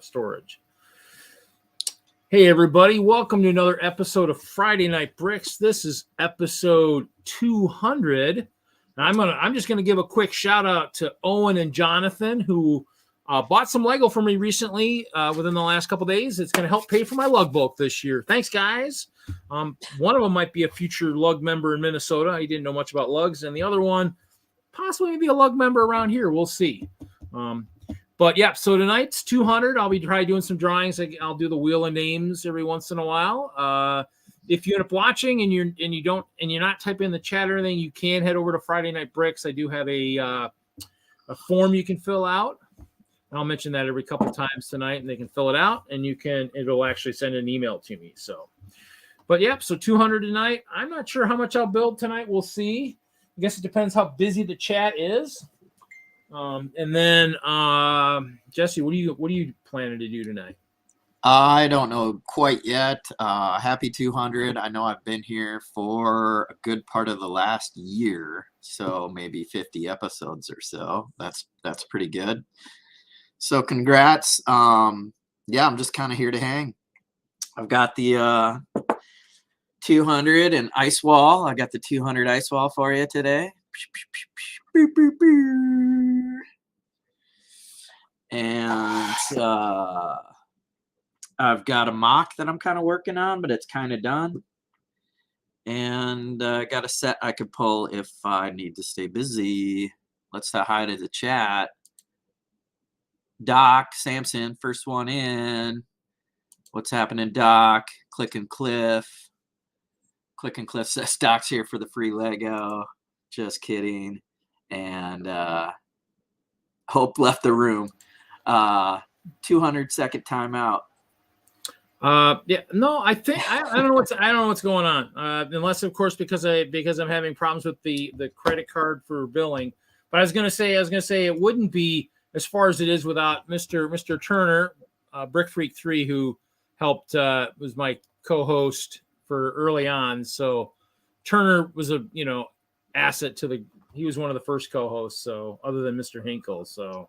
storage. Hey everybody, welcome to another episode of Friday Night Bricks. This is episode 200. I'm just gonna give a quick shout out to Owen and Jonathan who bought some Lego for me recently within the last couple days. It's gonna help pay for my lug bulk this year. Thanks, guys. One of them might be a future lug member in Minnesota. He didn't know much about lugs, and the other one possibly maybe a lug member around here. We'll see. But yeah, so tonight's 200. I'll be trying doing some drawings. I'll do the wheel of names every once in a while. If you end up watching and you're not typing in the chat or anything, you can head over to Friday Night Bricks. I do have a form you can fill out. I'll mention that every couple times tonight, and they can fill it out, and it'll actually send an email to me. So, but yeah, so 200 tonight. I'm not sure how much I'll build tonight. We'll see. I guess it depends how busy the chat is. And then, Jesse, what are you planning to do tonight? I don't know quite yet. Happy 200. I know I've been here for a good part of the last year, so maybe 50 episodes or so. That's pretty good. So congrats. Yeah, I'm just kind of here to hang. I've got the 200 and ice wall. I got the 200 ice wall for you today. And I've got a mock that I'm kind of working on, but it's kind of done. And I got a set I could pull if I need to stay busy. Let's say hi to the chat. Doc, Samson, first one in. What's happening, Doc? Click and Cliff. Click and Cliff says Doc's here for the free Lego. Just kidding. And Hope left the room. 200-second timeout. Yeah, no, I think I don't know what's going on. Unless, of course, because I'm having problems with the credit card for billing. But I was gonna say it wouldn't be as far as it is without Mr. Turner, Brick Freak 3, who helped was my co-host for early on. So Turner was a asset to he was one of the first co-hosts. So other than Mr. Hinkle, so.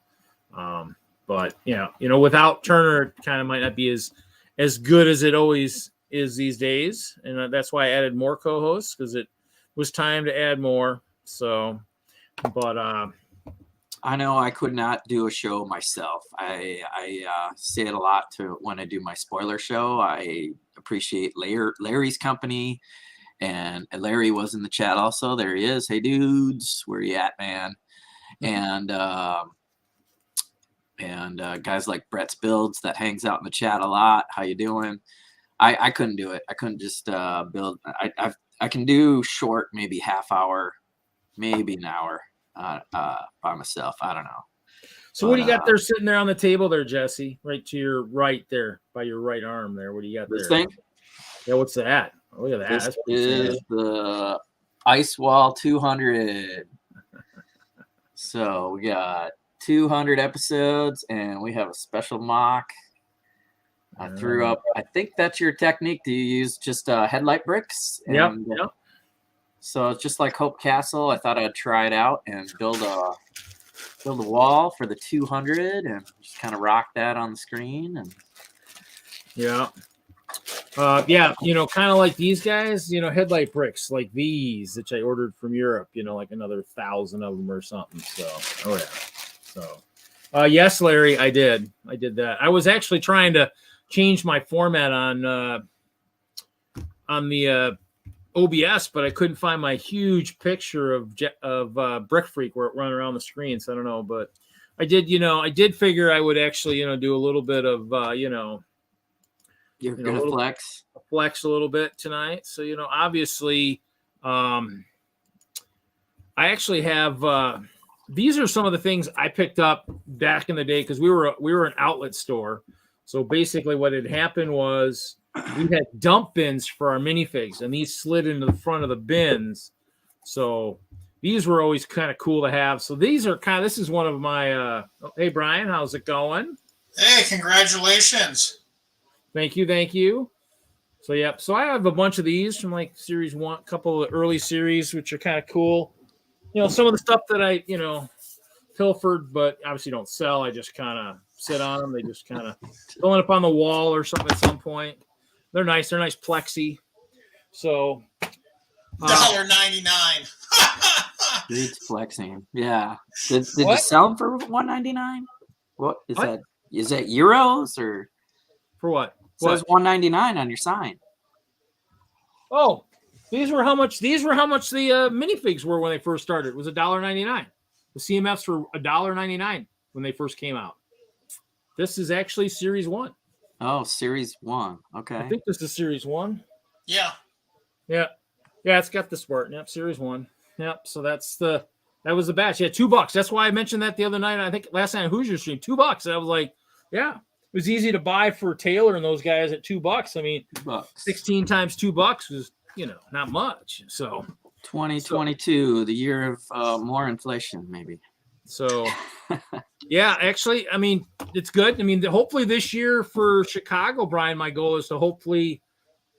But without Turner, it kind of might not be as good as it always is these days, and that's why I added more co-hosts because it was time to add more. So, but I know I could not do a show myself. I say it a lot when I do my spoiler show. I appreciate Larry's company, and Larry was in the chat also. There he is. Hey dudes, where you at, man? And guys like Brett's Builds that hangs out in the chat a lot. How you doing? I couldn't do it. I couldn't just build. I can do short, maybe half hour, maybe an hour by myself. I don't know. So what do you got there sitting there on the table there, Jesse? Right to your right there, by your right arm there. What do you got there? This thing? Yeah, what's that? Oh, look at that. This is the Ice Wall 200. So we got 200 episodes, and we have a special mock. I threw up. I think that's your technique. Do you use just headlight bricks? Yep. So it's just like Hope Castle. I thought I'd try it out and build a wall for the 200 and just kind of rock that on the screen. And yeah, kind of like these guys. Headlight bricks like these that I ordered from Europe. Like another 1,000 of them or something. So, oh yeah. So, yes, Larry, I did that. I was actually trying to change my format on the OBS, but I couldn't find my huge picture of Brick Freak where it ran around the screen. So I don't know, but I did figure I would actually, do a little bit of, you're going to flex a little bit tonight. So, obviously, I actually have, these are some of the things I picked up back in the day because we were an outlet store. So basically what had happened was we had dump bins for our minifigs, and these slid into the front of the bins. So these were always kind of cool to have. So these are this is one of my, hey, Brian, how's it going? Hey, congratulations. Thank you. So, yeah, so I have a bunch of these from like series 1, a couple of the early series, which are kind of cool. Some of the stuff that I, pilfered, but obviously don't sell. I just kind of sit on them. They just kind of going up on the wall or something at some point. They're nice. They're nice plexi. So $1.99. It's flexing. Yeah. Did you sell them for $1.99? What is that? Is that euros or for what? It says $1.99 on your sign. Oh, these were how much the minifigs were when they first started. It was $1.99. The CMFs were $1.99 when they first came out. This is actually Series 1. Oh, Series 1. Okay. I think this is Series 1. Yeah. Yeah. Yeah, it's got the Spartan. Yep, Series 1. Yep. So that was the batch. Yeah, $2. That's why I mentioned that the other night. I think last night on Hoosier Stream, $2. And I was like, yeah, it was easy to buy for Taylor and those guys at $2. I mean, $2. 16 times $2 was, not much. So 2022, the year of more inflation, maybe. So, yeah, actually, I mean, it's good. I mean, hopefully this year for Chicago, Brian, my goal is to hopefully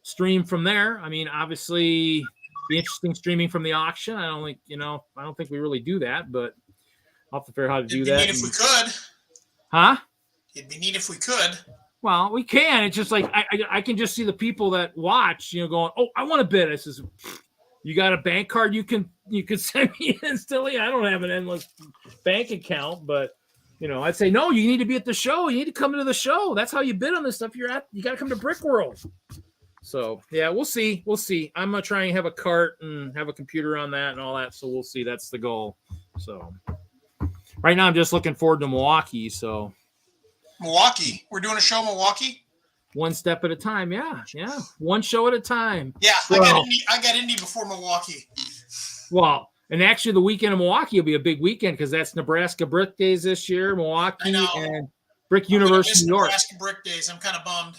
stream from there. I mean, obviously, be interesting streaming from the auction. I don't think we really do that, but I'll have to figure out how to do that. It'd be neat if we could. Huh? It'd be neat if we could. Well, we can. It's just like I can just see the people that watch, going, "Oh, I want to bid." I says, "You got a bank card you can send me instantly?" I don't have an endless bank account, but I'd say, "No, you need to be at the show. You need to come to the show. That's how you bid on this stuff. You got to come to Brickworld." So, yeah, we'll see. I'm going to try and have a cart and have a computer on that and all that. So we'll see. That's the goal. So right now I'm just looking forward to Milwaukee. So Milwaukee. We're doing a show in Milwaukee? One step at a time. Yeah. One show at a time. Yeah, I got Indy before Milwaukee. Well, and actually the weekend in Milwaukee will be a big weekend because that's Nebraska Brick Days this year, Milwaukee and Brick University, New York. Nebraska Brick Days. I'm kind of bummed.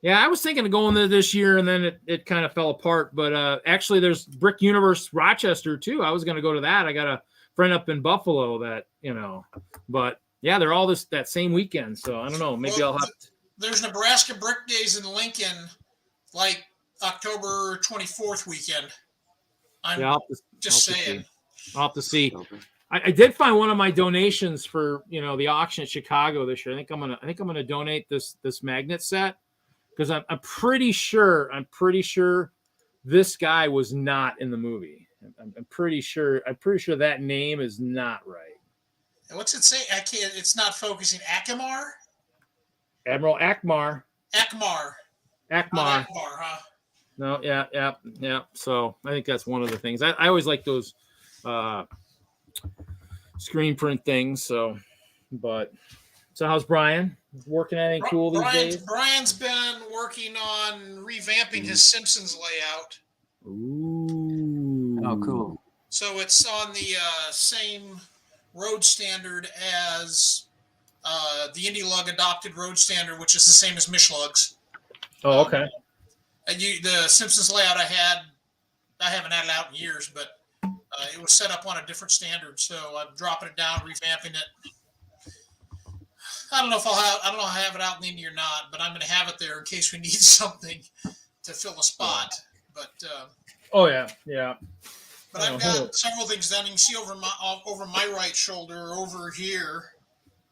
Yeah, I was thinking of going there this year, and then it kind of fell apart. But actually, there's Brick Universe Rochester, too. I was going to go to that. I got a friend up in Buffalo that, But, yeah, they're all that same weekend. So, I don't know. Maybe I'll have to. There's Nebraska Brick Days in Lincoln, like October 24th weekend. I'll have to see. I did find one of my donations for, the auction at Chicago this year. I think I'm gonna donate this magnet set. Because I'm pretty sure this guy was not in the movie. I'm pretty sure that name is not right. What's it say? I can't. It's not focusing. Akimar? Admiral Akmar. Akmar, huh? No, yeah. So I think that's one of the things. I always like those screen print things. So how's Brian? Working on anything cool these days? Brian's been working on revamping his Simpsons layout. Ooh. Oh, cool. So it's on the same road standard as the DENLUG adopted road standard, which is the same as MISHLUG's. Oh, okay. The Simpsons layout I haven't had it out in years, but it was set up on a different standard. So I'm dropping it down, revamping it. I don't know if I have it out in Indy or not, but I'm going to have it there in case we need something to fill a spot. But yeah. But I've got several things done. You can see over my right shoulder, over here,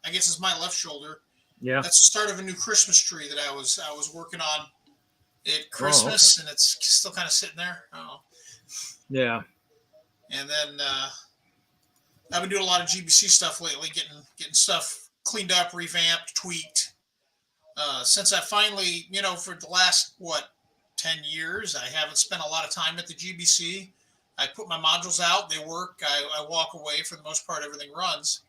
I guess it's my left shoulder. Yeah. That's the start of a new Christmas tree that I was working on at Christmas, and it's still kind of sitting there. Oh. Yeah. And then I've been doing a lot of GBC stuff lately, getting stuff cleaned up, revamped, tweaked. Since I finally, for the last, 10 years, I haven't spent a lot of time at the GBC. I put my modules out, they work, I walk away. For the most part, everything runs.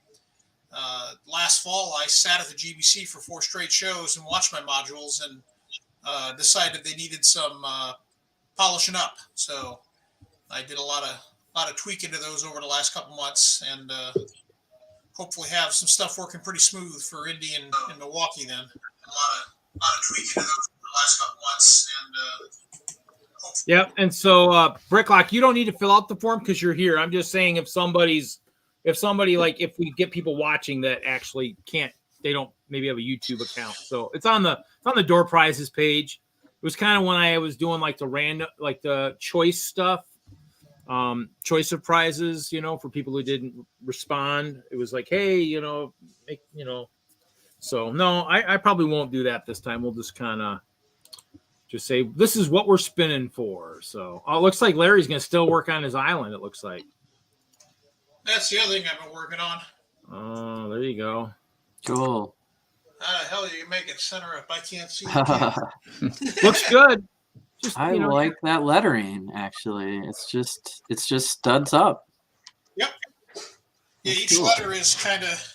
Last fall, I sat at the GBC for 4 straight shows and watched my modules and decided they needed some polishing up. So I did a lot of tweaking to those over the last couple months, and hopefully have some stuff working pretty smooth for Indy and Milwaukee then. A lot of tweaking to those over the last couple months, and yeah. And so Bricklock, you don't need to fill out the form because you're here. I'm just saying if we get people watching that actually they don't maybe have a YouTube account. So it's on the door prizes page. It was kind of when I was doing like the choice stuff. Choice of prizes, for people who didn't respond. It was like, hey, So no, I probably won't do that this time. We'll just kind of just say this is what we're spinning for. So it looks like Larry's going to still work on his island. It looks like. That's the other thing I've been working on. Oh, there you go. Cool. How the hell do you make it center up? I can't see it. Looks good. Just, I like that lettering. Actually, it's just studs up. Yep. Yeah, That's each cool. letter is kind of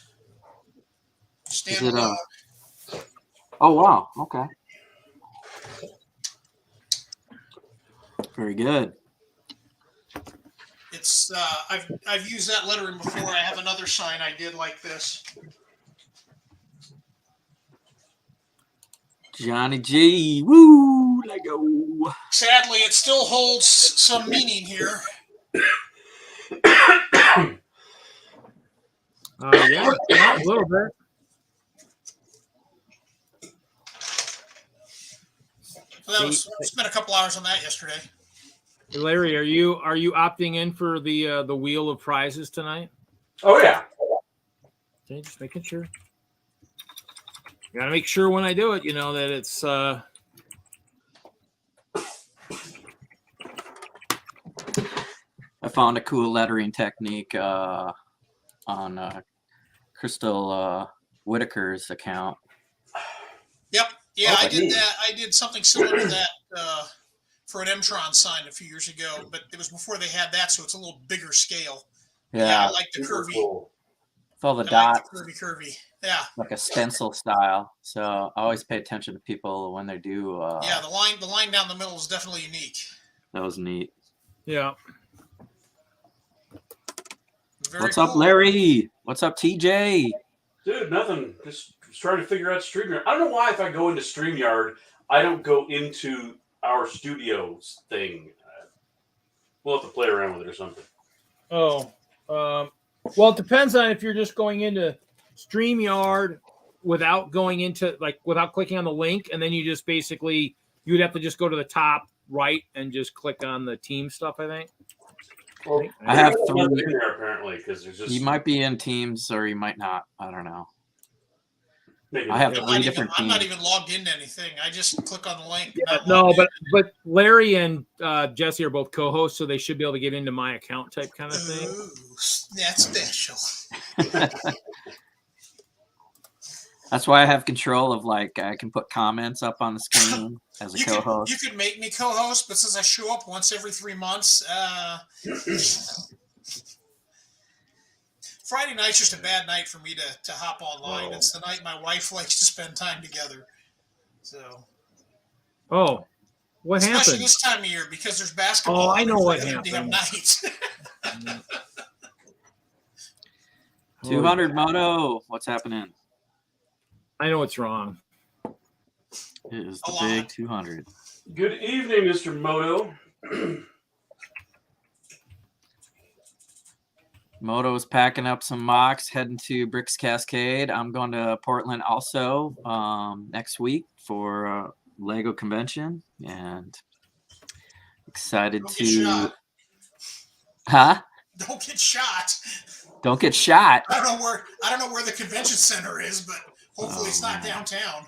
standalone. Oh wow. Okay. Very good. It's I've used that lettering before. I have another sign I did like this. Johnny G. Woo! Lego. Sadly, it still holds some meaning here. Yeah, a little bit. So I spent a couple hours on that yesterday. Hey, Larry, are you opting in for the wheel of prizes tonight? Oh yeah. Okay, just making sure. Got to make sure when I do it, that it's. I found a cool lettering technique on Crystal Whitaker's account. Yep. Yeah, Oh, I did neat. that. I did something similar to that for an M-Tron sign a few years ago, but it was before they had that, so it's a little bigger scale. Yeah, I like the Super curvy. cool. with all the I dots, like the curvy. Yeah. like a stencil style. So I always pay attention to people when they do. Yeah, the line down the middle is definitely unique. That was neat. Yeah. Very What's cool. up, Larry? What's up, TJ? Dude, nothing. Just trying to figure out StreamYard. I don't know why if I go into StreamYard, I don't go into our studios thing. We'll have to play around with it or something. Oh, well, it depends on if you're just going into StreamYard without going into without clicking on the link, and then you just basically you'd have to just go to the top right and just click on the team stuff. I think. Well, I have there's three. nothing in there apparently because there's just You might be in teams or you might not. I don't know. maybe I have not. three different I'm not teams. even logged into anything. I just click on the link. Yeah, not no, logged in. but Larry and Jesse are both co-hosts, so they should be able to get into my account type kind of thing. Ooh, that's special. That's why I have control of I can put comments up on the screen as a You co-host. could make me co-host, but since I show up once every 3 months, Friday night's just a bad night for me to hop online. Oh. It's the night my wife likes to spend time together. So, Oh, what especially happened? this time of year because there's basketball. Oh, I know what every damn happened. night. 200 moto. What's happening? I know what's wrong. It is A the lot. big 200. Good evening, Mr. Moto. Moto's packing up some MOCs, heading to Bricks Cascade. I'm going to Portland also next week for a Lego convention, and excited Don't get to. shot. Huh? Don't get shot. Don't get shot. I don't know where the convention center is, but hopefully it's not man. downtown.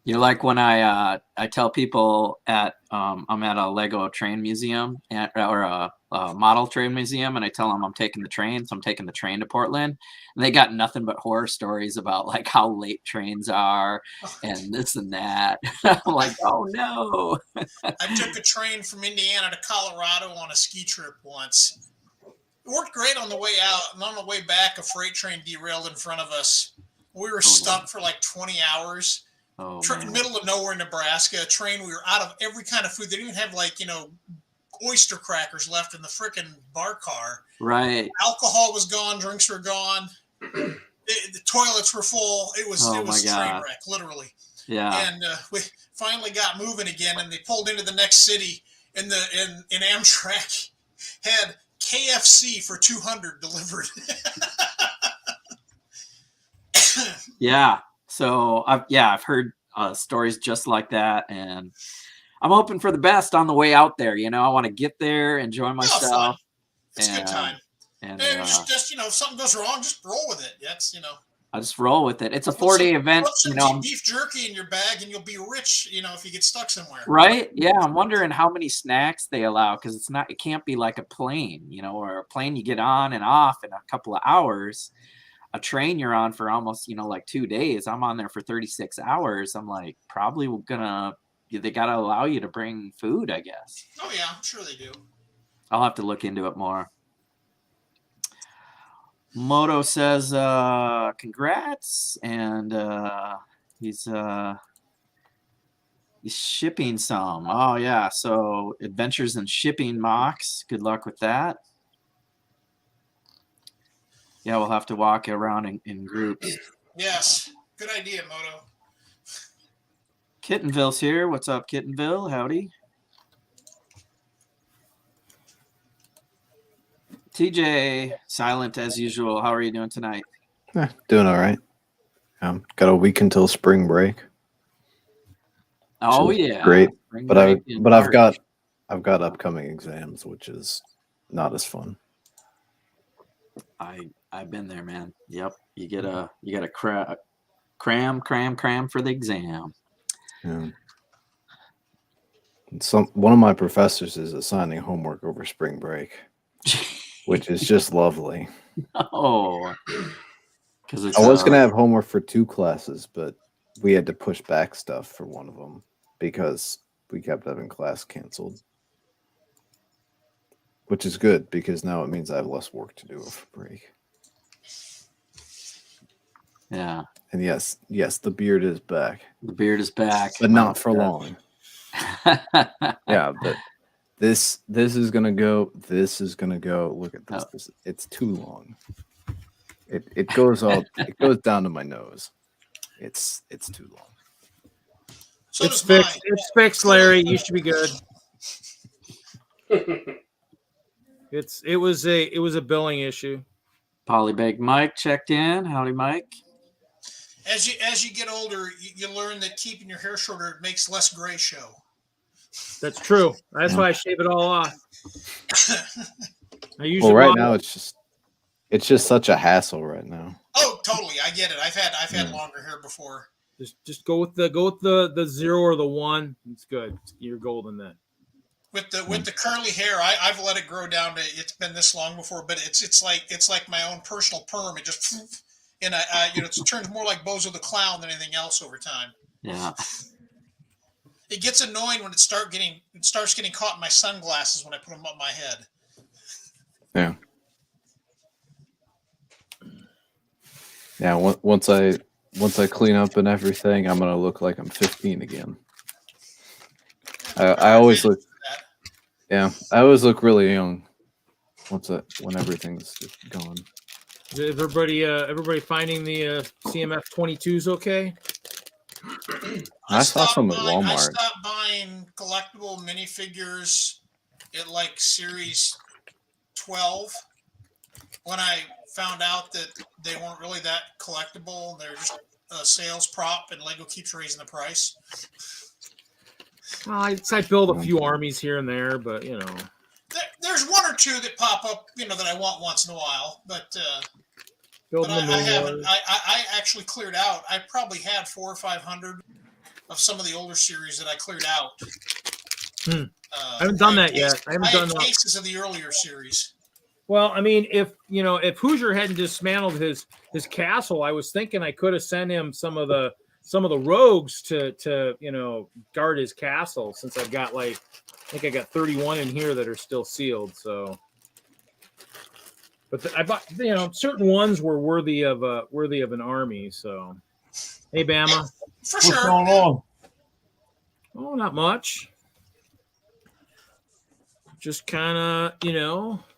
You're like when I tell people I'm at a Lego train museum or a model train museum, and I tell them I'm taking the train, so I'm taking the train to Portland, and they got nothing but horror stories about how late trains are and this and that. I'm like, oh no. I took a train from Indiana to Colorado on a ski trip once. It worked great on the way out, and on the way back, a freight train derailed in front of us. We were stuck for like 20 hours. Oh, In the middle of nowhere, Nebraska. A train. We were out of every kind of food. They didn't even have oyster crackers left in the frickin' bar car. right. Alcohol was gone. Drinks were gone. The toilets were full. It was Oh, a my train God. wreck, literally. Yeah. And we finally got moving again, and they pulled into the next city. And in Amtrak had KFC for 200 delivered. Yeah. So I've heard stories just like that, and I'm hoping for the best on the way out there. I want to get there, enjoy myself, It's a good time. And just if something goes wrong, just roll with it. That's I just roll with it. It's a 4-day event. Put some beef jerky in your bag, and you'll be rich. If you get stuck somewhere. Right? Yeah, I'm wondering how many snacks they allow because it can't be like a plane, or a plane you get on and off in a couple of hours. A train you're on for almost, like 2 days. I'm on there for 36 hours. I'm like, probably they got to allow you to bring food, I guess. Oh, yeah, I'm sure they do. I'll have to look into it more. Moto says, congrats. And he's shipping some. Oh, yeah. So Adventures in Shipping MOCs. Good luck with that. Yeah, we'll have to walk around in groups. Yes. Good idea, Moto. Kittenville's here. What's up, Kittenville? Howdy. TJ, silent as usual. How are you doing tonight? Doing all right. Got a week until spring break. Oh yeah, great. Spring But break in March. I've got upcoming exams, which is not as fun. I've been there, man. Yep, you gotta cram for the exam. Yeah. One of my professors is assigning homework over spring break, which is just lovely. Oh, because I was gonna have homework for 2 classes, but we had to push back stuff for one of them because we kept having class canceled. Which is good because now it means I have less work to do over break. Yeah. And yes, the beard is back. The beard is back, but not for long. Yeah, but this is gonna go. This is gonna go. Look at this. This it's too long. It goes all. It goes down to my nose. It's too long. So it's fixed. It's fixed, Larry. You should be good. It was a billing issue. Polybag Mike checked in. Howdy, Mike. As you get older, you learn that keeping your hair shorter makes less gray show. That's true. That's why I shave it all off. Right now it's just such a hassle right now. Oh, totally. I get it. I've had longer hair before. Just go with the 0 or the 1. It's good. You're golden then. With the curly hair, I've let it grow down to it's been this long before, but it's like my own personal perm. It just it turns more like Bozo the Clown than anything else over time. Yeah. It gets annoying when it starts getting caught in my sunglasses when I put them up my head. Yeah. Yeah. Once I clean up and everything, I'm gonna look like I'm 15 again. I always look. Yeah, I always look really young. When everything's just gone. Is everybody finding the CMF 22s okay? I saw some at Walmart. I stopped buying collectible minifigures at like Series 12 when I found out that they weren't really that collectible. They're just a sales prop, and Lego keeps raising the price. I build a few armies here and there, but there's one or two that pop up, that I want once in a while. But I haven't. I actually cleared out. I probably had 400 or 500 of some of the older series that I cleared out. I haven't done that yet. I haven't done cases of the earlier series. Well, I mean, if Hoosier hadn't dismantled his castle, I was thinking I could have sent him some of the rogues to guard his castle, since I've got I think I got 31 in here that are still sealed. So, but I bought certain ones were worthy of an army. So, hey Bama, yeah, for sure. What's going on? Oh, not much. Just kind of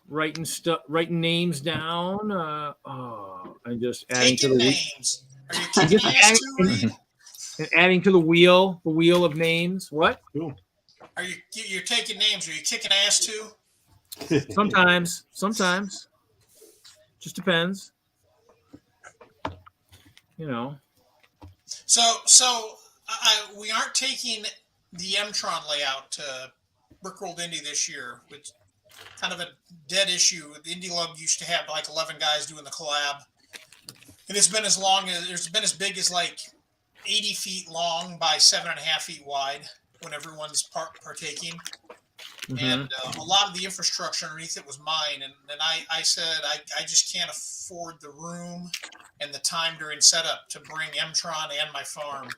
writing names down. And just adding to the names. Are you kicking ass too? And adding to the wheel of names. What? Cool. You're taking names? Are you kicking ass too? Sometimes. Just depends. So we aren't taking the M-Tron layout to Brickworld Indy this year, which kind of a dead issue. The DENLUG used to have like 11 guys doing the collab, and it's been as big as like 80 feet long by 7.5 feet wide when everyone's partaking. And a lot of the infrastructure underneath it was mine. And I said, I just can't afford the room and the time during setup to bring M-Tron and my farm.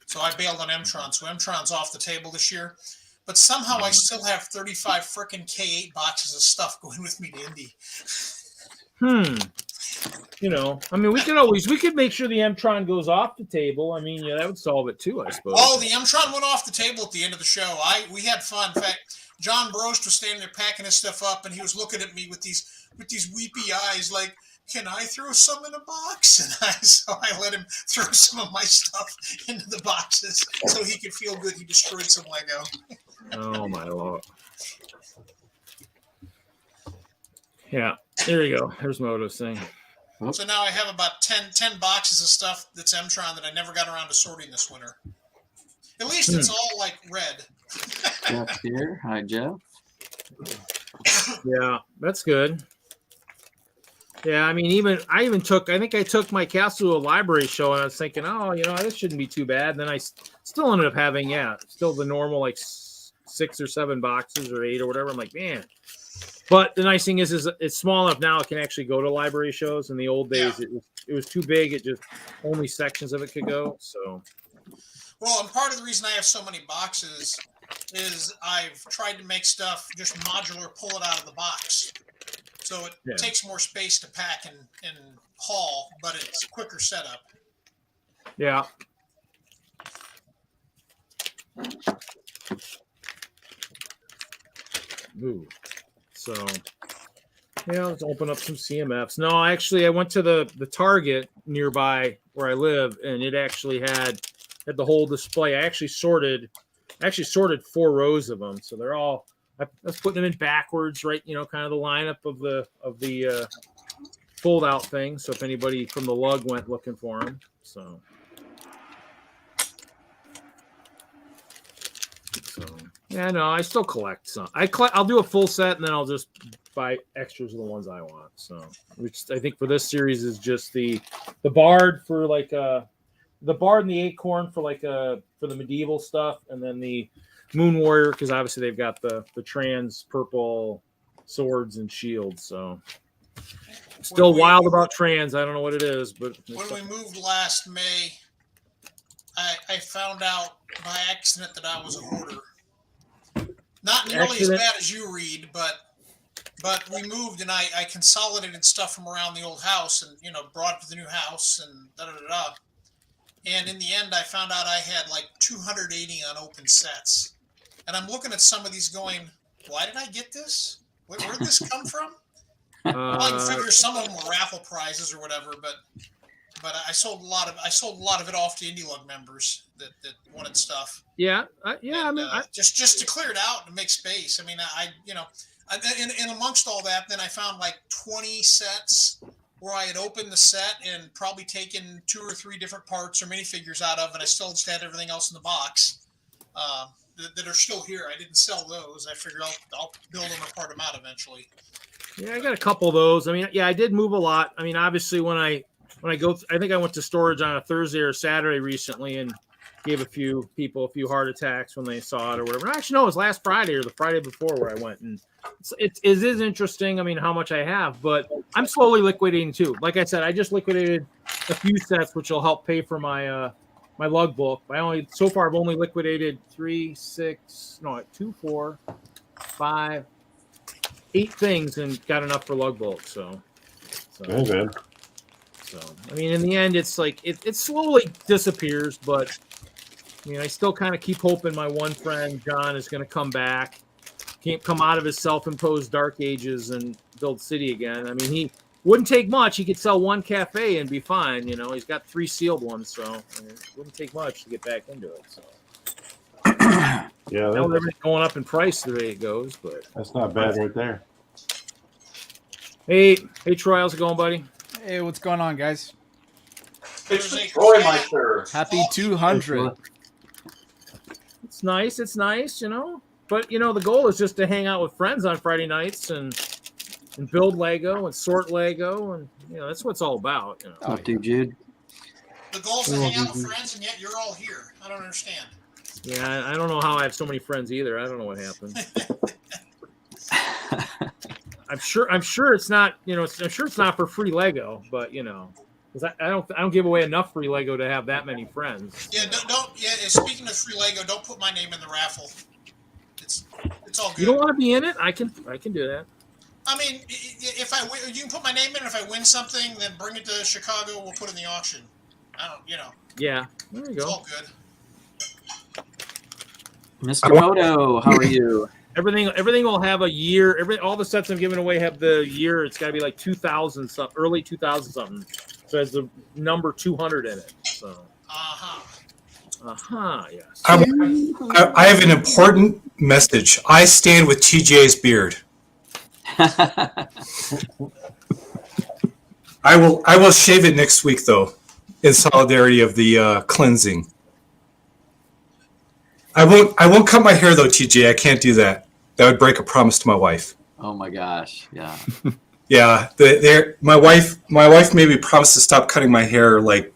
So I bailed on M-Tron. So M-Tron's off the table this year. But somehow I still have 35 frickin' K8 boxes of stuff going with me to Indy. You know, I mean, we could make sure the M-Tron goes off the table. I mean, yeah, that would solve it too, I suppose. Oh, the M-Tron went off the table at the end of the show. We had fun. In fact, John Brost was standing there packing his stuff up, and he was looking at me with these weepy eyes, like, "Can I throw some in a box?" And so I let him throw some of my stuff into the boxes so he could feel good he destroyed some Lego. Oh my Lord! Yeah, there you go. There's Moto's thing. So now I have about 10 boxes of stuff that's M-Tron that I never got around to sorting this winter. At least it's all like red. Jeff here. Hi, Jeff. Yeah, that's good. Yeah, I mean, I think I took my castle to a library show, and I was thinking, oh, you know, this shouldn't be too bad. And then I still ended up having, still the normal like 6 or 7 boxes or 8 or whatever. I'm like, man. But the nice thing is it's small enough now it can actually go to library shows. In the old days, it was too big. It just only sections of it could go. So. Well, and part of the reason I have so many boxes is I've tried to make stuff just modular, pull it out of the box. So it takes more space to pack and haul, but it's quicker setup. Yeah. Ooh. So, let's open up some CMFs. No, actually, I went to the Target nearby where I live, and it actually had the whole display. I actually sorted 4 rows of them, so they're all. I was putting them in backwards, right? You know, kind of the lineup of the fold out thing. So if anybody from the lug went looking for them, so yeah, no, I still collect some. I'll do a full set, and then I'll just buy extras of the ones I want. So, which I think for this series is just the Bard for like the Bard and the Acorn for like for the medieval stuff, and then the Moon Warrior, because obviously they've got the trans purple swords and shields. So still wild about trans. I don't know what it is, but when we moved last May, I found out by accident that I was a hoarder. Not nearly as bad as you read, but we moved and I consolidated stuff from around the old house and brought it to the new house and da-da-da-da. And in the end, I found out I had like 280 unopened sets. And I'm looking at some of these going, why did I get this? Where did this come from? I can figure some of them were raffle prizes or whatever, but I sold a lot of it off to DENLUG members that wanted stuff. Yeah, just to clear it out and make space. I mean, and amongst all that, then I found like 20 sets where I had opened the set and probably taken 2 or 3 different parts or minifigures out of, and I still just had everything else in the box that are still here. I didn't sell those. I figured I'll build them or part them out eventually. Yeah, I got a couple of those. I mean, I did move a lot. I mean, obviously when I go, I think I went to storage on a Thursday or Saturday recently and gave a few people a few heart attacks when they saw it or whatever. Actually, no, it was last Friday or the Friday before where I went, and it is interesting. I mean, how much I have, but I'm slowly liquidating too. Like I said, I just liquidated a few sets, which will help pay for my my lug book. So far I've only liquidated 2, 4, 5, 8 things and got enough for lug bulk. So good. So I mean, in the end, it's like it slowly disappears, but I mean, I still kind of keep hoping my one friend John is going to come back, can't come out of his self-imposed dark ages and build city again. I mean, he wouldn't take much. He could sell 1 cafe and be fine. He's got 3 sealed ones, so it wouldn't take much to get back into it. So yeah, now everything's going up in price the way it goes, but that's not bad right there. Hey, Troy, how's it going, buddy? Hey, what's going on, guys? It's the Troy Meister. Happy 200. It's nice. But the goal is just to hang out with friends on Friday nights and build Lego and sort Lego, and that's what it's all about. Oh, dude, Jude. The goal is to hang out with friends, and yet you're all here. I don't understand. Yeah, I don't know how I have so many friends either. I don't know what happened. I'm sure it's not. I'm sure it's not for free Lego, but because I don't give away enough free Lego to have that many friends. Yeah, don't. Yeah, speaking of free Lego, don't put my name in the raffle. It's all good. You don't want to be in it? I can do that. I mean, if I win, you can put my name in. If I win something, then bring it to Chicago. We'll put it in the auction. I don't. Yeah, there you It's go. all good. Mr. Moto, how are you? Everything will have a year. All the sets I'm giving away have the year. It's got to be like 2000 something, early 2000 something. So it has the number 200 in it. So. Yes. I have an important message. I stand with TJ's beard. I will shave it next week though, in solidarity of the cleansing. I won't cut my hair though, TJ. I can't do that. That would break a promise to my wife. Oh my gosh, yeah. Yeah, my wife made me promise to stop cutting my hair like,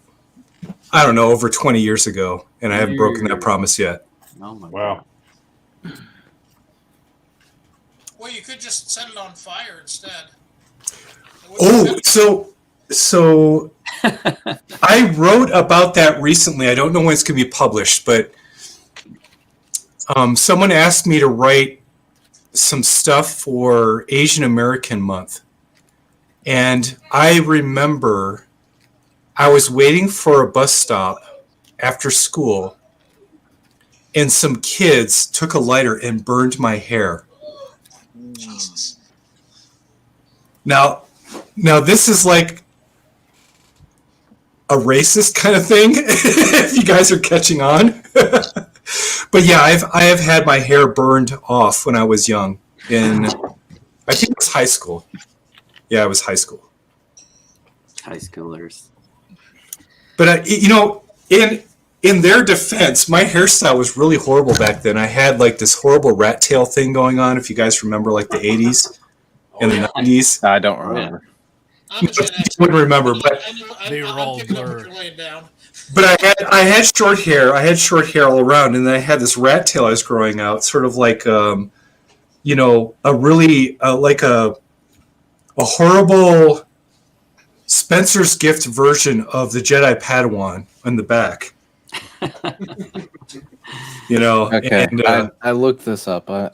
I don't know, over 20 years ago, and I haven't broken that promise yet. Oh my Wow. Well, you could just set it on fire instead. Oh, so I wrote about that recently. I don't know when it's going to be published, but someone asked me to write some stuff for Asian American Month. And I remember I was waiting for a bus stop after school, and some kids took a lighter and burned my hair. Jesus. Now this is like a racist kind of thing, if you guys are catching on. But yeah, I have had my hair burned off when I was young. I think it was high school. Yeah, it was high school. High schoolers. But in their defense, my hairstyle was really horrible back then. I had like this horrible rat tail thing going on. If you guys remember, like the 80s and the 90s. I don't remember. I'm a Gen X. Wouldn't remember, but They were all picking up what blurred. you're laying down. But I had short hair. I had short hair all around, and then I had this rat tail I was growing out, sort of like a really like a horrible Spencer's Gift version of the Jedi Padawan on the back. Okay, And I looked this up. I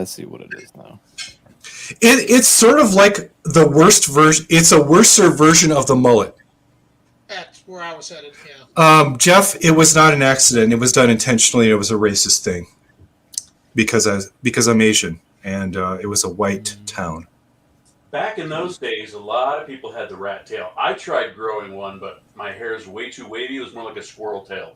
see what it is now. it's sort of like the worst version. It's a worser version of the mullet. That's where I was headed. Yeah. Jeff, it was not an accident. It was done intentionally. It was a racist thing because I'm Asian, and it was a white town. Back in those days, a lot of people had the rat tail. I tried growing one, but my hair is way too wavy. It was more like a squirrel tail.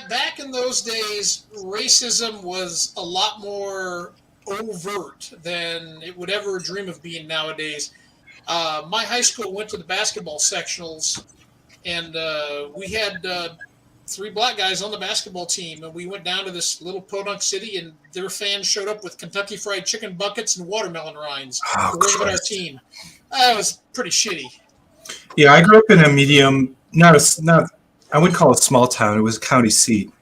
Back in those days, racism was a lot more overt than it would ever dream of being nowadays. My high school went to the basketball sectionals, and we had 3 black guys on the basketball team, and we went down to this little podunk city, and their fans showed up with Kentucky Fried Chicken buckets and watermelon rinds to wave at our team. That was pretty shitty. Yeah, I grew up in a medium, not I wouldn't call it a small town. It was a county seat,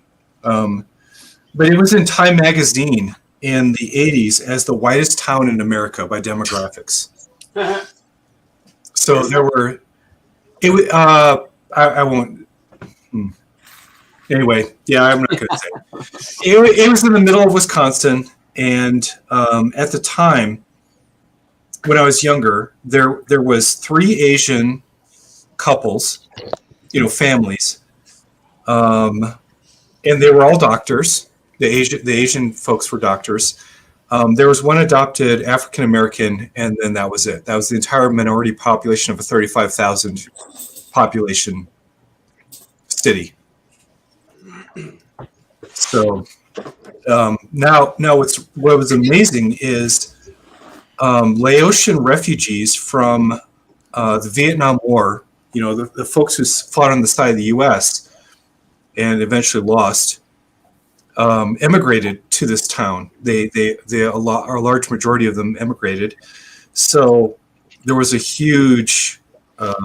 but it was in Time magazine in the 80s as the whitest town in America by demographics. So there were, I won't. Anyway, yeah, I'm not going to say. It was in the middle of Wisconsin, and at the time, when I was younger, there was 3 Asian couples, families, and they were all doctors. The Asian folks were doctors. There was one adopted African American, and then that was it. That was the entire minority population of a 35,000 population city. So now what was amazing is Laotian refugees from the Vietnam War, the folks who fought on the side of the U.S., and eventually lost, emigrated to this town. A large majority of them emigrated. So there was a huge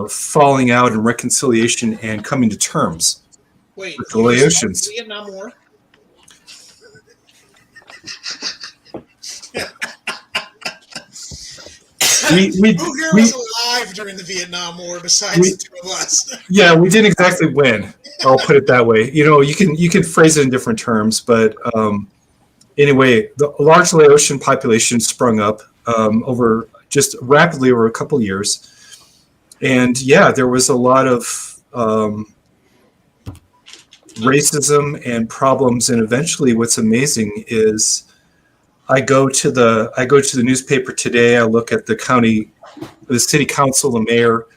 falling out and reconciliation and coming to terms Wait, with the Laotians. Vietnam War? Who here was alive during the Vietnam War besides the two of us? Yeah, we didn't exactly win. I'll put it that way. You can phrase it in different terms, but anyway, the large Laotian population sprung up just rapidly over a couple of years, and yeah, there was a lot of racism and problems. And eventually, what's amazing is I go to the newspaper today. I look at the city council, the mayor,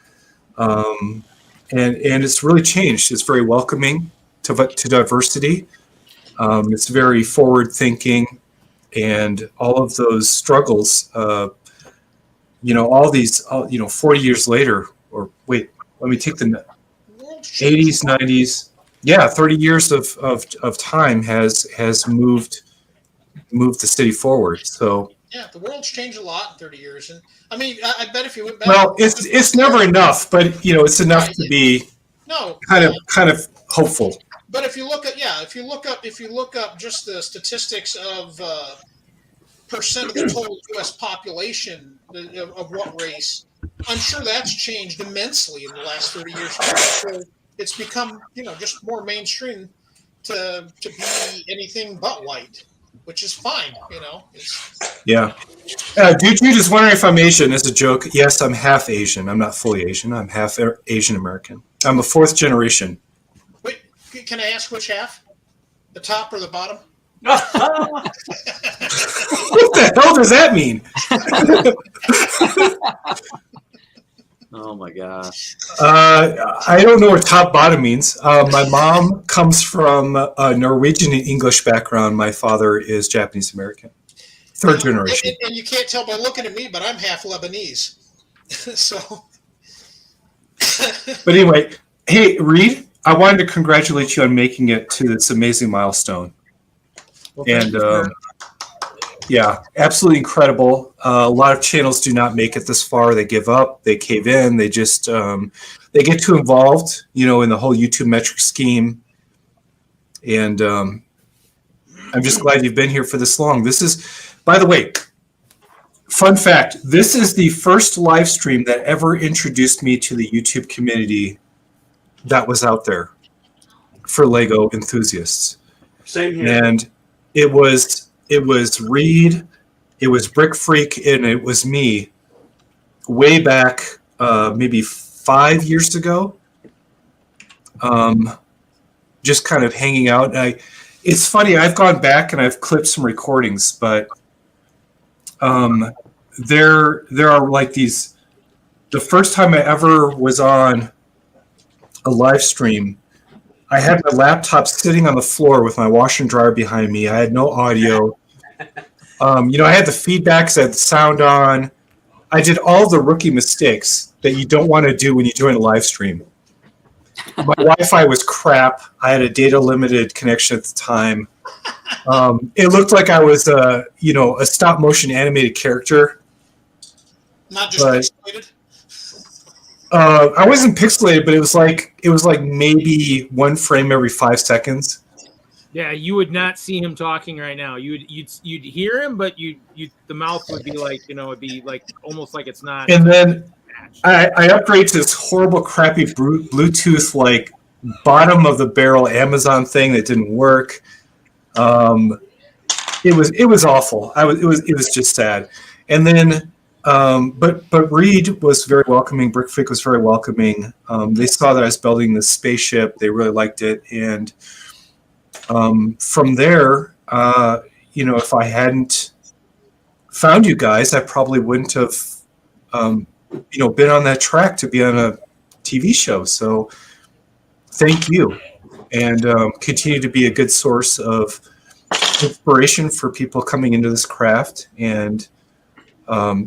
and it's really changed. It's very welcoming to diversity. It's very forward thinking, and all of those struggles. All these, 40 years later, or wait, let me take the 80s, 90s. Yeah, 30 years of time has moved the city forward. So yeah, the world's changed a lot in 30 years, and I mean, I bet if you went back, well, it's never enough, but it's enough to be kind of hopeful. But if you look up just the statistics of percent of the total U.S. population of what race, I'm sure that's changed immensely in the last 30 years. So it's become just more mainstream to be anything but white, which is fine. Yeah. Dude is wondering if I'm Asian as a joke. Yes, I'm half Asian. I'm not fully Asian. I'm half Asian American. I'm a fourth generation. Wait, can I ask which half? The top or the bottom? What the hell does that mean? Oh my gosh. I don't know what top bottom means. My mom comes from a Norwegian and English background. My father is Japanese American. Third generation. And you can't tell by looking at me, but I'm half Lebanese. So. But anyway, hey, Reed, I wanted to congratulate you on making it to this amazing milestone. Well, and yeah, absolutely incredible. A lot of channels do not make it this far. They give up. They cave in. They just they get too involved, in the whole YouTube metric scheme. And I'm just glad you've been here for this long. This is, by the way, fun fact, this is the first live stream that ever introduced me to the YouTube community that was out there for Lego enthusiasts. Same here. And it was Reed, it was Brick Freak, and it was me way back maybe 5 years ago. Just kind of hanging out. And it's funny, I've gone back and I've clipped some recordings, but there are like these. The first time I ever was on a live stream, I had my laptop sitting on the floor with my washer and dryer behind me. I had no audio. I had the feedbacks, I had the sound on. I did all the rookie mistakes that you don't want to do when you join a live stream. My Wi-Fi was crap. I had a data limited connection at the time. It looked like I was a stop motion animated character. Not just pixelated. I wasn't pixelated, but it was like maybe one frame every 5 seconds. Yeah, you would not see him talking right now. You'd hear him, but the mouth would be like, it'd be like almost like it's not. And then I upgrade to this horrible, crappy Bluetooth like bottom of the barrel Amazon thing that didn't work. It was awful. It was just sad. And then. But Reed was very welcoming. Brick Freak was very welcoming. They saw that I was building this spaceship. They really liked it. And from there, if I hadn't found you guys, I probably wouldn't have, been on that track to be on a TV show. So thank you. And continue to be a good source of inspiration for people coming into this craft and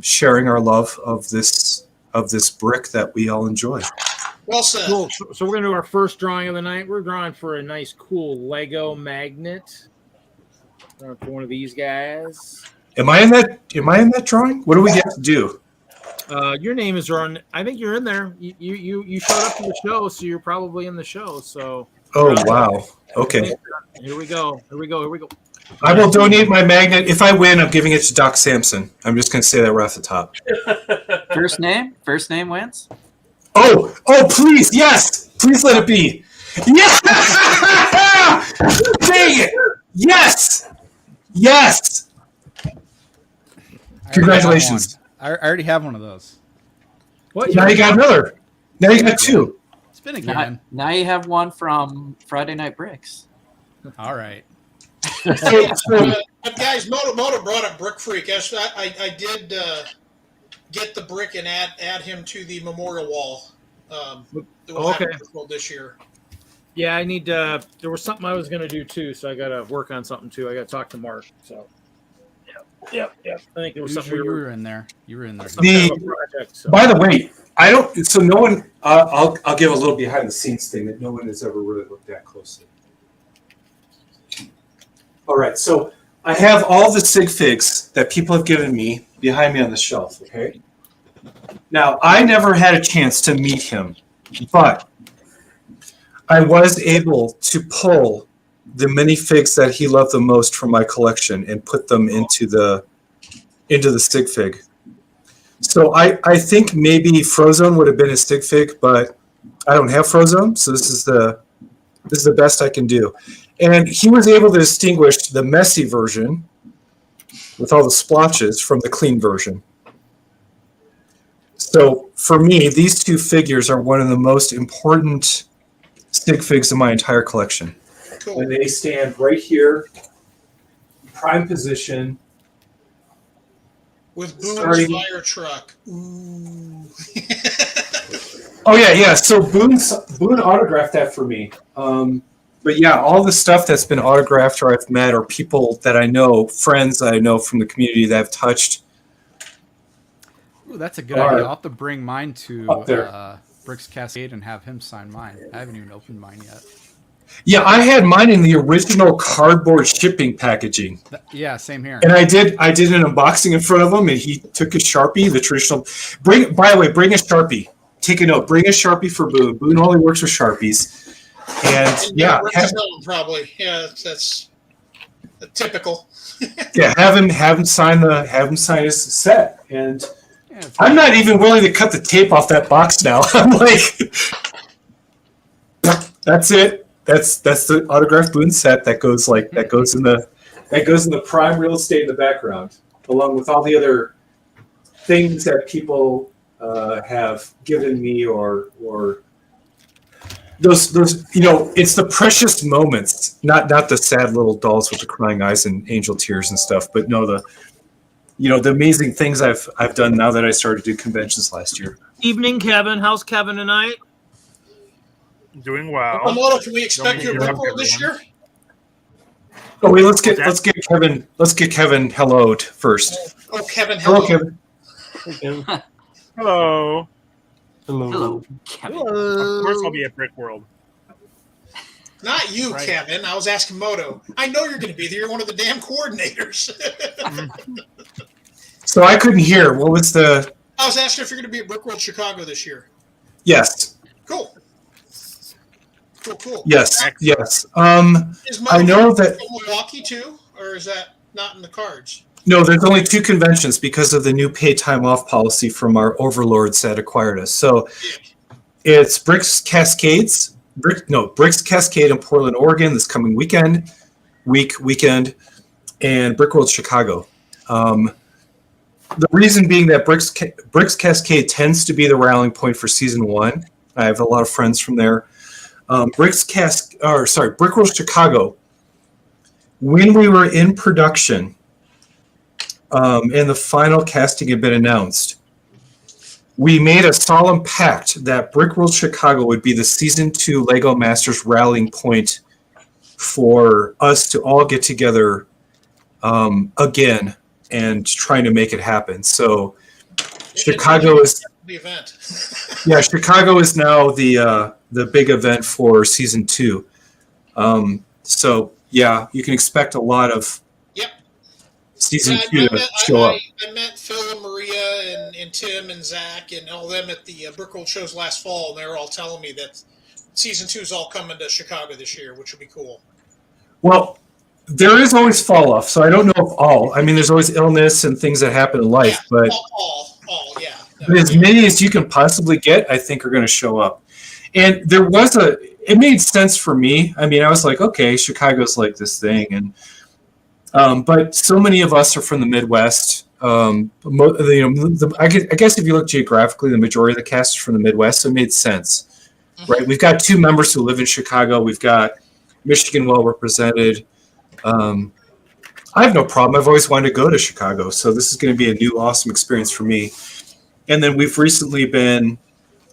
sharing our love of this brick that we all enjoy. Well said. Cool. So we're gonna do our first drawing of the night. We're drawing for a nice, cool Lego magnet. For one of these guys. Am I in that drawing? What do we get to do? Your name is on. I think you're in there. You showed up to the show, so you're probably in the show. So. Oh wow. Okay. Here we go. I will donate my magnet. If I win, I'm giving it to Doc Sampson. I'm just going to say that right off the top. First name wins. Oh, please, yes. Please let it be. Yes. Dang it. Yes. Congratulations. I already have one of those. What? Now you got another. Now you got two. It's been a game. Now you have one from Friday Night Bricks. All right. But guys, Moto brought up Brick Freak. I did get the brick and add him to the memorial wall. Okay. This year. Yeah, I need. There was something I was going to do too, so I got to work on something too. I got to talk to Mark. So. Yep. I think there was something. You were in there. Some kind of a project, so. By the way, I don't. So no one. I'll give a little behind the scenes thing that no one has ever really looked at closely. All right, so I have all the sig figs that people have given me behind me on the shelf. Okay. Now I never had a chance to meet him, but I was able to pull the minifigs that he loved the most from my collection and put them into the sig fig. So I think maybe Frozone would have been a sig fig, but I don't have Frozone, so this is the best I can do. And he was able to distinguish the messy version with all the splotches from the clean version. So for me, these two figures are one of the most important sig figs in my entire collection. Cool. And they stand right here, prime position. With Boone's fire truck. Ooh. Oh yeah. So Boone autographed that for me. But yeah, all the stuff that's been autographed or I've met or people that I know, friends that I know from the community that I've touched. Ooh, that's a good idea. I'll have to bring mine to Brick's Cascade and have him sign mine. I haven't even opened mine yet. Yeah, I had mine in the original cardboard shipping packaging. Yeah, same here. And I did an unboxing in front of him, and he took a Sharpie, the traditional. Bring a Sharpie. Take a note. Bring a Sharpie for Boone. Boone only works with Sharpies. And yeah, probably. Yeah, that's typical. Yeah, have him sign his set. And I'm not even willing to cut the tape off that box now. I'm like, that's it. That's the autographed Boone set that goes in the prime real estate in the background, along with all the other things that people have given me or those it's the precious moments, not the sad little dolls with the crying eyes and angel tears and stuff, but no, the amazing things I've done now that I started to do conventions last year. Evening, Kevin. How's Kevin tonight? Doing well. Moto, can we expect you at Brickworld this year? Oh wait, let's get Kevin helloed first. Oh, Kevin, hello. Hello, Kevin. Hello. Hello. Of course I'll be at Brickworld. Not you, Right. Kevin. I was asking Moto. I know you're going to be there. You're one of the damn coordinators. So I couldn't hear. What was the? I was asking if you're going to be at Brickworld Chicago this year. Yes. Cool. Yes. Is I know that. Milwaukee too, or is that not in the cards? No, there's only 2 conventions because of the new pay time off policy from our overlords that acquired us. So it's Brick's Cascade in Portland, Oregon this coming weekend, and Brickworld Chicago. The reason being that Brick's Cascade tends to be the rallying point for season 1. I have a lot of friends from there. Brickworld Chicago. When we were in production, and the final casting had been announced, we made a solemn pact that Brickworld Chicago would be the season 2 Lego Masters rallying point for us to all get together again and trying to make it happen. So Chicago is the event. yeah. Chicago is now the big event for season 2. So yeah, you can expect a lot of Yep. season 2 to show up. I met Phil and Maria and Tim and Zach and all them at the Brickworld shows last fall, and they were all telling me that season 2 is all coming to Chicago this year, which would be cool. Well, there is always fall off, so I don't know if all. I mean, there's always illness and things that happen in life, but yeah. but as many as you can possibly get, I think are going to show up. And there was it made sense for me. I mean, I was like, okay, Chicago's like this thing, and but so many of us are from the Midwest. I guess if you look geographically, the majority of the cast is from the Midwest, so it made sense, right? We've got 2 members who live in Chicago. We've got Michigan well represented. I have no problem. I've always wanted to go to Chicago, so this is going to be a new awesome experience for me. And then we've recently been,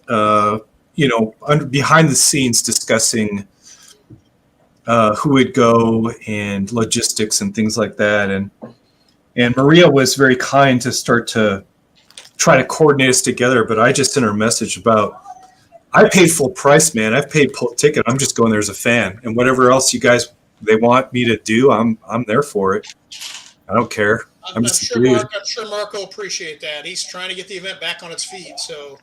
behind the scenes discussing who would go and logistics and things like that. And Maria was very kind to start to try to coordinate us together. But I just sent her a message about, I paid full price, man. I've paid full ticket. I'm just going there as a fan, and whatever else you guys they want me to do, I'm there for it. I don't care. I'm sure Mark will appreciate that. He's trying to get the event back on its feet. So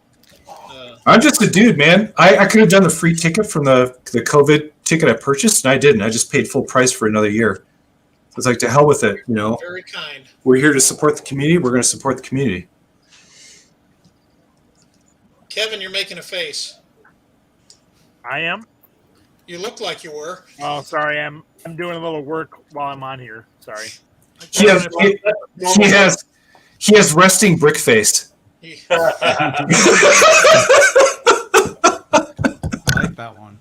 I'm just a dude, man. I could have done the free ticket from the COVID ticket I purchased, and I didn't. I just paid full price for another year. It's like, to hell with it, you know. Very kind. We're here to support the community. We're going to support the community. Kevin, you're making a face. I am. You look like you were. Oh, sorry. I'm doing a little work while I'm on here. Sorry. He has resting brick face. I like that one.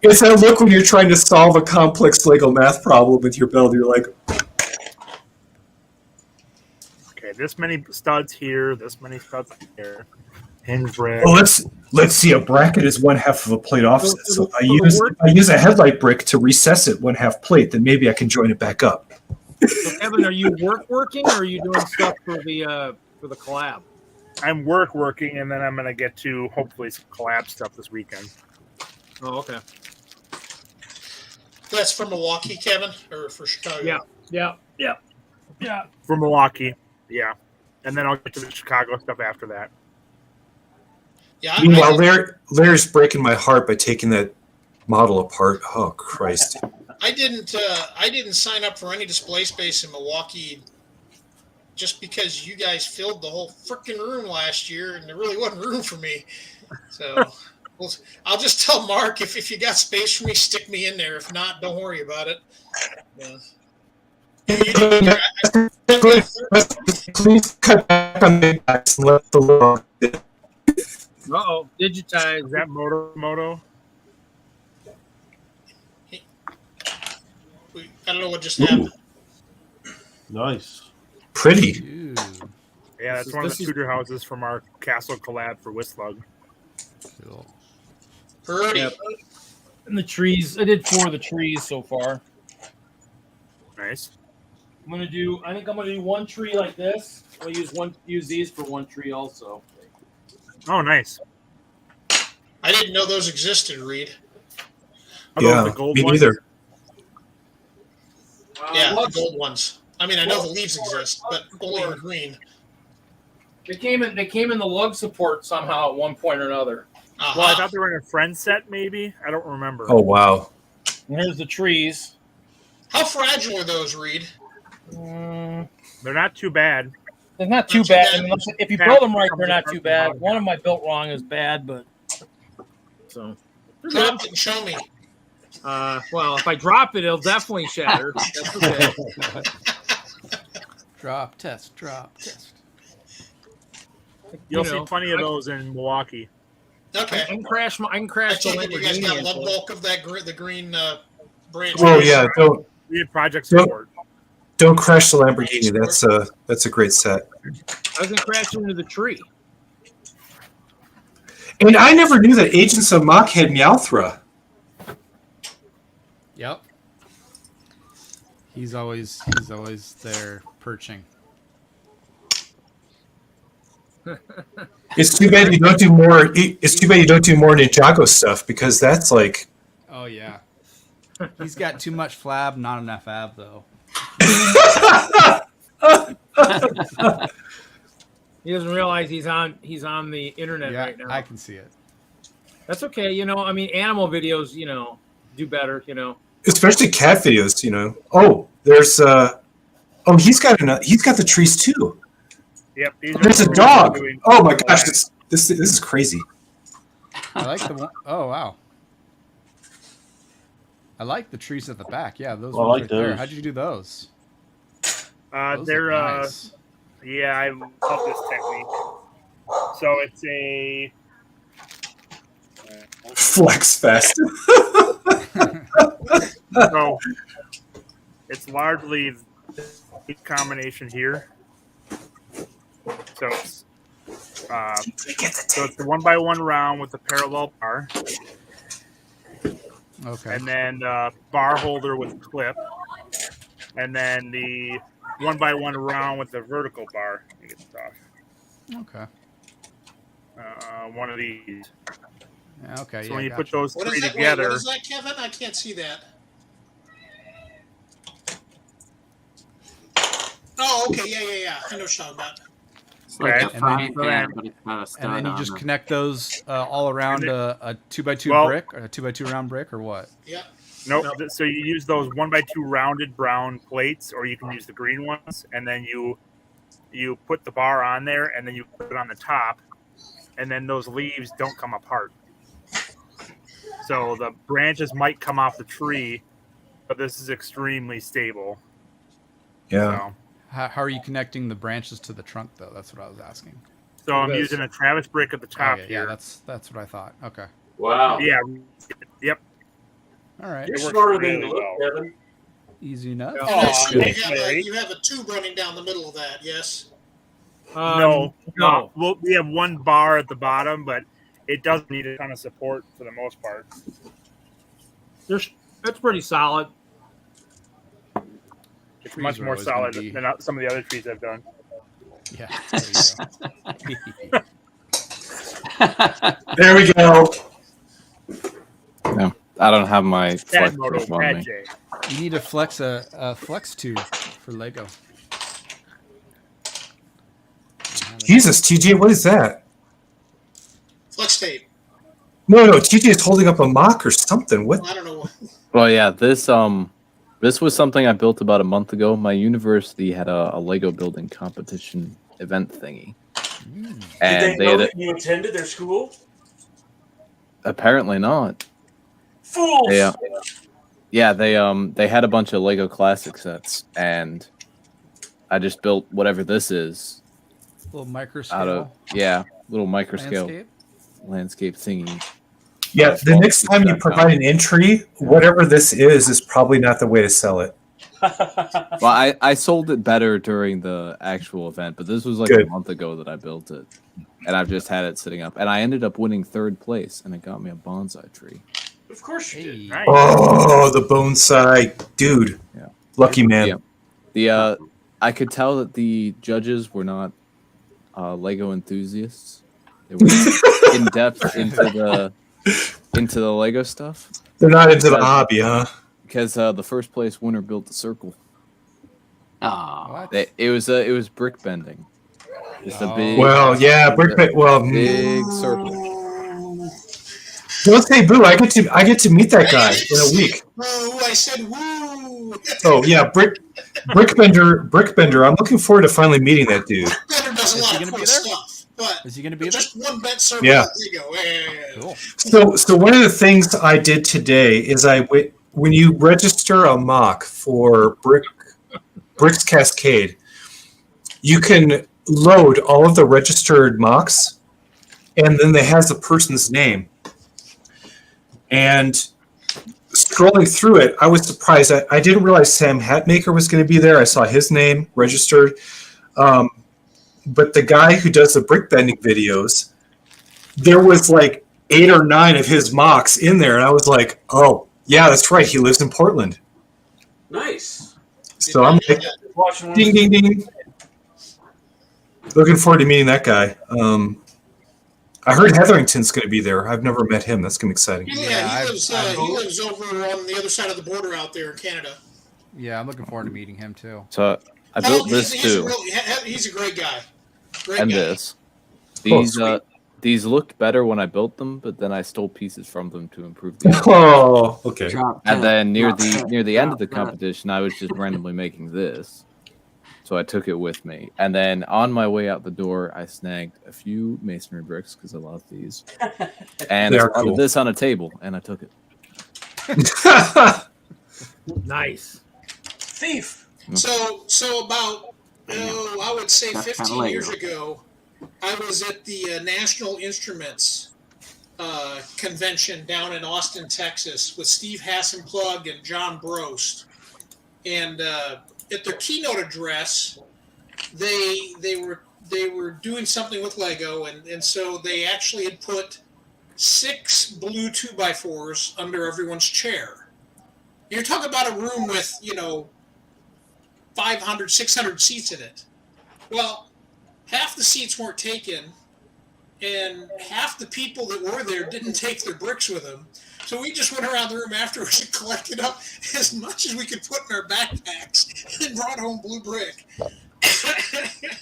It's that look when you're trying to solve a complex Lego math problem with your build. You're like, Okay, this many studs here, this many studs here. Hinge rack. well, let's see. A bracket is 1/2 of a plate offset. So if I use a headlight brick to recess it 1/2 plate, then maybe I can join it back up. So Kevin, are you working or are you doing stuff for the collab? I'm working, and then I'm gonna get to hopefully some collab stuff this weekend. Oh, okay. That's for Milwaukee, Kevin, or for Chicago? Yeah. For Milwaukee, yeah. And then I'll get to the Chicago stuff after that. Yeah. Meanwhile, Larry's breaking my heart by taking that model apart. Oh Christ! I didn't sign up for any display space in Milwaukee just because you guys filled the whole freaking room last year, and there really wasn't room for me. So I'll just tell Mark, if you got space for me, stick me in there. If not, don't worry about it. Please cut back on the backs and let the Lord. Uh-oh, digitize. Is that Moto? I don't know what just happened. Nice. Pretty. Ooh. Yeah, that's one of the tutor houses from our Castle collab for WISLUG. Cool. Pretty. Yep. And the trees. I did 4 of the trees so far. Nice. I think I'm gonna do 1 tree like this. I'll use these for 1 tree also. Oh, nice. I didn't know those existed, Reed. Are those Yeah, the gold me ones? neither. Yeah, the gold ones. I mean, I know the leaves exist, but only in green. They came in the lug support somehow at one point or another. Uh-huh. Well, I thought they were in a friend set, maybe. I don't remember. Oh wow. And here's the trees. How fragile are those, Reed? They're not too bad. They're not too bad. I mean, if you build them right, they're not too bad. One of my built wrong is bad, but so. Drop it and show me. Well, if I drop it, it'll definitely shatter. That's okay. Drop test. You'll see plenty of those in Milwaukee. Okay. I can crash I the take it you guys got Lamborghini. love bulk of that the green branch. Oh yeah, We had project support. don't crash the Lamborghini. That's a great set. I was gonna crash into the tree. And I never knew that Agents of Mach had Meowthra. Yep. He's always there perching. It's too bad you don't do more. It's too bad you don't do more Ninjago stuff because that's like. Oh yeah. He's got too much flab, not enough ab though. He doesn't realize he's on the internet Yeah, right now. I can see it. That's okay. You know, I mean, animal videos, do better. Especially cat videos, Oh, there's he's got the trees too. Yep. There's a dog. Oh my gosh, this is crazy. I like the one. Oh wow. I like the trees at the back. Yeah, those ones right there. How'd you do those? Those they're look nice. Yeah, I love this technique. So it's a Flex fest. so it's largely the combination here. So it's the 1x1 round with the parallel bar. Okay. And then bar holder with clip. And then the 1x1 round with the vertical bar. Let me get this off. Okay. One of these. Yeah, okay. So yeah, when you gotcha. put those What three is that? together, Wait, what is that, Kevin? I can't see that. Oh, okay, yeah. I know what you're talking about. It's like a And then frying you- pan, but it's got a stud And then you on just it. connect those all around a 2x2 Well- brick, or a 2x2 round brick, or what? Yeah. nope. So you use those 1x2 rounded brown plates, or you can use the green ones, and then you put the bar on there, and then you put it on the top, and then those leaves don't come apart. So the branches might come off the tree, but this is extremely stable. Yeah. So, How are you connecting the branches to the trunk, though? That's what I was asking. so I'm using a Travis brick at the top Okay, yeah, here. that's what I thought. Okay. Wow. Yeah. Yep. All right. You're It works smarter than really you look, well. Kevin. Easy enough. And I assume good. you have a tube running down the middle of that, yes? No. No. Well, we have one bar at the bottom, but it doesn't need a ton of support for the most part. That's pretty solid. It's Trees much are more always gonna solid be- than some of the other trees I've done. Yeah. There you go. There we go. No, I don't have my Bad flex moto, on bad me. J. You need to flex a flex tube for Lego. Jesus, TJ, what is that? Flex tape. No, TJ is holding up a mock or something. What? I don't know. Well, yeah, this was something I built about a month ago. My university had a Lego building competition event thingy, Did and they know that you attended their school? apparently not. Fools! Yeah, they had a bunch of Lego classic sets, and I just built whatever this is Little micro out of little micro scale landscape thingy. Yeah, the next time you provide an entry, whatever this is probably not the way to sell it. Well, I sold it better during the actual event, but this was like Good. a month ago that I built it, and I've just had it sitting up, and I ended up winning 3rd place, and it got me a bonsai tree. Of course you did. Nice. Oh, the bonsai, dude. Yeah. Lucky man. Yeah. I could tell that the judges were not Lego enthusiasts. They were in depth into the Lego stuff. They're not into the hobby, huh? Because the 1st place winner built the circle. Oh, What? It was brick bending. Just a big, Well, yeah, big circle. Don't say boo. I get to meet that guy in a week. Woo! I said woo! Oh yeah, Brickbender. I'm looking forward to finally meeting that dude. Bender does a Is lot he of gonna cool be there? stuff, but Is he going to be there? just one bet server. Yeah. There you go. Cool. So one of the things I did today is when you register a mock for Brick's Cascade, you can load all of the registered mocks, and then it has the person's name. And scrolling through it, I was surprised. I didn't realize Sam Hatmaker was going to be there. I saw his name registered. But the guy who does the brick bending videos, there was like 8 or 9 of his mocks in there. And I was like, oh, yeah, that's right. He lives in Portland. Nice. So I'm like, Watching one. ding, ding, ding. Looking forward to meeting that guy. I heard Hetherington's going to be there. I've never met him. That's going to be exciting. Yeah, he lives over on the other side of the border out there in Canada. Yeah, I'm looking forward to meeting him too. So I built this too. He's a great guy. And this. These looked better when I built them, but then I stole pieces from them to improve them. Oh, okay. And then near the end of the competition, I was just randomly making this. So I took it with me. And then on my way out the door, I snagged a few masonry bricks because I love these. And I spotted this on a table, and I took it. Nice. Thief. So about, I would say 15 years ago, I was at the National Instruments convention down in Austin, Texas, with Steve Hassenplug and John Brost. And at their keynote address, they were doing something with Lego, and so they actually had put 6 blue 2x4s under everyone's chair. You're talking about a room with 500, 600 seats in it. Well, half the seats weren't taken, and half the people that were there didn't take their bricks with them. So we just went around the room afterwards and collected up as much as we could put in our backpacks and brought home blue brick. It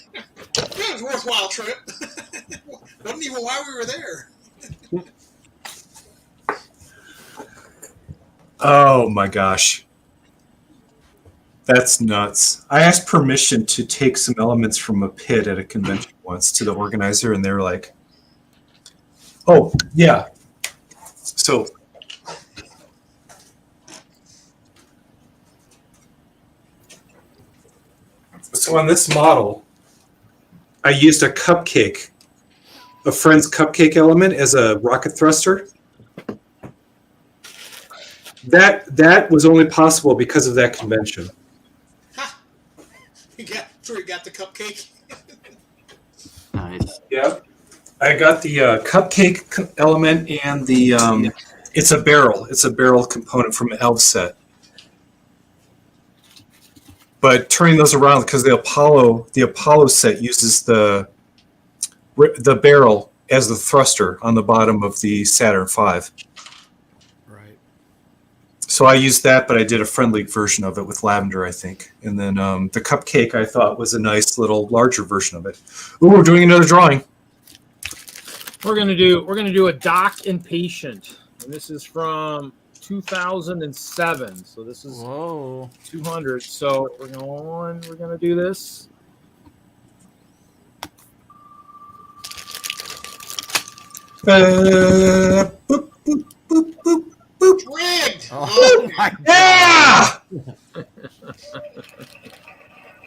was a worthwhile trip. Wasn't even why we were there. Oh my gosh. That's nuts. I asked permission to take some elements from a pit at a convention once to the organizer, and they were like, oh, yeah. So on this model, I used a cupcake, a friend's cupcake element as a rocket thruster. That was only possible because of that convention. Ha! You got the cupcake. Nice. Yeah. I got the cupcake element and the it's a barrel. It's a barrel component from an elf set. But turning those around, because the Apollo set uses the barrel as the thruster on the bottom of the Saturn V. Right. So I used that, but I did a friendly version of it with lavender, I think. And then the cupcake I thought was a nice little larger version of it. Ooh, we're doing another drawing. We're gonna do a Doc and Patient, and this is from 2007. So this is 200. So we're gonna do this. Boop, boop, boop, boop, boop. Rigged! Oh my God. Yeah!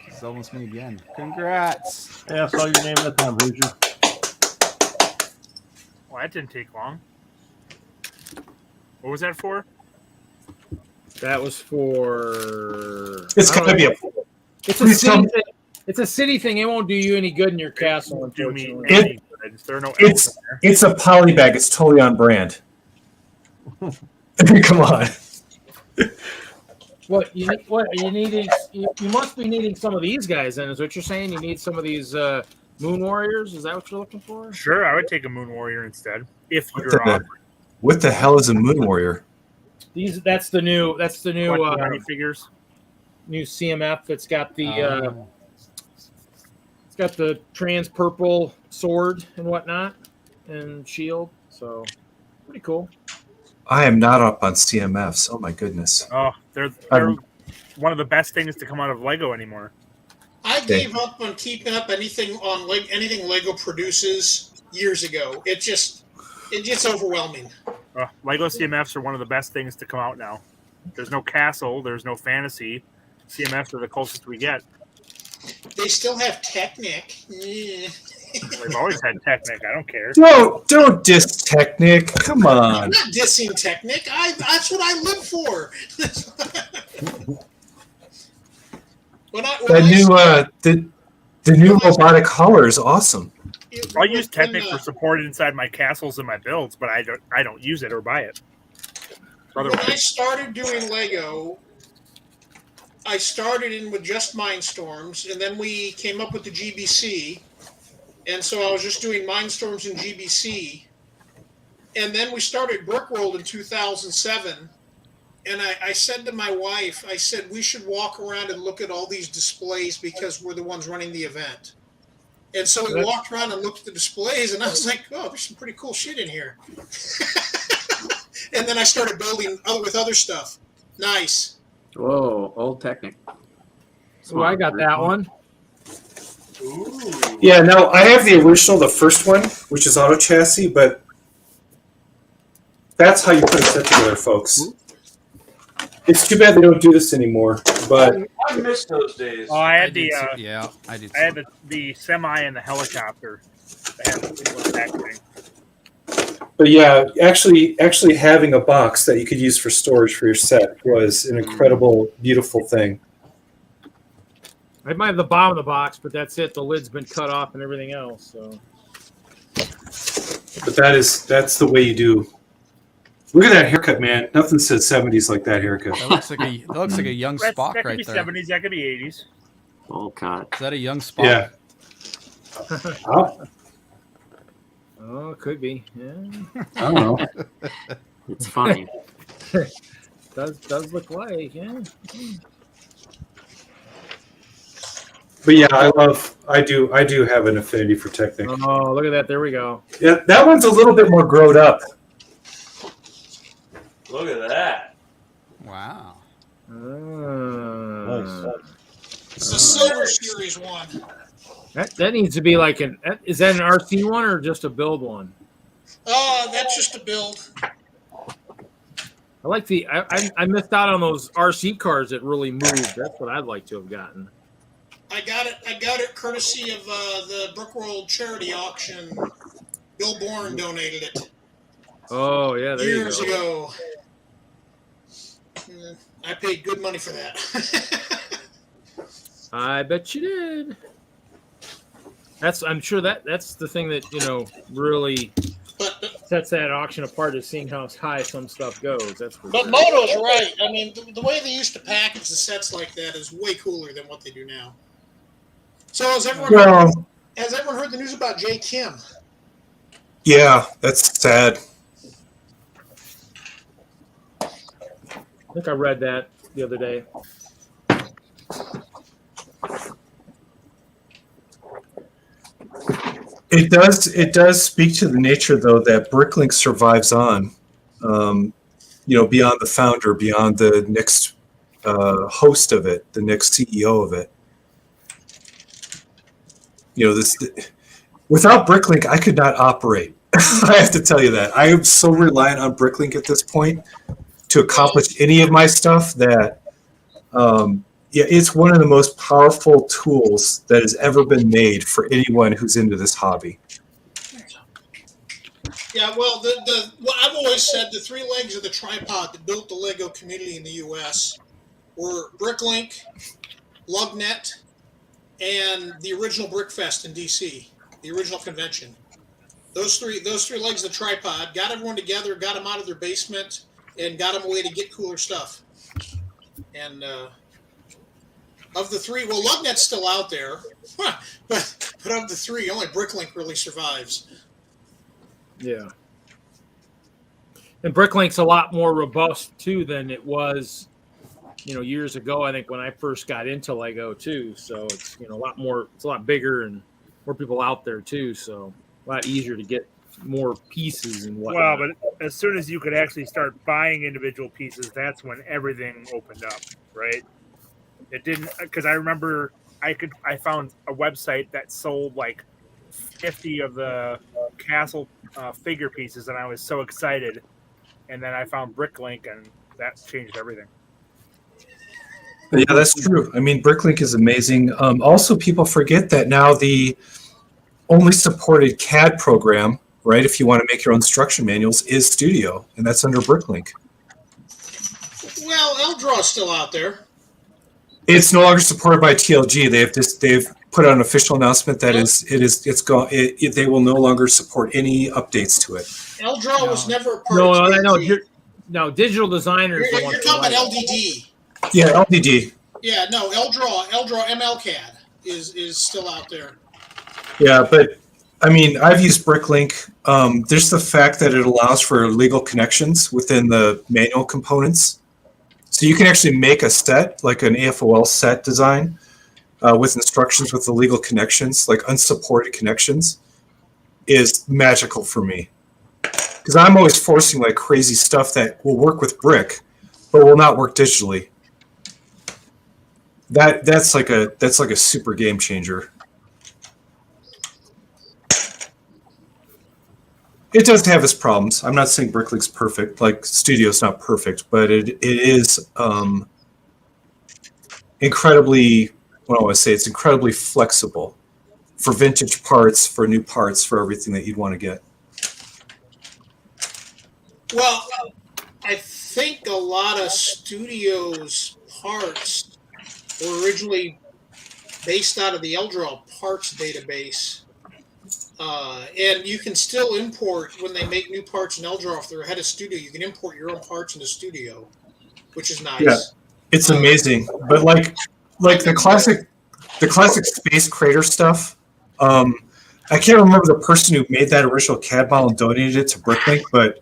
It's almost me again. Congrats. Hey, I saw your name that time, Hoosier. Well, that didn't take long. What was that for? That was for. It's gonna be a. It's a city thing. It's a city thing. It won't do you any good in your castle. Do me Unfortunately, any good. There are no elves in there. It's a poly bag. It's totally on brand. Come on. what you needing? You must be needing some of these guys. Then is what you're saying? You need some of these Moon Warriors. Is that what you're looking for? Sure, I would take a Moon Warrior instead. If you're offering. What the hell is a Moon Warrior? That's the new figures. New CMF. It's got the it's got the trans purple sword and whatnot and shield. So pretty cool. I am not up on CMFs. Oh my goodness. Oh, they're one of the best things to come out of Lego anymore. I gave up on keeping up anything Lego produces years ago. It gets overwhelming. Lego CMFs are one of the best things to come out now. There's no castle. There's no fantasy. CMFs are the closest we get. They still have Technic. They've always had Technic. I don't care. Don't diss Technic. Come on. I'm not dissing Technic. That's what I live for. The new robotic hauler is awesome. I use Technic for support inside my castles and my builds, but I don't use it or buy it. When I started doing Lego, I started in with just Mindstorms, and then we came up with the GBC, And so I was just doing Mindstorms in GBC. And then we started Brickworld in 2007. And I said to my wife, I said, we should walk around and look at all these displays because we're the ones running the event. And so we walked around and looked at the displays, and I was like, oh, there's some pretty cool shit in here. And then I started building with other stuff. Nice. Whoa, old Technic. Oh, I got that one. Ooh. Yeah, no, I have the original, the first one, which is auto chassis, but that's how you put a set together, folks. It's too bad they don't do this anymore, but I miss those days. Oh, I had the I did. I had the semi and the helicopter. I had the packaging. but yeah, actually having a box that you could use for storage for your set was an incredible, beautiful thing. I might have the bottom of the box, but that's it. The lid's been cut off and everything else. So. But that's the way you do. Look at that haircut, man. Nothing says 70s like that haircut. That looks like a young Spock that could right be there. 70s, that could be 80s. Old cut. Is that a young Spock? Yeah. Oh, it could be. Yeah. I don't know. It's funny. does look like, yeah. But yeah, I do have an affinity for Technic. Oh, look at that. There we go. Yeah, that one's a little bit more growed up. Look at that. Wow. It's the Silver Series one. That needs to be like is that an RC one or just a build one? That's just a build. I like I missed out on those RC cars that really moved. That's what I'd like to have gotten. I got it courtesy of the Brickworld charity auction. Bill Bourne donated it. Oh yeah, there years you go. ago. I paid good money for that. I bet you did. I'm sure that's the thing that really sets that auction apart, is seeing how high some stuff goes. That's for But sure. Moto's right. I mean, the way they used to package the sets like that is way cooler than what they do now. So has everyone heard the news about Jay Kim? Yeah, that's sad. I think I read that the other day. It does speak to the nature, though, that Bricklink survives on. Beyond the founder, beyond the next host of it, the next CEO of it. Without Bricklink, I could not operate. I have to tell you that. I am so reliant on Bricklink at this point to accomplish any of my stuff that, it's one of the most powerful tools that has ever been made for anyone who's into this hobby. Yeah, well, I've always said the three legs of the tripod that built the Lego community in the U.S. were Bricklink, LugNet, and the original Brickfest in D.C., the original convention. Those three legs of the tripod got everyone together, got them out of their basement, and got them a way to get cooler stuff. And of the three, well, LugNet's still out there, but of the three, only Bricklink really survives. Yeah. And Bricklink's a lot more robust too than it was, years ago. I think when I first got into Lego too. So it's a lot more. It's a lot bigger and more people out there too. So a lot easier to get more pieces and whatnot. Well, but as soon as you could actually start buying individual pieces, that's when everything opened up, right? It didn't, because I remember I found a website that sold like 50 of the castle figure pieces, and I was so excited. And then I found Bricklink, and that changed everything. Yeah, that's true. I mean, Bricklink is amazing. Also, people forget that now the only supported CAD program, right, if you want to make your own instruction manuals, is Studio, and that's under Bricklink. Well, Eldraw's still out there. It's no longer supported by TLG. They've put out an official announcement that they will no longer support any updates to it. Eldraw was never a part of TLG. No, Digital Designers. You're talking about LDD. Yeah, LDD. Yeah, no, Eldraw's MLCAD is still out there. Yeah, but I mean, I've used BrickLink. There's the fact that it allows for legal connections within the manual components. So you can actually make a set, like an AFOL set design, with instructions with the legal connections, like unsupported connections, is magical for me. Because I'm always forcing like crazy stuff that will work with brick, but will not work digitally. That's like a super game changer. It does have its problems. I'm not saying BrickLink's perfect. Like Studio's not perfect, but it is incredibly. What do I say? It's incredibly flexible for vintage parts, for new parts, for everything that you'd want to get. Well, I think a lot of Studio's parts were originally based out of the Eldraw parts database. And you can still import, when they make new parts in Eldraw, if they're ahead of Studio, you can import your own parts into Studio, which is nice. Yeah, it's amazing. But like the classic Space Crater stuff, I can't remember the person who made that original CAD model and donated it to BrickLink, but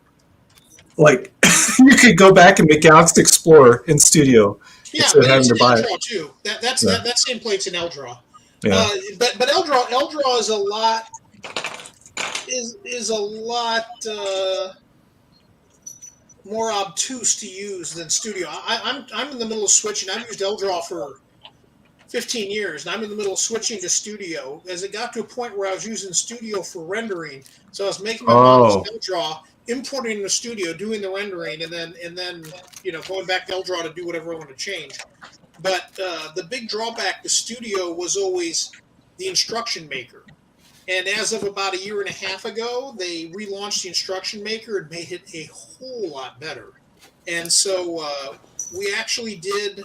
like you could go back and make Galaxy Explorer in Studio instead of having to buy it. Too. That same plate's in Eldraw. Yeah. But Eldraw is a lot is a lot more obtuse to use than Studio. I'm in the middle of switching. I've used Eldraw for 15 years, and I'm in the middle of switching to Studio. As it got to a point where I was using Studio for rendering, so I was making my models in Eldraw, importing the Studio, doing the rendering, and then going back to Eldraw to do whatever I want to change. But the big drawback to Studio was always the instruction maker. And as of about a year and a half ago, they relaunched the instruction maker and made it a whole lot better. And so we actually did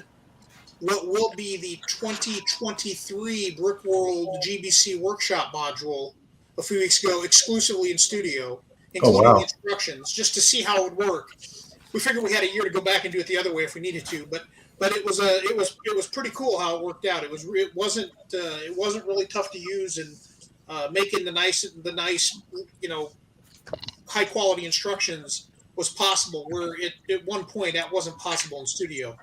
what will be the 2023 Brickworld GBC workshop module a few weeks ago, exclusively in Studio, including the instructions, just to see how it would work. We figured we had a year to go back and do it the other way if we needed to, but it was pretty cool how it worked out. It wasn't really tough to use, and making the nice high quality instructions was possible. Where at one point that wasn't possible in Studio.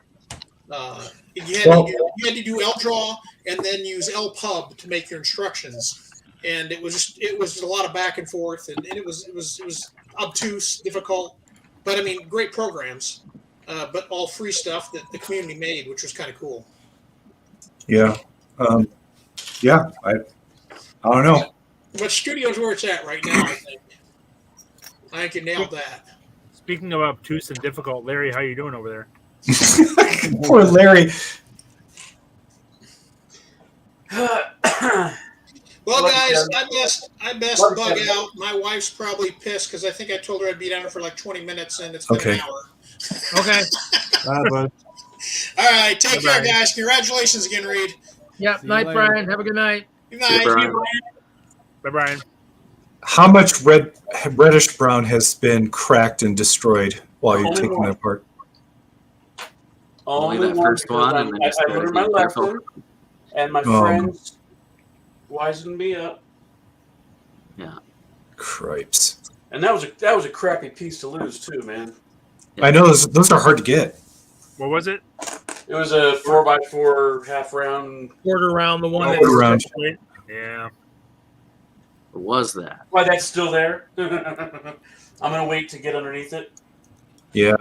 You had to do Eldraw and then use LPub to make your instructions, and it was a lot of back and forth, and it was obtuse, difficult, but I mean great programs, but all free stuff that the community made, which was kind of cool. Yeah, I don't know. But Studio's where it's at right now. I think you nailed that. Speaking of obtuse and difficult, Larry, how you doing over there? Poor Larry. Well, guys, I best bug out. My wife's probably pissed because I think I told her I'd be down for like 20 minutes, and it's been an hour. Okay. Bye, bud. All right, take care, guys. Congratulations again, Reed. Yep. Night, Brian. Have a good night. Good night. Bye, Brian. How much reddish brown has been cracked and destroyed while you're taking that apart? Only that first one, and then I learned my lesson, and my friends wisened me up. Yeah. Cripes. And that was a crappy piece to lose too, man. Yeah. I know those are hard to get. What was it? It was a 4x4 half round, quarter round, the one quarter round. Yeah. What was that? Why that's still there? I'm gonna wait to get underneath it. Yeah.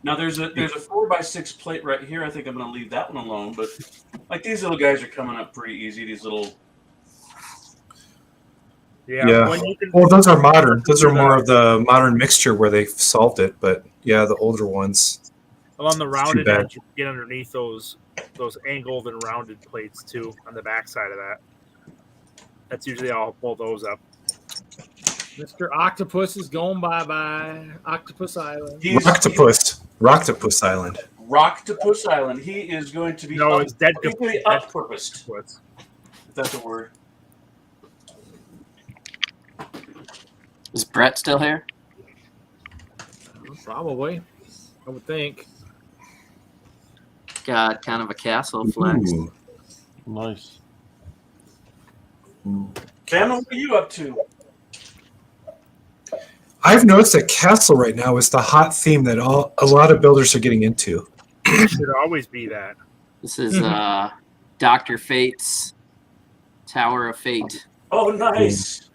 Now there's a 4x6 plate right here. I think I'm gonna leave that one alone. But like these little guys are coming up pretty easy. These little. Yeah. Well, those are modern. Those are more of the modern mixture where they've solved it. But yeah, the older ones. Well, on the rounded edge, you get underneath those angled and rounded plates too on the back side of that. That's usually I'll pull those up. Mr. Octopus is going bye-bye. Octopus Island. Rocktopus Island. Rocktopus Island. He is going to be it's dead up-purposed. If that's a word. Is Brett still here? Probably. I would think. Got kind of a castle flex. Nice. Bama, what are you up to? I've noticed that Castle right now is the hot theme that a lot of builders are getting into. It should always be that. This is Dr. Fate's Tower of Fate. Oh, nice.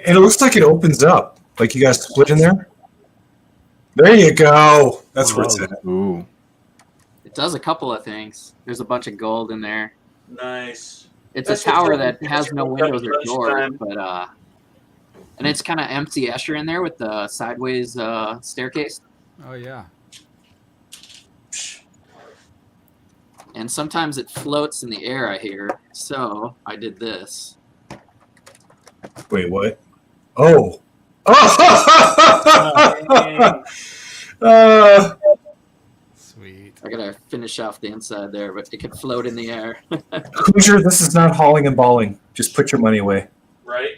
And it looks like it opens up. Like you guys split in there. There you go. That's where it's at. Ooh. It does a couple of things. There's a bunch of gold in there. Nice. It's That's a tower what's that up. has no It's up windows or lunch doors, time. but and it's kind of empty Escher in there with the sideways staircase. Oh yeah. And sometimes it floats in the air, I hear. So I did this. Wait, what? Oh. Oh! Sweet. I gotta finish off the inside there, but it could float in the air. Hoosier, this is not hauling and balling. Just put your money away. Right?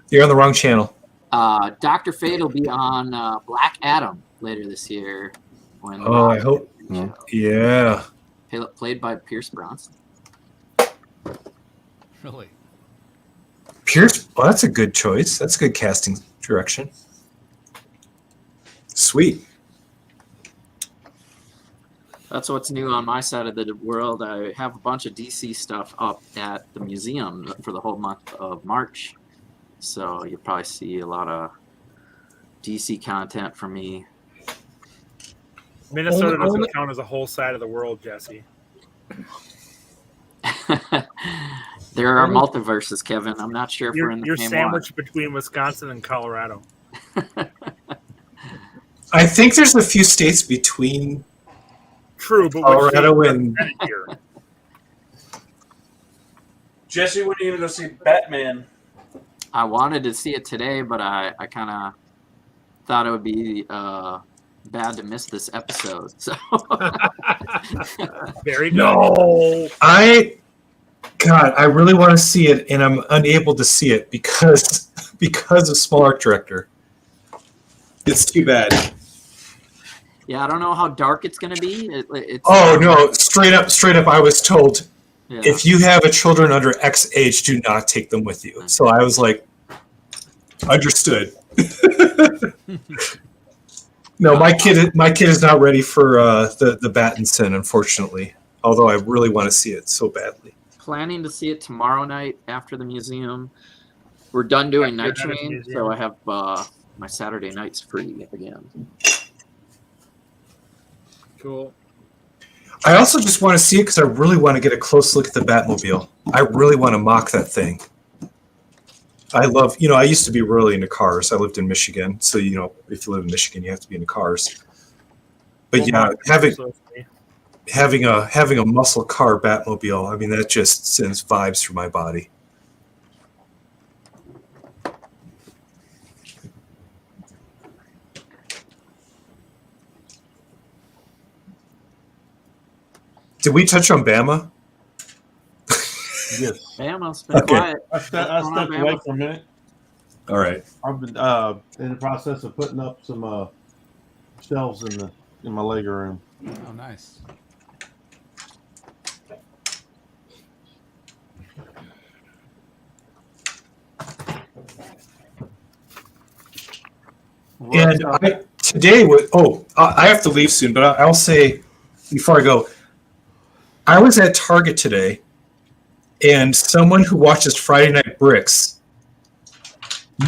You're on the wrong channel. Dr. Fate will be on Black Adam later this year. When Oh, I hope. Yeah. played by Pierce Bronson. Really. Pierce, well, that's a good choice. That's a good casting direction. Sweet. That's what's new on my side of the world. I have a bunch of DC stuff up at the museum for the whole month of March. So you'll probably see a lot of DC content from me. Minnesota doesn't count as a whole side of the world, Jesse. There are multiverses, Kevin. I'm not sure if we're in the You're same sandwiched between Wisconsin and Colorado. I think there's a few states between True, but Colorado and here. Jesse, when are you going to go see Batman? I wanted to see it today, but I kind of thought it would be bad to miss this episode. So Very good. No, I really want to see it, and I'm unable to see it because of Small Art Director. It's too bad. yeah, I don't know how dark it's going to be. It's, Oh no, straight up, I was told yeah. if you have a children under X age, do not take them with you. So I was like, understood. No, my kid is not ready for the Battinson, unfortunately. Although I really want to see it so badly. Planning to see it tomorrow night after the museum. We're done doing Night Train, so I have my Saturday nights free again. Cool. I also just want to see it because I really want to get a close look at the Batmobile. I really want to mock that thing. I love, I used to be really into cars. I lived in Michigan, so if you live in Michigan, you have to be into cars. But yeah, having a muscle car Batmobile, I mean, that just sends vibes through my body. Did we touch on Bama? Yes. Bama's been Okay. quiet. I stepped away for a minute. All right. I've been in the process of putting up some shelves in my Legend room. Oh, nice. And I have to leave soon, but I'll say before I go, I was at Target today, and someone who watches Friday Night Bricks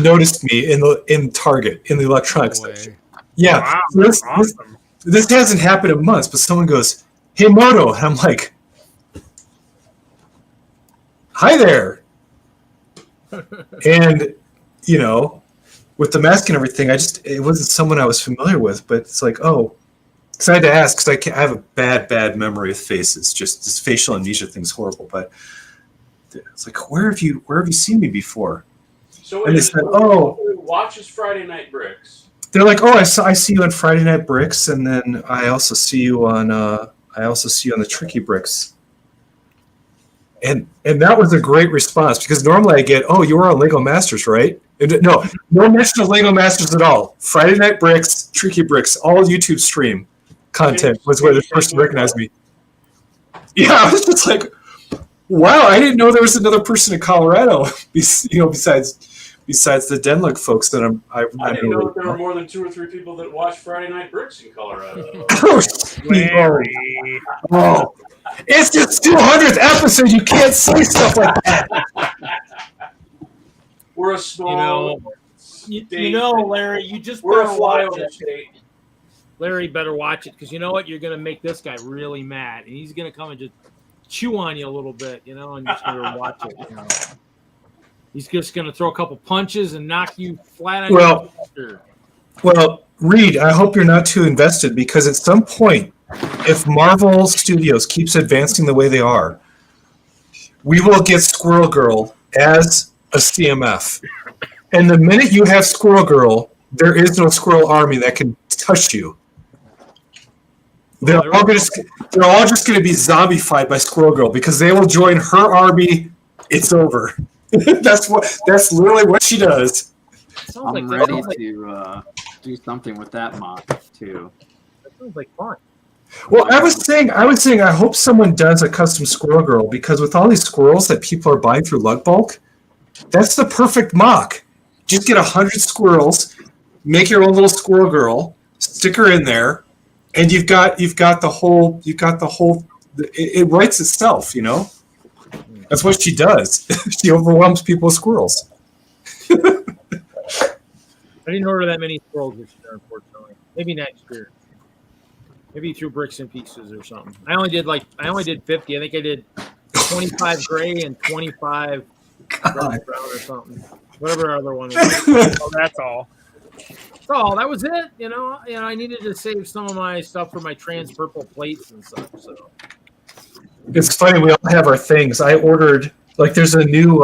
noticed me in Target in the electronics No way. section. Yeah, Wow, so that's awesome. this hasn't happened in months, but someone goes, "Hey, Moto," and I'm like, "Hi there," and with the mask and everything, it wasn't someone I was familiar with, but it's like, oh, because I had to ask because I have a bad memory with faces. Just this facial amnesia thing's horrible. But it's like, where have you seen me before? So And they said, oh, watches Friday Night Bricks. they're like, oh, I see you on Friday Night Bricks, and then I also see you on the Tricky Bricks. And that was a great response because normally I get, oh, you were on Lego Masters, right? And no mention of Lego Masters at all. Friday Night Bricks, Tricky Bricks, all YouTube stream content was where they first recognized me. Yeah, I was just like, Wow, I didn't know there was another person in Colorado, besides the DENLUG folks that I didn't know that there were more than 2 or 3 people that watch Friday Night Bricks in Colorado. Larry. Oh, it's the 200th episode. You can't say stuff like that. We're a small. Larry, you just We're a better watch flyover it. state. Larry better watch it because you know what? You're going to make this guy really mad, and he's going to come and just chew on you a little bit, and you're just going to watch it. He's just going to throw a couple punches and knock you flat on your shoulder. Well, Reed, I hope you're not too invested because at some point, if Marvel Studios keeps advancing the way they are, we will get Squirrel Girl as a CMF. And the minute you have Squirrel Girl, there is no Squirrel Army that can touch you. They're all just going to be zombified by Squirrel Girl because they will join her army. It's over. That's literally what she does. I'm ready to do something with that mock too. That sounds like fun. Well, I was saying, I hope someone does a custom Squirrel Girl because with all these squirrels that people are buying through Lug Bulk, that's the perfect mock. Just get 100 squirrels, make your own little Squirrel Girl, stick her in there, and you've got the whole. It writes itself, That's what she does. She overwhelms people with squirrels. I didn't order that many squirrels this year, unfortunately. Maybe next year. Maybe through Bricks and Pieces or something. I only did 50. I think I did 25 gray and 25 brown or something. Whatever other one was. Oh, that's all. Oh, that was it. I needed to save some of my stuff for my trans purple plates and stuff. So it's funny. We all have our things. I ordered there's a new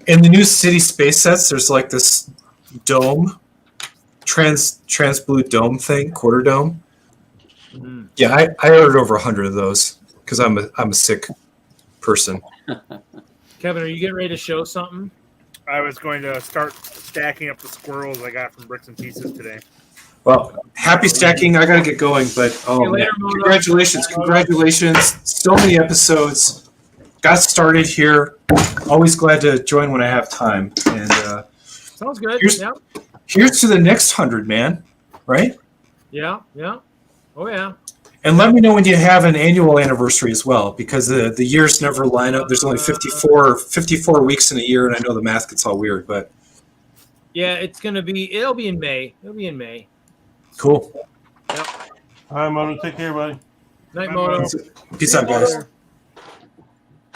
in the new city space sets. There's this dome, trans blue dome thing, quarter dome. Mm-hmm. Yeah, I ordered over 100 of those because I'm a sick person. Kevin, are you getting ready to show something? I was going to start stacking up the squirrels I got from Bricks and Pieces today. Well, happy stacking. I got to get going, but congratulations. So many episodes. Got started here. Always glad to join when I have time. And sounds good. Here's to the next 100, man. Right? Yeah. Oh, yeah. And let me know when you have an annual anniversary as well, because the years never line up. There's only 54 weeks in a year, and I know the math gets all weird, but yeah, it'll be in May. Cool. Yep. All right, Moto. Take care, buddy. Night, Moto. Peace out, guys.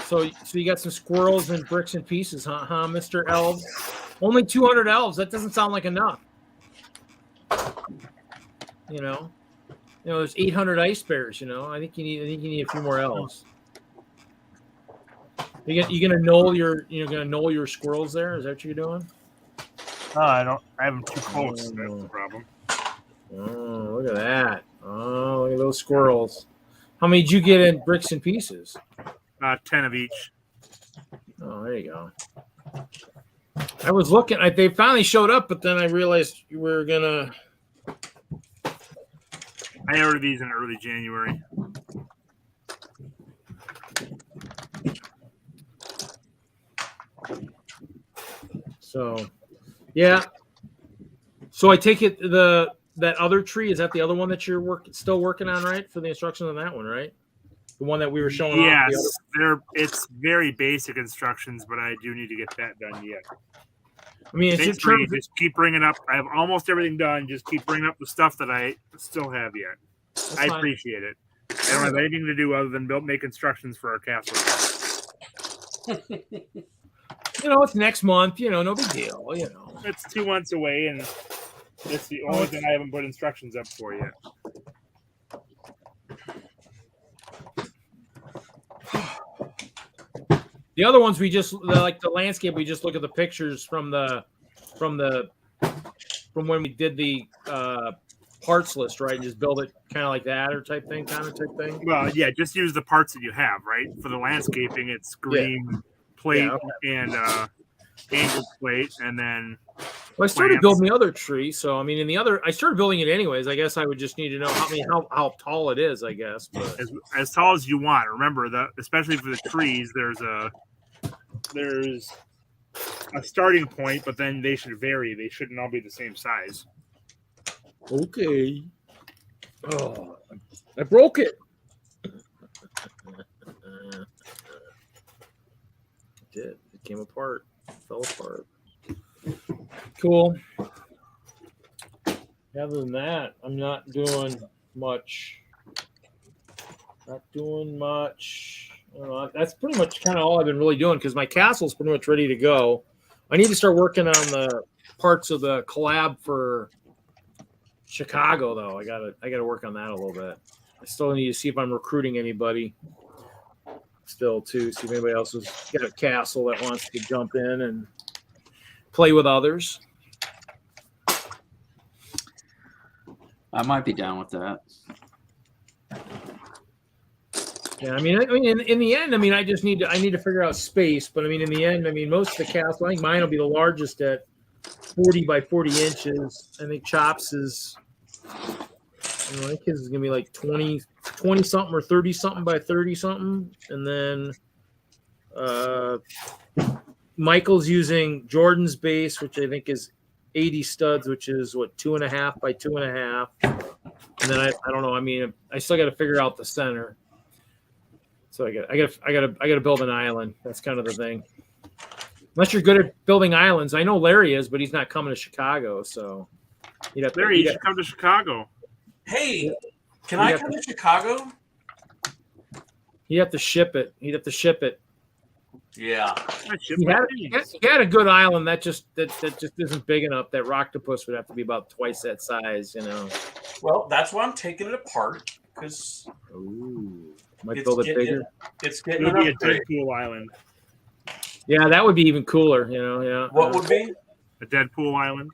So you got some squirrels and Bricks and Pieces, huh, Mr. Elves? Only 200 elves. That doesn't sound like enough. There's 800 ice bears. I think you need a few more elves. You gonna knoll your squirrels there? Is that what you're doing? No, I don't. I have them too close. That's the problem. Oh, look at that! Oh, look at those squirrels. How many did you get in Bricks and Pieces? 10 of each. Oh, there you go. I was looking. They finally showed up, but then I realized you were gonna. I ordered these in early January. So, yeah. So I take it that other tree, is that the other one that you're still working on, right? For the instructions on that one, right? The one that we were showing off. Yes, it's very basic instructions, but I do need to get that done yet. I mean, just keep bringing up. I have almost everything done. Just keep bringing up the stuff that I still have yet. That's I fine. Appreciate it. I don't have anything to do other than make instructions for our castle. It's next month. No big deal. It's 2 months away, and it's the only thing I haven't put instructions up for yet. The other ones like the landscape. We just look at the pictures from when we did the parts list, right? And just build it kind of like that or type thing. Well, yeah, just use the parts that you have, right? For the landscaping, it's green plate and angled plate, and then Well, I started plants. building the other tree, so I mean, I started building it anyways. I guess I would just need to know how tall it is. I guess, but As tall as you want. Remember that, especially for the trees, there's a starting point, but then they should vary. They shouldn't all be the same size. okay. Oh, I broke it. It did. It came apart. It fell apart. Cool. Other than that, I'm not doing much. I don't know, that's pretty much kind of all I've been really doing because my castle's pretty much ready to go. I need to start working on the parts of the collab for Chicago, though. I gotta work on that a little bit. I still need to see if I'm recruiting anybody. Still, too, see if anybody else has got a castle that wants to jump in and play with others. I might be down with that. Yeah, I mean, in the end, I mean, I need to figure out space. But I mean, in the end, I mean, most of the castle, I think mine will be the largest at 40 by 40 inches. I think Chops is, I think his is gonna be like 20 something or 30 something by 30 something, and then Michael's using Jordan's base, which I think is 80 studs, which is what 2.5 by 2.5, and then I don't know. I mean, I still got to figure out the center. So I got to build an island. That's kind of the thing. Unless you're good at building islands, I know Larry is, but he's not coming to Chicago. So Larry, you should come to Chicago. Hey, can I come to Chicago? He'd have to ship it. Yeah. He had a good island that just isn't big enough. That Rocktopus would have to be about twice that size, you know. Well, that's why I'm taking it apart because might build it bigger. It would be a Deadpool island. Yeah, that would be even cooler, you know. Yeah. What would be a Deadpool island?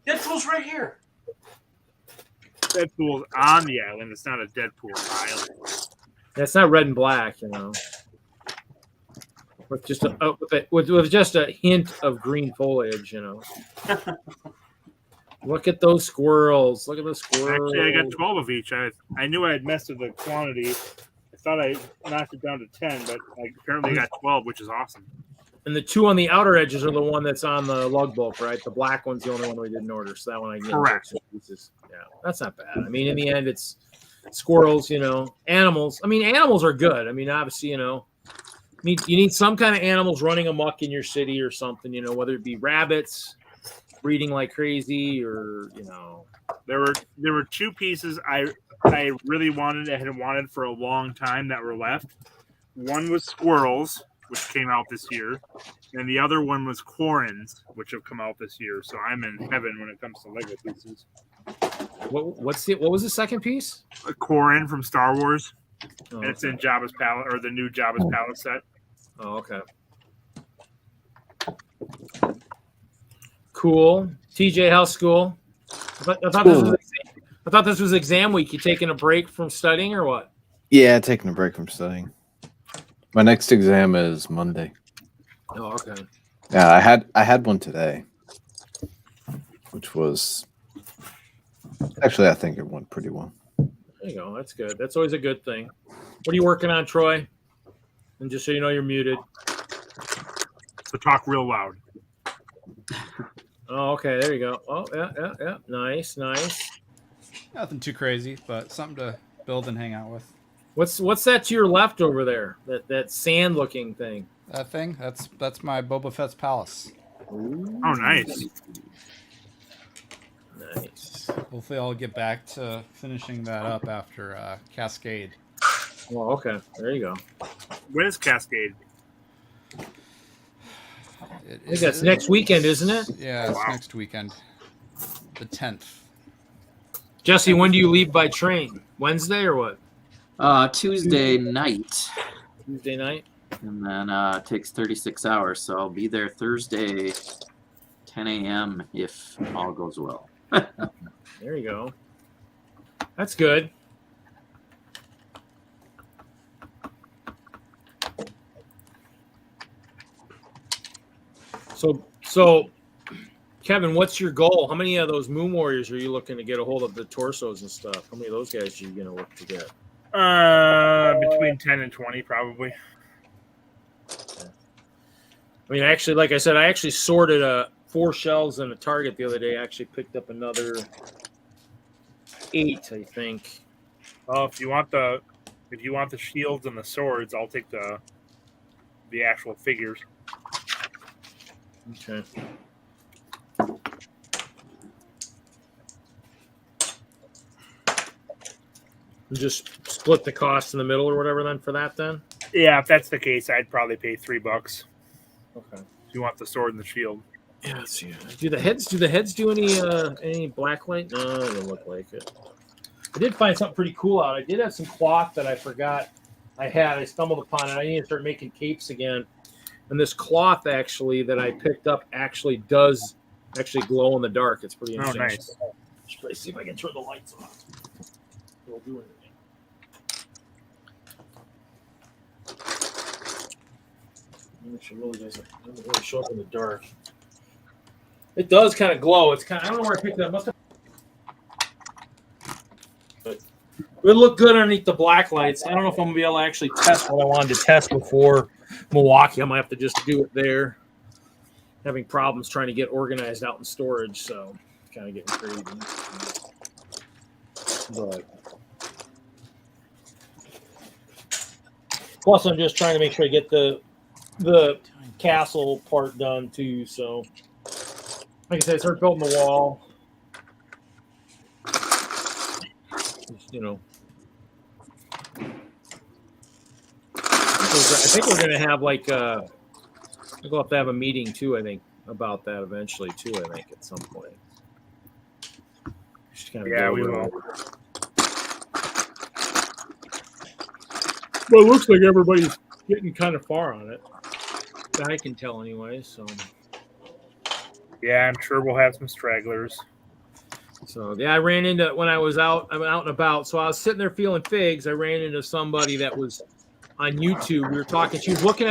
Deadpool's right here. Deadpool's on the island. It's not a Deadpool island. That's not red and black, you know. With just a hint of green foliage, you know. Look at those squirrels. Actually, I got 12 of each. I knew I had messed with the quantity. I thought I knocked it down to 10, but apparently I got 12, which is awesome. And the two on the outer edges are the one that's on the lug book, right? The black one's the only one we didn't order, so that one I get. Correct. Pieces. Yeah, that's not bad. I mean, in the end, it's squirrels, you know, animals. I mean, animals are good. I mean, obviously, you know, you need some kind of animals running amok in your city or something, you know, whether it be rabbits breeding like crazy or, you know. There were two pieces I really wanted and had wanted for a long time that were left. One was squirrels, which came out this year, and the other one was Quarrens, which have come out this year. So I'm in heaven when it comes to Lego pieces. What was the second piece? A Quarren from Star Wars. Oh, and it's in Jabba's Palace, or the new Jabba's Palace set. Oh, okay. Cool. TJ, how's school? I thought this was exam week. You taking a break from studying or what? Yeah, taking a break from studying. My next exam is Monday. Oh, okay. Yeah, I had one today, which was actually I think it went pretty well. There you go. That's good. That's always a good thing. What are you working on, Troy? And just so you know, you're muted. So talk real loud. Oh, okay. There you go. Oh, yeah. Nice. Nothing too crazy, but something to build and hang out with. What's that to your left over there? That sand looking thing. That thing? That's my Boba Fett's palace. Ooh. Oh, nice. Nice. Hopefully, I'll get back to finishing that up after Cascade. Oh, okay. There you go. When is Cascade? I think that's next weekend, isn't it? Yeah, it's next weekend. The 10th. Jesse, when do you leave by train? Wednesday or what? Tuesday night. Tuesday night? And then it takes 36 hours, so I'll be there Thursday, 10 a.m. if all goes well. There you go. That's good. So Kevin, what's your goal? How many of those Moon Warriors are you looking to get a hold of, the torsos and stuff? How many of those guys are you going to look to get? Between 10 and 20, probably. I mean, actually, like I said, I actually sorted 4 shells in a Target the other day. I actually picked up another 8, I think. Oh, if you want the shields and the swords, I'll take the actual figures. Okay. Just split the cost in the middle or whatever then for that then? Yeah, if that's the case, I'd probably pay $3. Okay. If you want the sword and the shield. Yeah, let's see. Do the heads do any black light? No, they don't look like it. I did find something pretty cool out. I did have some cloth that I forgot I had. I stumbled upon it. I need to start making capes again. And this cloth actually that I picked up actually does glow in the dark. It's pretty interesting. Oh, nice. Let's see if I can turn the lights off. It'll do anything. It really doesn't really show up in the dark. It does kind of glow. It's kind of, I don't know where I picked it up. Must have. But it would look good underneath the black lights. I don't know if I'm gonna be able to actually test what I wanted to test before Milwaukee. I might have to just do it there. Having problems trying to get organized out in storage, so kind of getting crazy. But plus, I'm just trying to make sure I get the castle part done too. So, like I said, I started building the wall. Just, I think we're gonna have like we'll have to have a meeting too. I think about that eventually too. I think at some point. Just kind of Yeah, we will. Well, it looks like everybody's getting kind of far on it. That I can tell anyway. So. Yeah, I'm sure we'll have some stragglers. So yeah, I ran into when I was out and about. So I was sitting there feeling figs. I ran into somebody that was on YouTube. We were talking. She was looking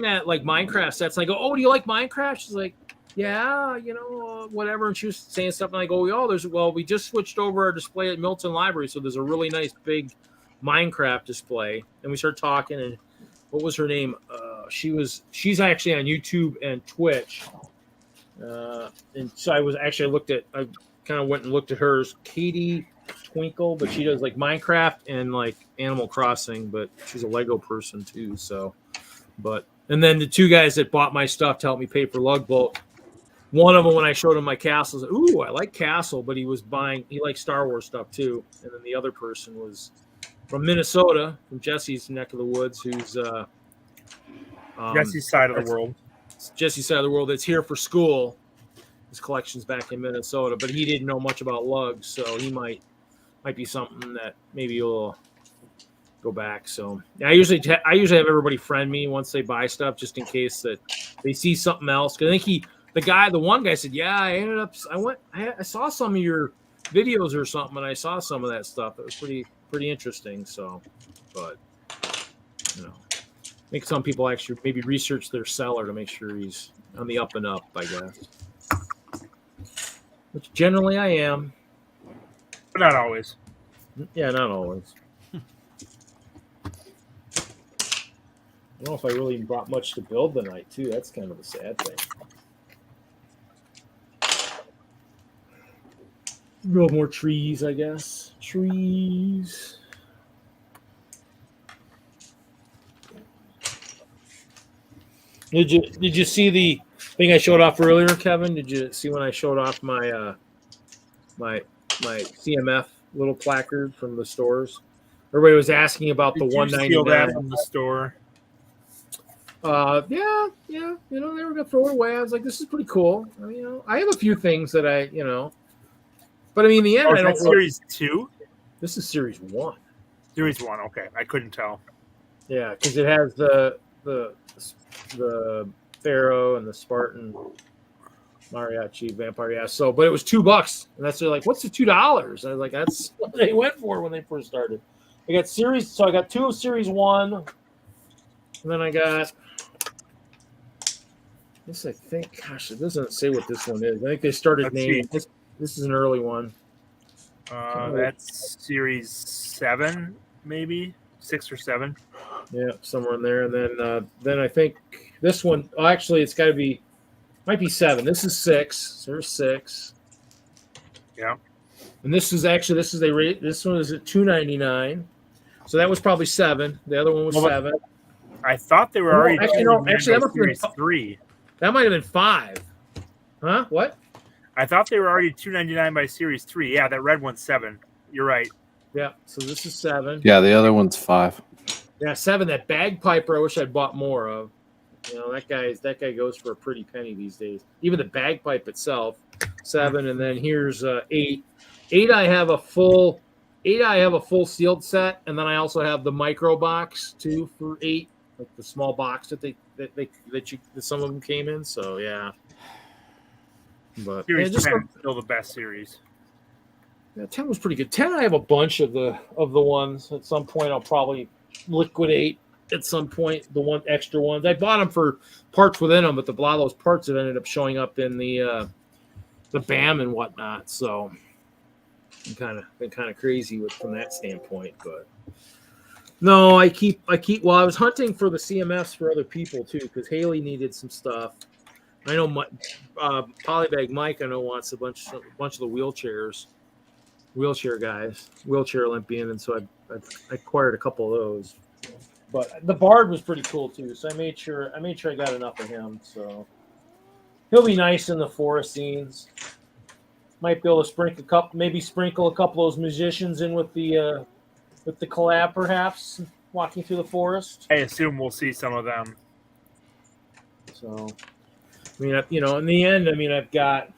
at like Minecraft sets. And I go, "Oh, do you like Minecraft?" She's like, "Yeah, whatever." And she was saying stuff, and I go, we just switched over our display at Milton Library, so there's a really nice big Minecraft display." And we started talking. And what was her name? She's actually on YouTube and Twitch. And so I kind of went and looked at hers, Katie Twinkle, but she does like Minecraft and like Animal Crossing, but she's a Lego person too. So, and then the 2 guys that bought my stuff to help me pay for Lug Bolt. One of them, when I showed him my castles, ooh, I like Castle, but he likes Star Wars stuff too. And then the other person was from Minnesota, from Jesse's neck of the woods, who's Jesse's side of the world. Jesse's side of the world that's here for school. His collection's back in Minnesota, but he didn't know much about lugs, so he might be something that maybe you'll go back. So yeah, I usually have everybody friend me once they buy stuff, just in case that they see something else. Because I think the one guy said, yeah, I saw some of your videos or something, and I saw some of that stuff. It was pretty interesting. So, but I think some people actually maybe research their seller to make sure he's on the up and up, I guess. Which generally I am. But not always. Yeah, not always. I don't know if I really brought much to build tonight, too. That's kind of a sad thing. Build more trees, I guess. Trees. Did you see the thing I showed off earlier, Kevin? Did you see when I showed off my my CMF little placard from the stores? Everybody was asking about the 199 from the store. Yeah, they were gonna throw it away. I was like, this is pretty cool. I have a few things that but I mean, in the end, I don't. Series 2. This is Series 1. Series 1. Okay, I couldn't tell. Yeah, because it has the Pharaoh and the Spartan Mariachi Vampire. Yeah. So, but it was $2, and they're like, "What's the $2?" I was like, "That's what they went for when they first started." I got 2 of Series 1, and then I got This I think, gosh, it doesn't say what this one is. I think they started Let's naming see. this is an early one. That's series 7, maybe 6 or 7. Yeah, somewhere in there. And then I think this one. Oh, actually, it's got to be, might be 7. This is 6. So there's 6. Yeah. And this is they rate. This one is at $2.99. So that was probably 7. The other one was 7. I thought they were No, already actually, no, actually, that must have been series 3. That might have been 5. Huh? What? I thought they were already $2.99 by series 3. Yeah, that red one's 7. You're right. Yeah. So this is 7. Yeah, the other one's 5. Yeah, 7. That bagpiper, I wish I'd bought more of. You know, that guy goes for a pretty penny these days. Even the bagpipe itself, 7, and then here's 8. 8, I have a full sealed set, and then I also have the micro box too for 8, like the small box that some of them came in. So yeah, but Series yeah, 10 is still the best series. Yeah, 10 was pretty good. 10, I have a bunch of the ones. At some point, I'll probably liquidate. At some point, the extra ones. I bought them for parts within them, but a lot of those parts have ended up showing up in the BAM and whatnot. So I'm been kind of crazy from that standpoint. But no, I keep. Well, I was hunting for the CMFs for other people too, because Haley needed some stuff. I know Polybag Mike, I know, wants a bunch of the wheelchair guys, wheelchair Olympian, and so I acquired a couple of those. But the Bard was pretty cool too, so I made sure I got enough of him. So he'll be nice in the forest scenes. Might be able to sprinkle a couple of those musicians in with the collab, perhaps walking through the forest. I assume we'll see some of them. So, I mean, in the end, I mean, I've got.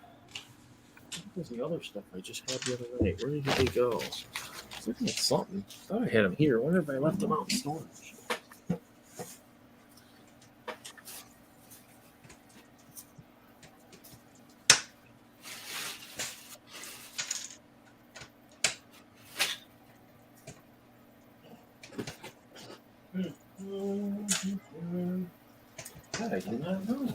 Where's the other stuff I just had the other night? Where did they go? I was looking at something. I thought I had them here. I wonder if I left them out in storage. God, I do not know.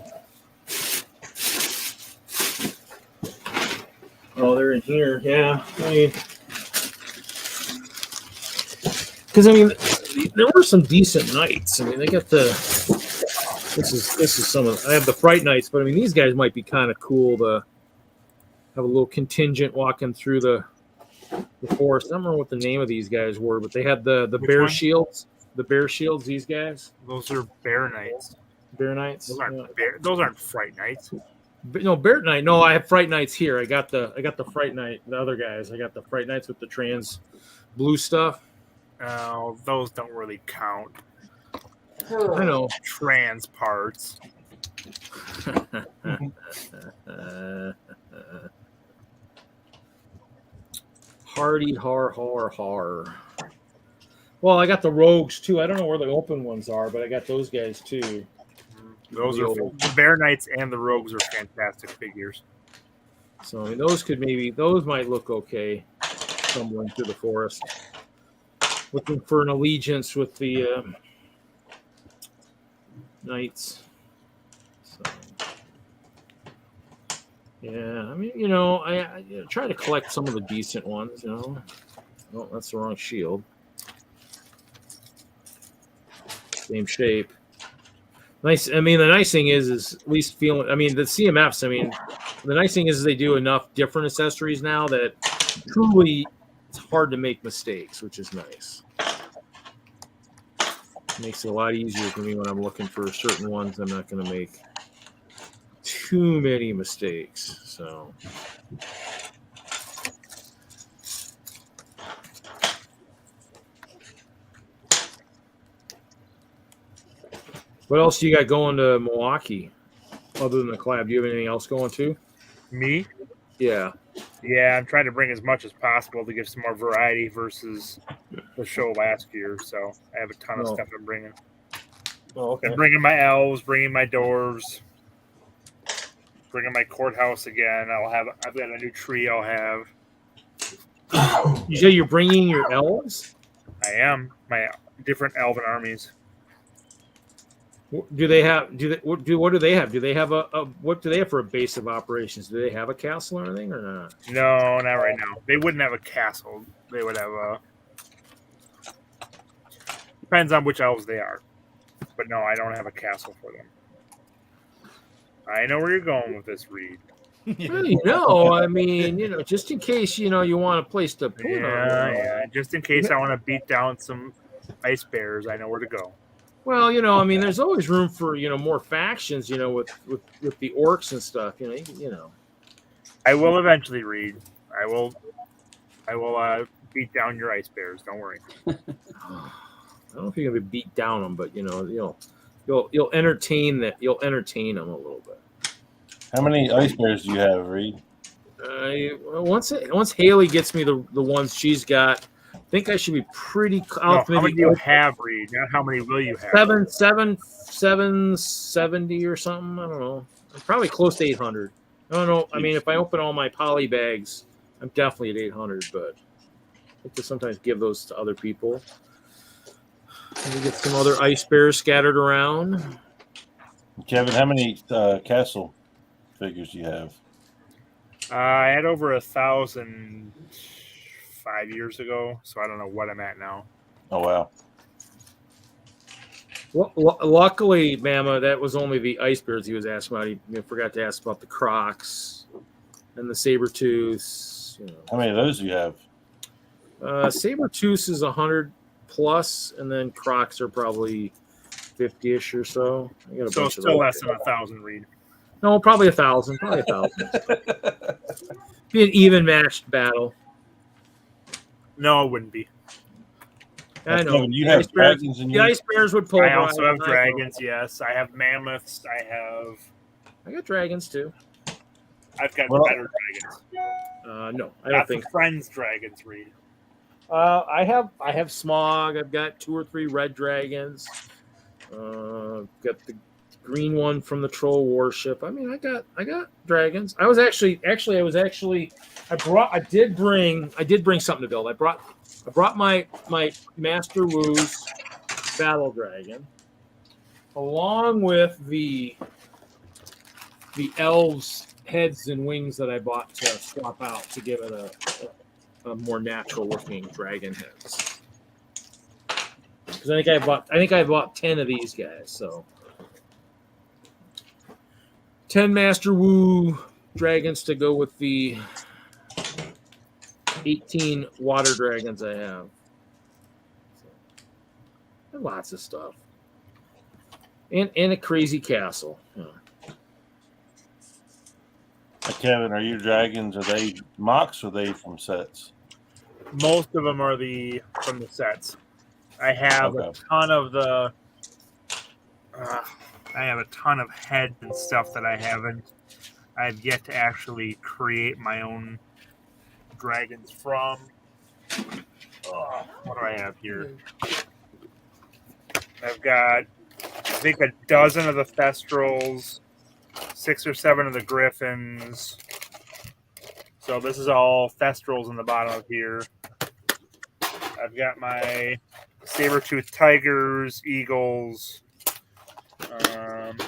Oh, they're in here. Yeah, I mean, because there were some decent nights. I mean, they got the. This is some of. I have the Fright Nights, but I mean, these guys might be kind of cool to have a little contingent walking through the forest. I don't remember what the name of these guys were, but they had the bear one? shields. The bear shields. These guys. Those are Bear Knights. Bear Knights. Those aren't Fright Nights. No, Bear Knight. No, I have Fright Nights here. I got the Fright Night. The other guys. I got the Fright Nights with the trans blue stuff. Oh, those don't really count. I know. Trans parts. Hardy har. Well, I got the Rogues too. I don't know where the open ones are, but I got those guys too. Those are the Bear Knights and the Rogues are fantastic figures. So I mean, those might look okay, stumbling through the forest, looking for an allegiance with the knights. So yeah, I mean, I try to collect some of the decent ones. Oh, that's the wrong shield. Same shape. Nice. I mean, the nice thing is at least feeling. I mean, the CMFs. I mean, the nice thing is they do enough different accessories now that truly it's hard to make mistakes, which is nice. Makes it a lot easier for me when I'm looking for certain ones. I'm not going to make too many mistakes. So. What else do you got going to Milwaukee other than the collab? Do you have anything else going to? Me? Yeah. Yeah, I'm trying to bring as much as possible to give some more variety versus the show last year. So I have a ton of stuff I'm bringing. Oh, okay. I'm bringing my elves, bringing my dwarves, bringing my courthouse again. I've got a new tree I'll have. You say you're bringing your elves? I am. My different elven armies. Do they have? What do they have? Do they have what do they have for a base of operations? Do they have a castle or anything or not? No, not right now. They wouldn't have a castle. They would have a. Depends on which elves they are, but no, I don't have a castle for them. I know where you're going with this, Reed. Well, I mean, just in case you want a place to put Yeah. Just in case I want to beat down some ice bears, I know where to go. Well, I mean, there's always room for more factions, with the orcs and stuff. I will eventually, Reed. I will beat down your ice bears. Don't worry. I don't know if you're gonna beat down them, but you'll entertain that. You'll entertain them a little bit. How many ice bears do you have, Reed? Once Haley gets me the ones she's got, I think I should be pretty. How many do you have, Reed? Not how many will you have? 770 or something. I don't know. I'm probably close to 800. I don't know. I mean, if I open all my poly bags, I'm definitely at 800. But I like to sometimes give those to other people. And we get some other ice bears scattered around. Kevin, how many castle figures do you have? I had over 1,000 5 years ago, so I don't know what I'm at now. Oh, wow. Well, luckily, Mama, that was only the ice bears he was asking about. He forgot to ask about the crocs and the saber-tooths. How many of those do you have? Saber-tooths is 100 plus, and then crocs are probably 50-ish or so. I got a So bunch still of less than 1,000, Reed. No, probably 1,000. Probably 1,000. Be an even matched battle. No, it wouldn't be. I know. Kevin, you have dragons in the your... ice bears would pull. I also have dragons. Yes, I have mammoths. I got dragons too. I've got better dragons. No, I don't think. Friends dragons, Reed. I have Smog. I've got 2 or 3 red dragons. Got the green one from the troll warship. I mean, I got dragons. I did bring something to build. I brought my Master Wu's battle dragon along with the elves' heads and wings that I bought to swap out to give it a more natural looking dragon heads. Because I think I bought 10 of these guys, so 10 Master Wu dragons to go with the 18 water dragons I have. So, lots of stuff. And a crazy castle. Kevin, are your dragons, are they MOCs or are they from sets? Most of them are from the sets. I have a ton of the. I have a ton of heads and stuff that I've yet to actually create my own dragons from. What do I have here? I've got, I think, a dozen of the Thestrals, 6 or 7 of the Griffins. So this is all Thestrals in the bottom of here. I've got my saber-toothed tigers, eagles. I've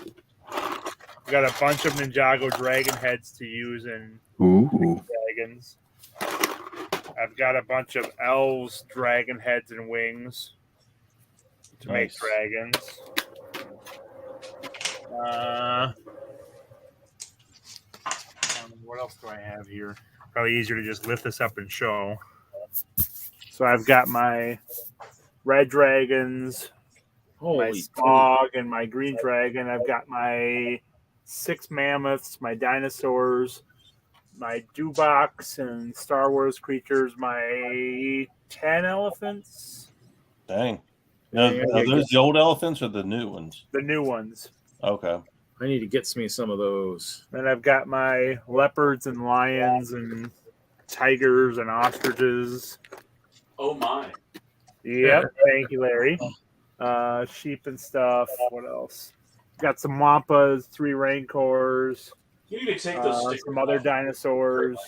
got a bunch of Ninjago dragon heads to use in dragons. I've got a bunch of elves dragon heads and wings to make dragons. What else do I have here? Probably easier to just lift this up and show. So I've got my red dragons, my Smog, and my green dragon. I've got my 6 mammoths, my dinosaurs, my Dewbacks and Star Wars creatures, my 10 elephants. Dang. Now, are those the old elephants or the new ones? The new ones. Okay. I need to get me some of those. And I've got my leopards and lions and tigers and ostriches. Oh, my. Yep. Thank you, Larry. Sheep and stuff. What else? Got some wampas, 3 rancors. You need to take those some other dinosaurs.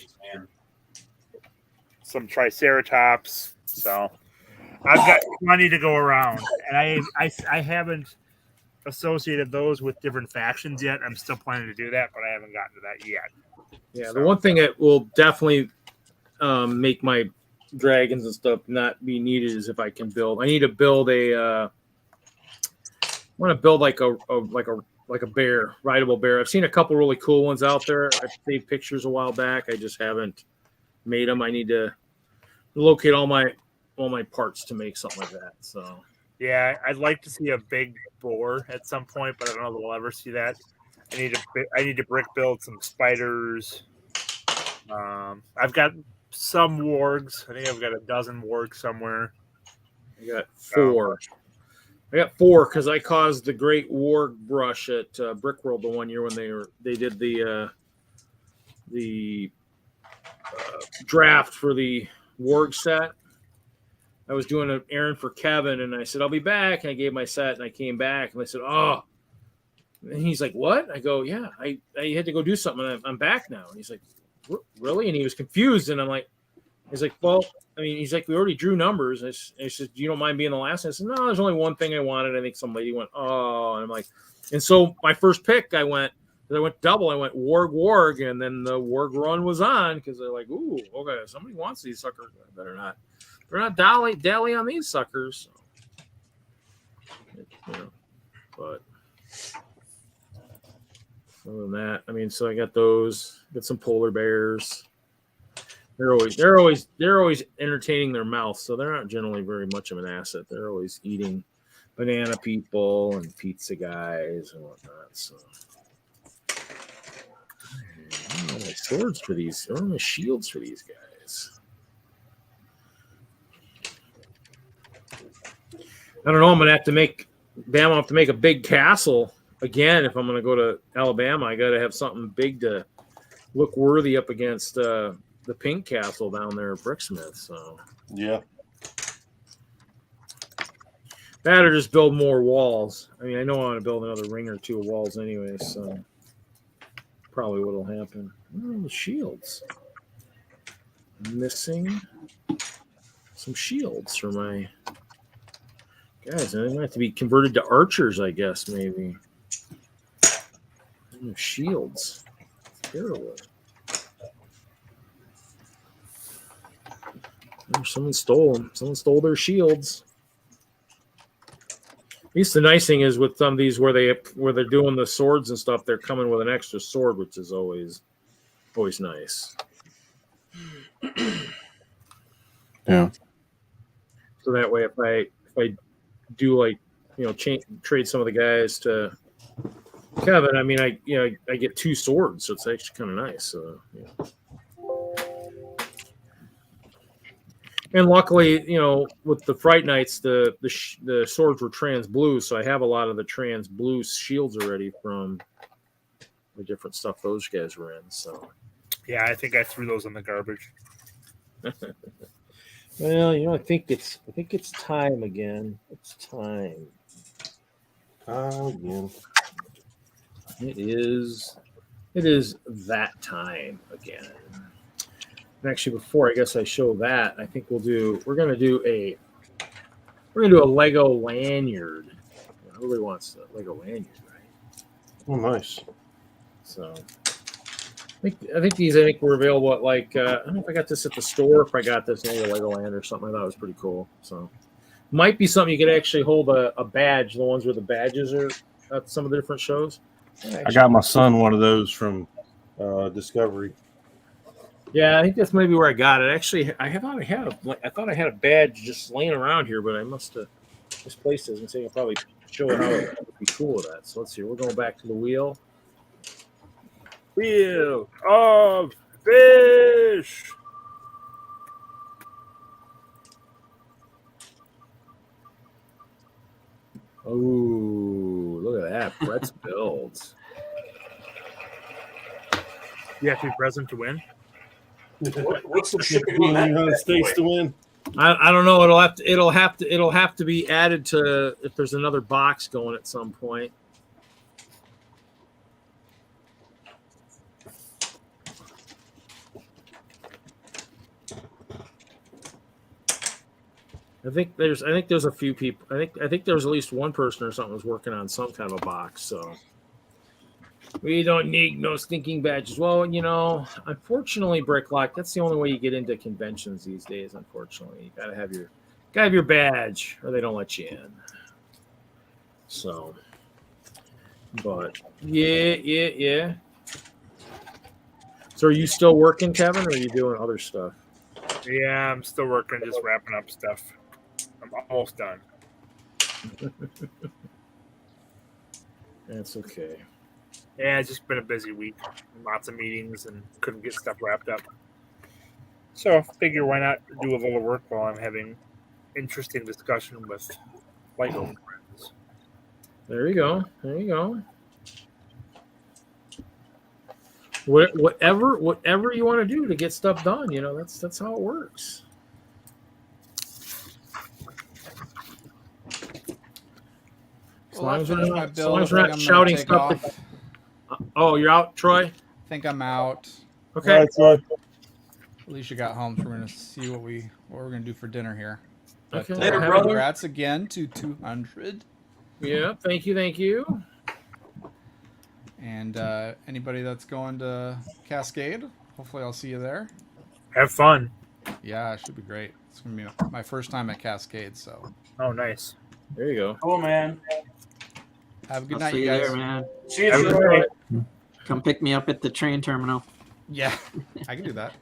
Some triceratops. So I've got plenty to go around. And I haven't associated those with different factions yet. I'm still planning to do that, but I haven't gotten to that yet. Yeah, So- the one thing that will definitely make my dragons and stuff not be needed is if I can build. I need to build a. I want to build like a bear, rideable bear. I've seen a couple really cool ones out there. I saved pictures a while back. I just haven't made them. I need to locate all my parts to make something like that. So Yeah, I'd like to see a big boar at some point, but I don't know that we'll ever see that. I need to brick build some spiders. I've got some wargs. I think I've got a dozen wargs somewhere. I got 4. I got 4 because I caused the Great Warg Brush at Brickworld the one year when they did the draft for the Warg set. I was doing an errand for Kevin, and I said I'll be back. And I gave my set, and I came back, and I said, "Oh," and he's like, "What?" I go, "Yeah, I had to go do something. And I'm back now." And he's like, "Really?" And he was confused, and I'm like, "He's like, well." I mean, he's like, we already drew numbers. And I said, you don't mind being the last? And I said, no, there's only one thing I wanted. I think somebody went, oh, and I'm like, and so my first pick, I went double. I went warg, and then the warg run was on because they're like, ooh, okay, somebody wants these suckers. I better not. They're not dally on these suckers. So, but other than that, I mean, so I got those. Got some polar bears. They're always entertaining their mouth, so they're not generally very much of an asset. They're always eating banana people and pizza guys and whatnot. So, I don't know my swords for these, or my shields for these guys. I don't know. I'm gonna have to make Bama. Have to make a big castle again if I'm gonna go to Alabama. I got to have something big to look worthy up against. The pink castle down there at Bricksmith. So Yeah. that or just build more walls. I mean, I know I want to build another ring or 2 of walls anyway, so probably what'll happen. Oh, the shields. I'm missing some shields for my guys. They might have to be converted to archers, I guess, maybe. Shields. It's terrible. Someone stole them. Someone stole their shields. At least the nice thing is with some of these where they're doing the swords and stuff, they're coming with an extra sword, which is always nice. Yeah. So that way, if I do trade some of the guys to Kevin, I mean I get 2 swords, so it's actually kind of nice. So yeah. And luckily, with the Fright Knights, the swords were trans blue, so I have a lot of the trans blue shields already from the different stuff those guys were in. So, Yeah, I think I threw those in the garbage. Well, I think it's time again. It's time. Again. It is that time again. And actually, before I guess I show that, I think we're gonna do a Lego lanyard. Nobody wants a Lego lanyard, right? Oh, nice. So I think these were available at I don't know if I got this at the store, if I got this in a Lego land or something. I thought it was pretty cool. So might be something you could actually hold a badge, the ones where the badges are at some of the different shows. I got my son one of those from Discovery. Yeah, I think that's maybe where I got it. Actually, I thought I had a badge just laying around here, but I must have misplaced it. And saying I'll probably show how it would be cool with that. So let's see. We're going back to the wheel. Wheel of fish. Oh, look at that. Brett's builds. You have to be present to win. What's the shipping on In the that? United States to win. I don't know. It'll have to be added to if there's another box going at some point. I think there's a few people. I think there was at least one person or something was working on some kind of a box. So we don't need no stinking badges. Well, unfortunately, Bricklock, that's the only way you get into conventions these days. Unfortunately, you gotta have your badge, or they don't let you in. So, but yeah. So, are you still working, Kevin, or are you doing other stuff? Yeah, I'm still working, just wrapping up stuff. I'm almost done. That's okay. Yeah, it's just been a busy week. Lots of meetings and couldn't get stuff wrapped up. So I figure why not do a little work while I'm having interesting discussion with Legond friends. There you go. Whatever you want to do to get stuff done, that's how it works. As long as we're not shouting stuff. Oh, you're out, Troy? I think I'm out. Okay. Right, Alicia got home, so we're gonna see what we're gonna do for dinner here. But, Okay. Later, brother. Congrats again to 200. Yeah, thank you. And anybody that's going to Cascade, hopefully I'll see you there. Have fun. Yeah, it should be great. It's gonna be my first time at Cascade, so. Oh, nice. There you go. Cool, man. Have a good I'll night, see you you guys. there, man. See you Have a soon. good night. Come pick me up at the train terminal. Yeah, I can do that.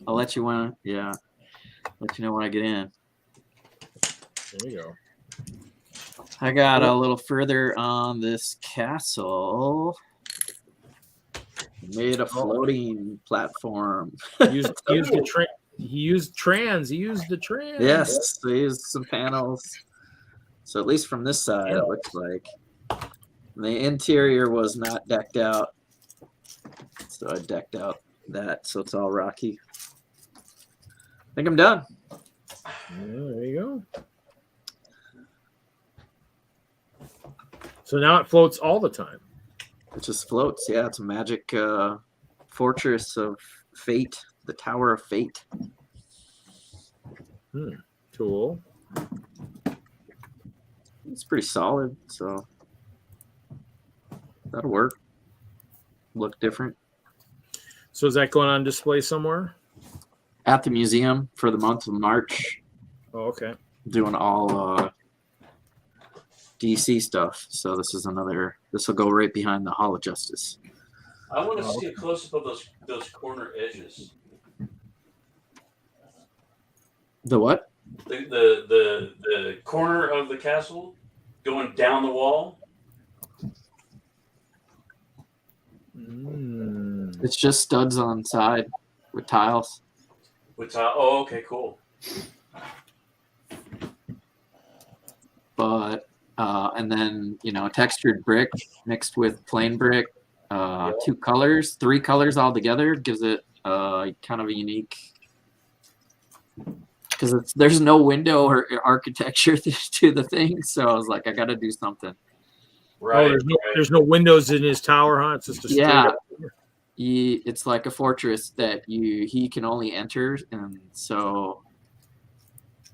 I'll let you know when I get in. There you go. I got a little further on this castle. Made a floating platform. He used the trans. Yes, they used some panels. So at least from this side, it looks like the interior was not decked out. So I decked out that, so it's all rocky. I think I'm done. Yeah, there you go. So now it floats all the time. It just floats. Yeah, it's a magic fortress of fate, the Tower of Fate. Cool. It's pretty solid, so that'll work. Look different. So is that going on display somewhere? At the museum for the month of March. Oh, okay. Doing all DC stuff. So this will go right behind the Hall of Justice. I want to see a close up of those corner edges. The what? The corner of the castle going down the wall. It's just studs on side with tiles. Oh, okay, cool. But and then textured brick mixed with plain brick, 2 colors, 3 colors all together gives it kind of a unique. Because there's no window or architecture to the thing, so I was like, I got to do something. Right. Oh, there's no windows in his tower, huh? It's just a straight up. It's like a fortress that he can only enter, and so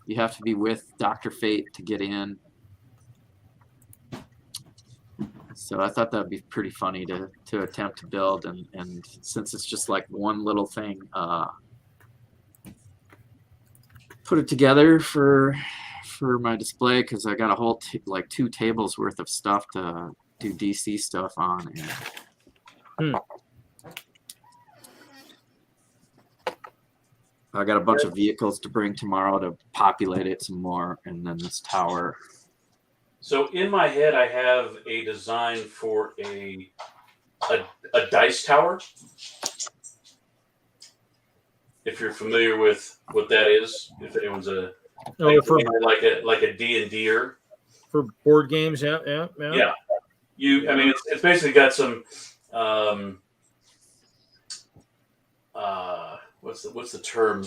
you have to be with Dr. Fate to get in. So I thought that'd be pretty funny to attempt to build, and since it's just like one little thing, put it together for my display, because I got a whole 2 tables worth of stuff to do DC stuff on. I got a bunch of vehicles to bring tomorrow to populate it some more, and then this tower. So in my head, I have a design for a dice tower. If you're familiar with what that is, if anyone's like a D&D-er. For board games, yeah. It's basically got some what's the term?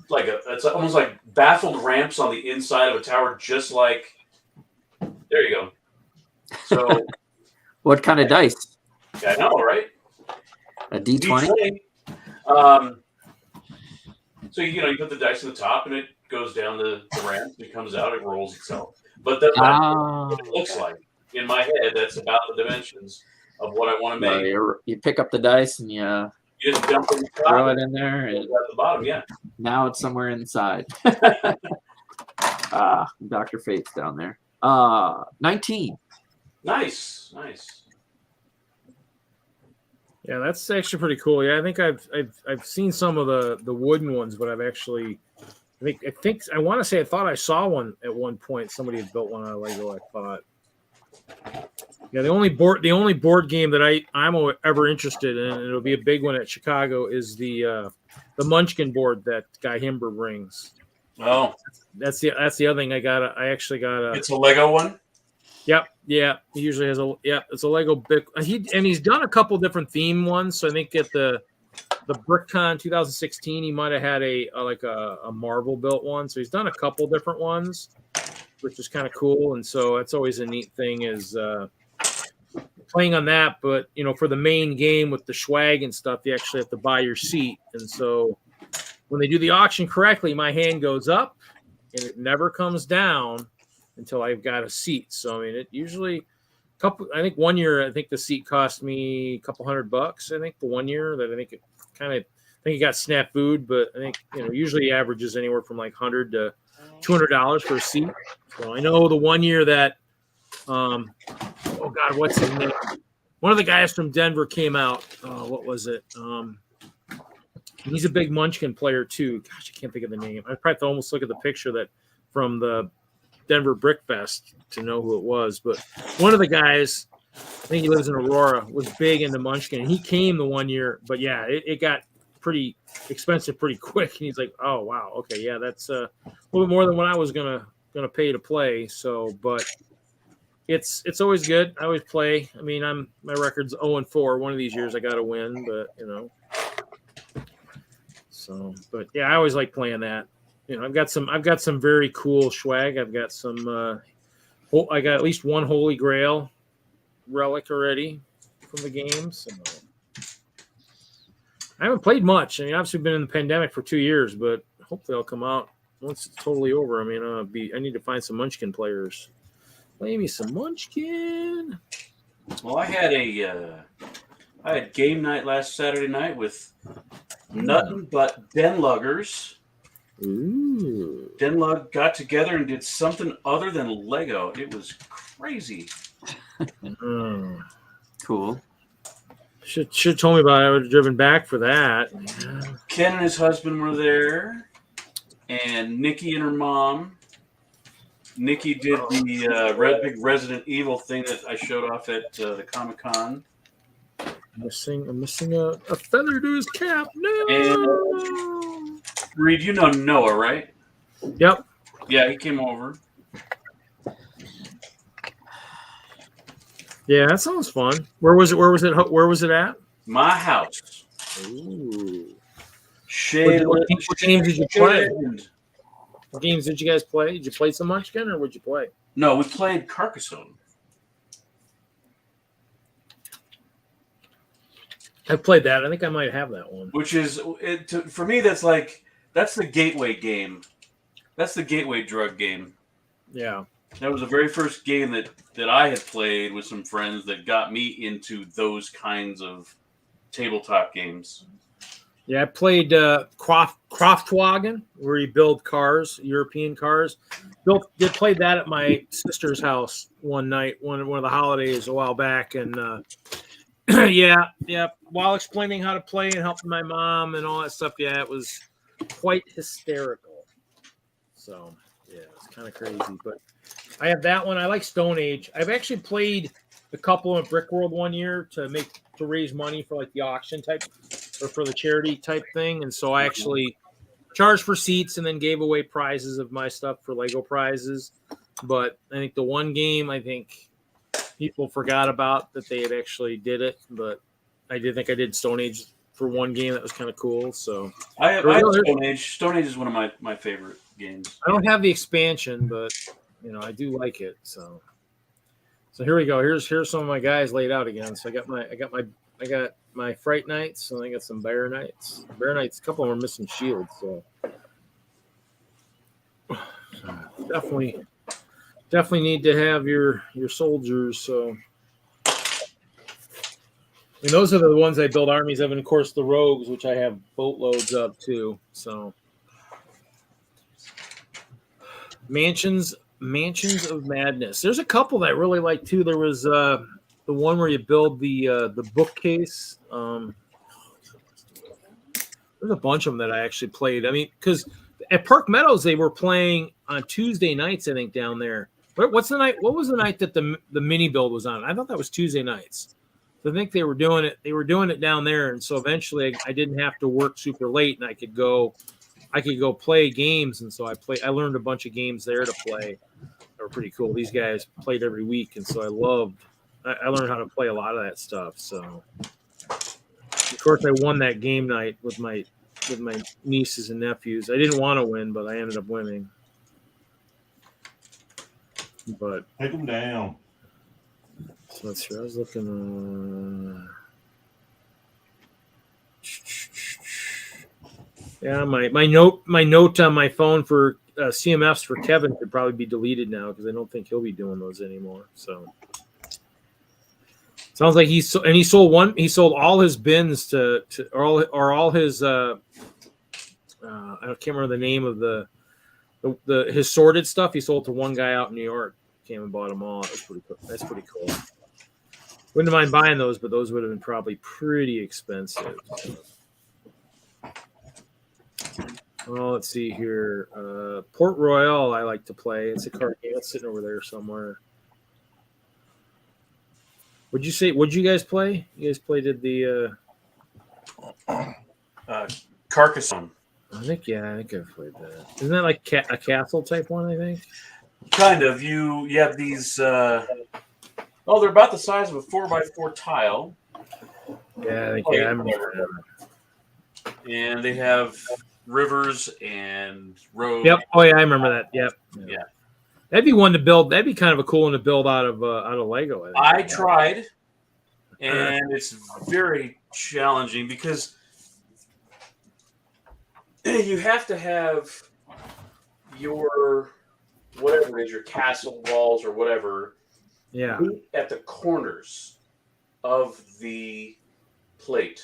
It's almost like baffled ramps on the inside of a tower, just like. There you go. So, what kind of dice? I know, right? A D20. So you put the dice in the top, and it goes down the ramp. It comes out. It rolls itself. But that's what it looks like in my head. That's about the dimensions of what I want to make. You pick up the dice and you just dump it, throw it in there, and at the bottom. Yeah. Now it's somewhere inside. Dr. Fate's down there. 19. Nice. Yeah, that's actually pretty cool. Yeah, I think I've seen some of the wooden ones, but I've actually I want to say I thought I saw one at one point. Somebody had built one out of Lego. I thought. Yeah, the only board game that I'm ever interested in, and it'll be a big one at Chicago, is the Munchkin board that Guy Himber brings. Oh, that's the other thing I actually got a. It's a Lego one. Yep. Yeah. He usually has it's a Lego big. He's done a couple different theme ones. So I think at the BrickCon 2016, he might have had a Marvel built one. So he's done a couple different ones, which is kind of cool. And so that's always a neat thing is playing on that. But for the main game with the swag and stuff, you actually have to buy your seat. And so when they do the auction correctly, my hand goes up and it never comes down until I've got a seat. So it usually I think one year, the seat cost me a couple $100. I think the one year that I think it got snafu'd, but I think, usually averages anywhere from like $100 to $200 for a seat. So I know the one year that, oh God, what's his name? One of the guys from Denver came out. What was it? He's a big Munchkin player too. Gosh, I can't think of the name. I probably have to almost look at the picture from the Denver Brick Fest to know who it was. But one of the guys, I think he lives in Aurora, was big into Munchkin. And he came the one year, but yeah, it got pretty expensive pretty quick. And he's like, oh wow, okay, yeah, that's a little bit more than what I was gonna pay to play. So, but it's always good. I always play. I mean, my record's 0-4. One of these years I got to win, but So, but yeah, I always like playing that. I've got some very cool swag. I've got some. I got at least one Holy Grail relic already from the game. So I haven't played much. I mean, obviously been in the pandemic for 2 years, but hopefully I'll come out once it's totally over. I mean, I need to find some Munchkin players. Play me some Munchkin. Well, I had game night last Saturday night with nothing but DENLUGers. Ooh. DENLUG got together and did something other than Lego. It was crazy. Cool. Should have told me about it. I would have driven back for that. Ken and his husband were there, and Nikki and her mom. Nikki did the big Resident Evil thing that I showed off at the Comic-Con. I'm missing a feather to his cap. No. And Reed, you know Noah, right? Yep. Yeah, he came over. Yeah, that sounds fun. Where was it at? My house. Ooh. What games did you play? What games did you guys play? Did you play some Munchkin, or would you play? No, we played Carcassonne. I've played that. I think I might have that one. Which is, for me, that's the gateway game. That's the gateway drug game. Yeah. That was the very first game that I had played with some friends that got me into those kinds of tabletop games. Yeah, I played Kraftwagen, where you build cars, European cars. Played that at my sister's house one night, one of the holidays a while back, and yeah. While explaining how to play and helping my mom and all that stuff, yeah, it was quite hysterical. So yeah, it's kind of crazy, but I have that one. I like Stone Age. I've actually played a couple at Brickworld one year to raise money for like the auction type or for the charity type thing, and so I actually charged for seats and then gave away prizes of my stuff for Lego prizes. But I think the one game people forgot about that they had actually did it, but I did think I did Stone Age for one game that was kind of cool. So I have Stone Age. Stone Age is one of my favorite games. I don't have the expansion, but I do like it. So here we go. Here's some of my guys laid out again. So I got my my Fright Knights, and I got some Bear Knights. Bear Knights, a couple of them are missing shields, so definitely need to have your soldiers. So, and those are the ones I build armies of, and of course the rogues, which I have boatloads of too. So, Mansions of Madness. There's a couple that I really like too. There was the one where you build the bookcase. There's a bunch of them that I actually played. I mean, because at Park Meadows they were playing on Tuesday nights, I think, down there. What's the night? What was the night that the mini build was on? I thought that was Tuesday nights. So I think they were doing it. They were doing it down there, and so eventually I didn't have to work super late, and I could go play games. And so I learned a bunch of games there to play. They were pretty cool. These guys played every week, and so I learned how to play a lot of that stuff. So of course I won that game night with my nieces and nephews. I didn't want to win, but I ended up winning. But Take them down. So let's see. I was looking. Yeah, my note on my phone for CMFs for Kevin could probably be deleted now because I don't think he'll be doing those anymore. So sounds like he sold all his bins or all his I can't remember the name of his sorted stuff. He sold to one guy out in New York. Came and bought them all. That's pretty cool. Wouldn't mind buying those, but those would have been probably pretty expensive. Well, let's see here. Port Royal, I like to play. It's a card game. It's sitting over there somewhere. What'd you guys play? You guys did the Carcassonne. I think I've played that. Isn't that like a castle type one, I think? Kind of. You have these they're about the size of a 4x4 tile. Yeah, I remember that. And they have rivers and roads. Yep. Oh yeah, I remember that. Yep. Yeah. That'd be one to build. That'd be kind of a cool one to build out of Lego. I tried, and it's very challenging because you have to have your whatever it is, your castle walls or whatever, at the corners of the plate.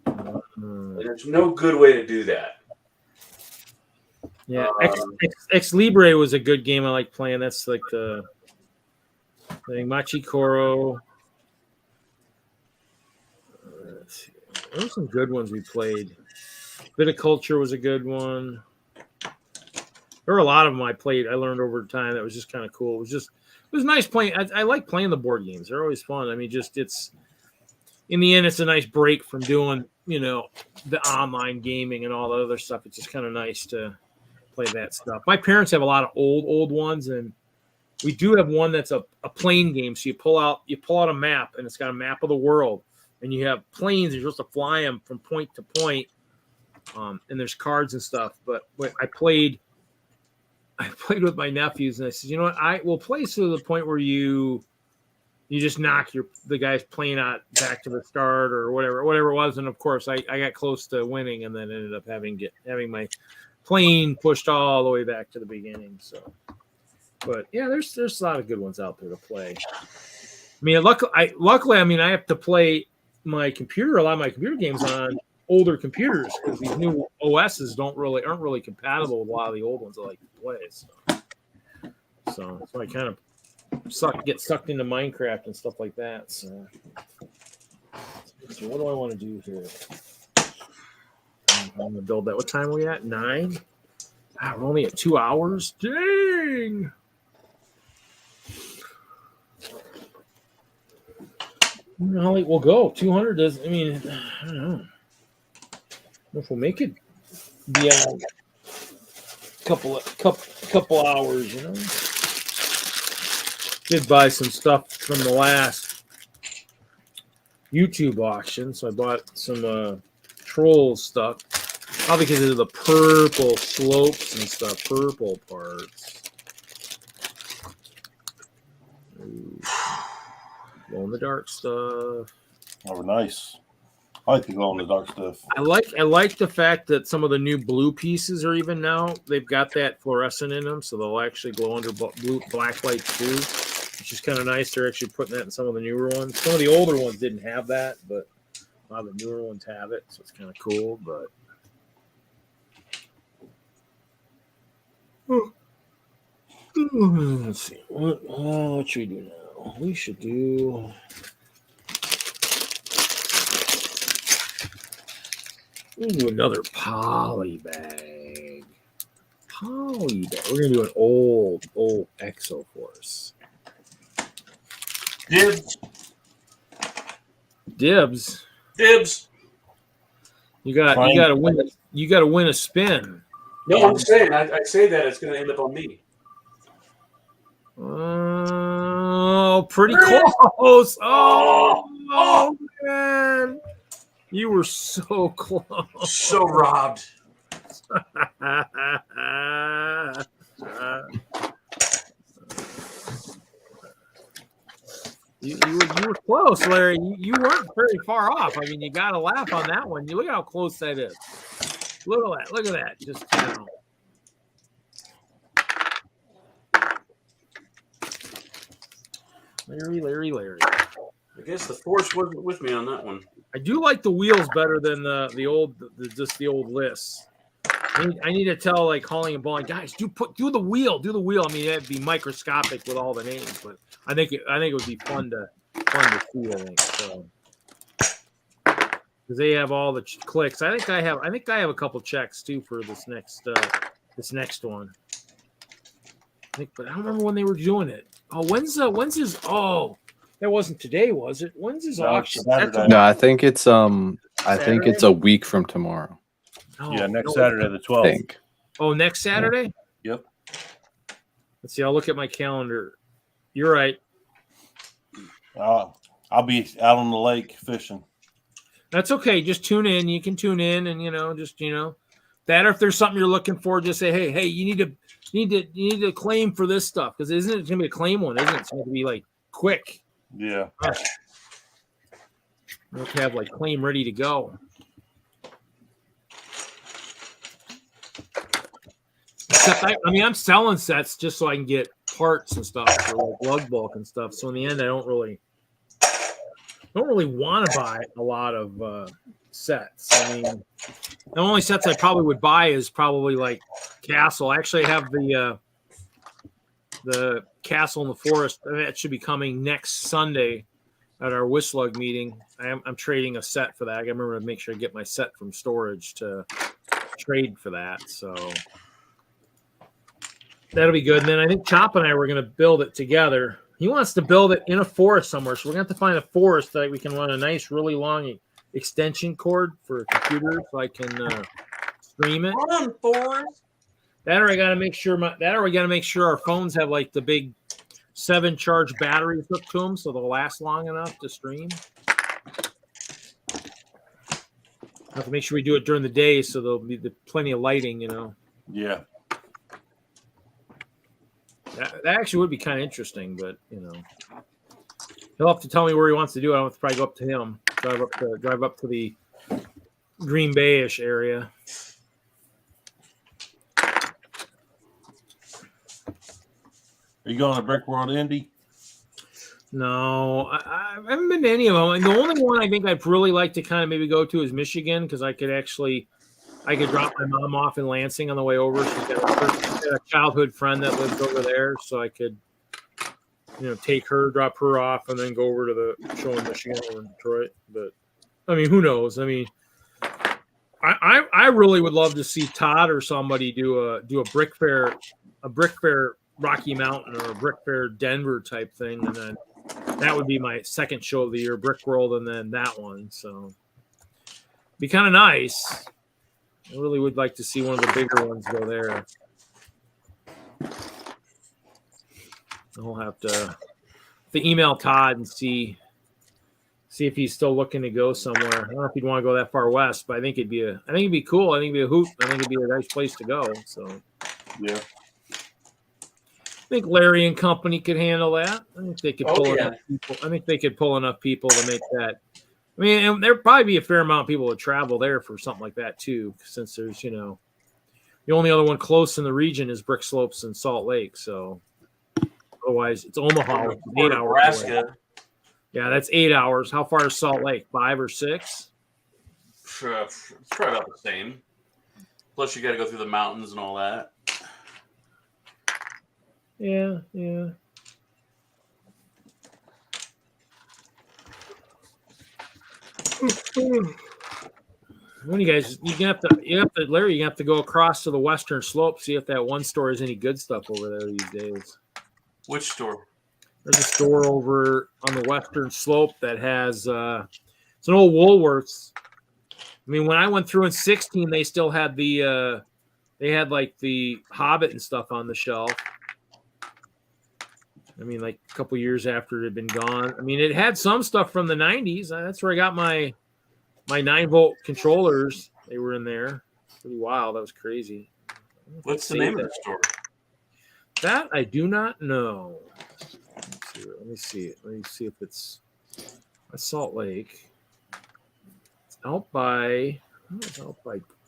And there's no good way to do that. Yeah, Ex Libre was a good game I like playing. That's like the thing. Machikoro. There were some good ones we played. Viticulture was a good one. There were a lot of them I played. I learned over time that was just kind of cool. It was nice playing. I like playing the board games. They're always fun. I mean, it's in the end, it's a nice break from doing the online gaming and all the other stuff. It's just kind of nice to play that stuff. My parents have a lot of old ones, and we do have one that's a plane game. So you pull out a map, and it's got a map of the world, and you have planes. You're supposed to fly them from point to point, and there's cards and stuff. But I played with my nephews, and I said, you know what, I will play to the point where you just knock the guy's plane out back to the start or whatever it was. And of course I got close to winning and then ended up having my plane pushed all the way back to the beginning. So, but yeah, there's a lot of good ones out there to play. I mean, luckily, I mean, I have to play a lot of my computer games on older computers because these new OSs aren't really compatible with a lot of the old ones I like to play. So I kind of get sucked into Minecraft and stuff like that. So what do I want to do here? I'm going to build that. What time are we at? 9? We're only at 2 hours. Dang! How late we'll go? 200 does. I mean, I don't know. If we'll make it beyond a couple hours, Did buy some stuff from the last YouTube auction, so I bought some Trolls stuff. Probably because of the purple slopes and stuff, purple parts. Glow in the dark stuff. Oh, nice. I like the glow in the dark stuff. I like the fact that some of the new blue pieces are even now. They've got that fluorescent in them, so they'll actually glow under blue black light too, which is kind of nice. They're actually putting that in some of the newer ones. Some of the older ones didn't have that, but a lot of the newer ones have it, so it's kind of cool. But let's see, what should we do now? We should do. We're gonna do another poly bag. Poly bag. We're gonna do an old Exo Force. Dibs. Dibs. Dibs. You got to win. You got to win a spin. No, I'm saying I say that it's going to end up on me. Oh, pretty close. Oh man. You were so close. So robbed. You were close, Larry. You weren't very far off. I mean, you got to laugh on that one. You look how close that is. Look at that. Look at that. Just Larry. I guess the force wasn't with me on that one. I do like the wheels better than the old lists. I need to tell like Calling and Bowling guys, do the wheel. I mean, it'd be microscopic with all the names, but I think it would be fun to see. I think so because they have all the clicks. I think I have a couple checks too for this next one. But I don't remember when they were doing it. Oh, when's his? Oh, that wasn't today, was it? When's his auction? No, I think it's a week from tomorrow. Oh, Yeah, next Saturday the 12th. I think. Oh, next Saturday? Yep. Let's see. I'll look at my calendar. You're right. I'll be out on the lake fishing. That's okay. Just tune in. You can tune in, and that. Or if there's something you're looking for, just say, hey, you need to claim for this stuff because isn't it going to be a claim one? Isn't it? It's going to be like quick. Yeah. You have to have like claim ready to go. Except I'm selling sets just so I can get parts and stuff for like lug bulk and stuff. So in the end, I don't really want to buy a lot of sets. I mean, the only sets I probably would buy is probably like Castle. I actually have the Castle in the Forest. That should be coming next Sunday at our WISLUG meeting. I'm trading a set for that. I remember to make sure I get my set from storage to trade for that. So that'll be good. And then I think Chop and I were going to build it together. He wants to build it in a forest somewhere. So we're going to have to find a forest that we can run a nice, really long extension cord for a computer so I can stream it. Run, Forrest. That or I got to make sure our phones have like the big 7 charge batteries hooked to them so they'll last long enough to stream. I have to make sure we do it during the day so there'll be plenty of lighting, Yeah. That actually would be kind of interesting, but he'll have to tell me where he wants to do it. I'll have to probably go up to him, drive up to the Green Bay-ish area. Are you going to Brickworld Indy? No, I haven't been to any of them. And the only one I think I'd really like to kind of maybe go to is Michigan because I could drop my mom off in Lansing on the way over. She's got a childhood friend that lives over there, so I could, take her, drop her off, and then go over to the show in Michigan or in Detroit. But I mean, who knows? I mean, I really would love to see Todd or somebody do a brick fair Rocky Mountain or a brick fair Denver type thing, and then that would be my second show of the year, Brickworld, and then that one. So be kind of nice. I really would like to see one of the bigger ones go there. I'll have to email Todd and see if he's still looking to go somewhere. I don't know if he'd want to go that far west, but I think it'd be cool. I think it'd be a hoot. I think it'd be a nice place to go. So yeah. I think Larry and company could handle that. I think they could pull enough people. I think they could pull enough people to make that I mean, and there'd probably be a fair amount of people that travel there for something like that too, since there's, the only other one close in the region is Brick Slopes and Salt Lake. So otherwise, it's Omaha, which is 8 hours away. Nebraska. Yeah, that's 8 hours. How far is Salt Lake? 5 or 6? It's probably about the same. Plus, you got to go through the mountains and all that. Yeah. When you guys, you have to, Larry, you have to go across to the western slope, see if that one store has any good stuff over there these days. Which store? There's a store over on the western slope that has it's an old Woolworths. I mean, when I went through in 16, they still had the like the Hobbit and stuff on the shelf. I mean, like a couple years after it had been gone. I mean, it had some stuff from the 90s. That's where I got my 9-volt controllers. They were in there. Pretty wild. That was crazy. What's the name of the store? That I do not know. Let me see if it's Salt Lake. It's out by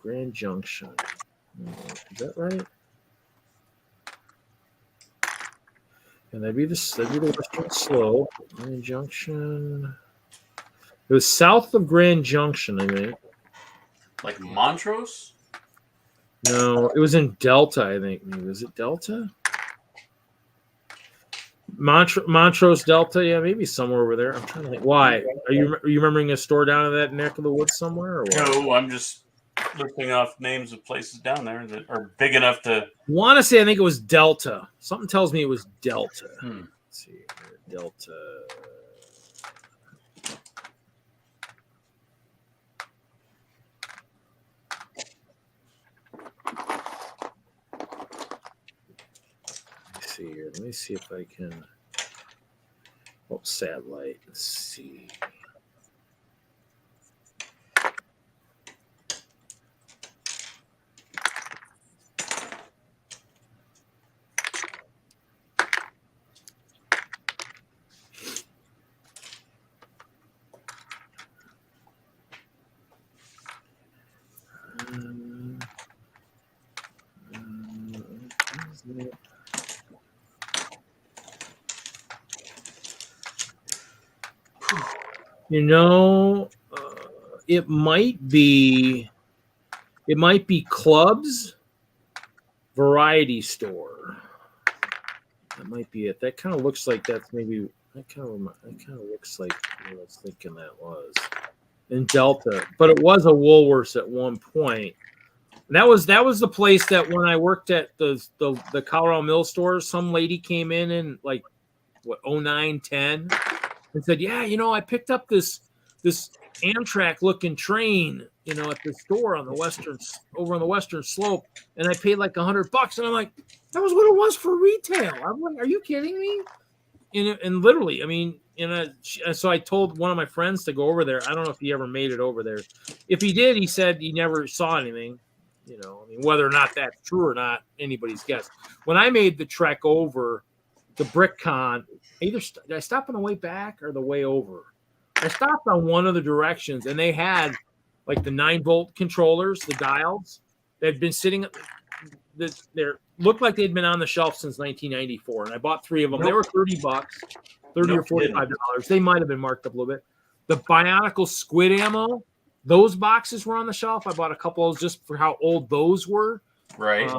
Grand Junction. Is that right? And that'd be the western slope. Grand Junction. It was south of Grand Junction, I think. Like Montrose? No, it was in Delta, I think. Maybe was it Delta? Montrose, Delta, yeah, maybe somewhere over there. I'm trying to think. Why? Are you remembering a store down in that neck of the woods somewhere? Or what? No, I'm just looking off names of places down there that are big enough to. Want to say I think it was Delta. Something tells me it was Delta. Let's see, Delta. See here. Let me see if I can. Oh, satellite. Let's see. It might be Club's Variety Store. That might be it. That kind of looks like that's maybe. That kind of looks like what I was thinking that was in Delta, but it was a Woolworths at one point. That was the place that when I worked at the Colorado Mill store, some lady came in like 09, 10 and said, "Yeah, I picked up this Amtrak looking train, at the store on the western slope, and I paid like $100." And I'm like, that was what it was for retail. I'm like, are you kidding me? And literally, I mean, so I told one of my friends to go over there. I don't know if he ever made it over there. If he did, he said he never saw anything. I mean, whether or not that's true or not, anybody's guess. When I made the trek over to BrickCon, did I stop on the way back or the way over? I stopped on one of the directions, and they had like the 9-volt controllers, the dials that had been sitting there. Looked like they'd been on the shelf since 1994, and I bought 3 of them. Nope. They were $30, $30 or $45. They might have been marked up a little bit. The Bionicle squid ammo, those boxes were on the shelf. I bought a couple of those just for how old those were. Right.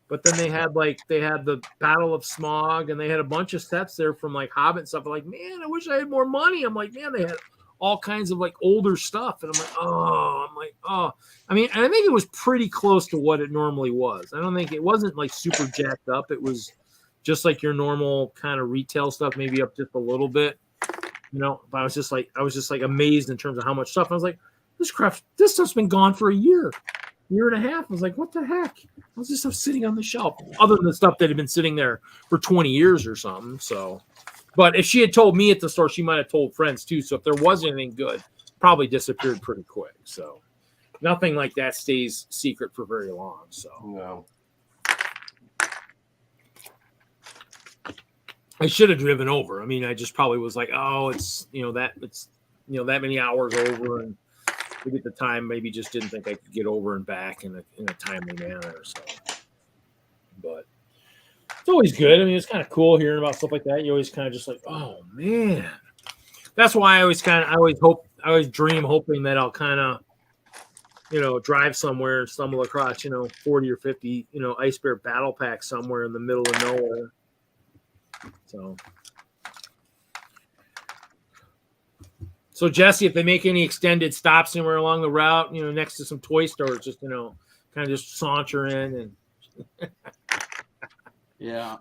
But then they had the Battle of Smog, and they had a bunch of sets there from like Hobbit and stuff. I'm like, man, I wish I had more money. I'm like, man, they had all kinds of like older stuff, and I'm like, oh. I mean, I think it was pretty close to what it normally was. I don't think it wasn't like super jacked up. It was just like your normal kind of retail stuff, maybe up just a little bit. But I was just like amazed in terms of how much stuff. I was like, this stuff's been gone for a year and a half. I was like, what the heck? How's this stuff sitting on the shelf? Other than the stuff that had been sitting there for 20 years or something. So, but if she had told me at the store, she might have told friends too. So if there was anything good, probably disappeared pretty quick. So nothing like that stays secret for very long. So No. I should have driven over. I mean, I just probably was like, oh, it's that many hours over, and maybe at the time, maybe just didn't think I could get over and back in a timely manner. So, but it's always good. I mean, it's kind of cool hearing about stuff like that. You always kind of just like, oh man. That's why I always dream hoping that I'll kind of, drive somewhere and stumble across, 40 or 50, Ice Bear battle pack somewhere in the middle of nowhere. So Jesse, if they make any extended stops anywhere along the route, next to some toy stores, just, kind of just saunter in and. Yeah.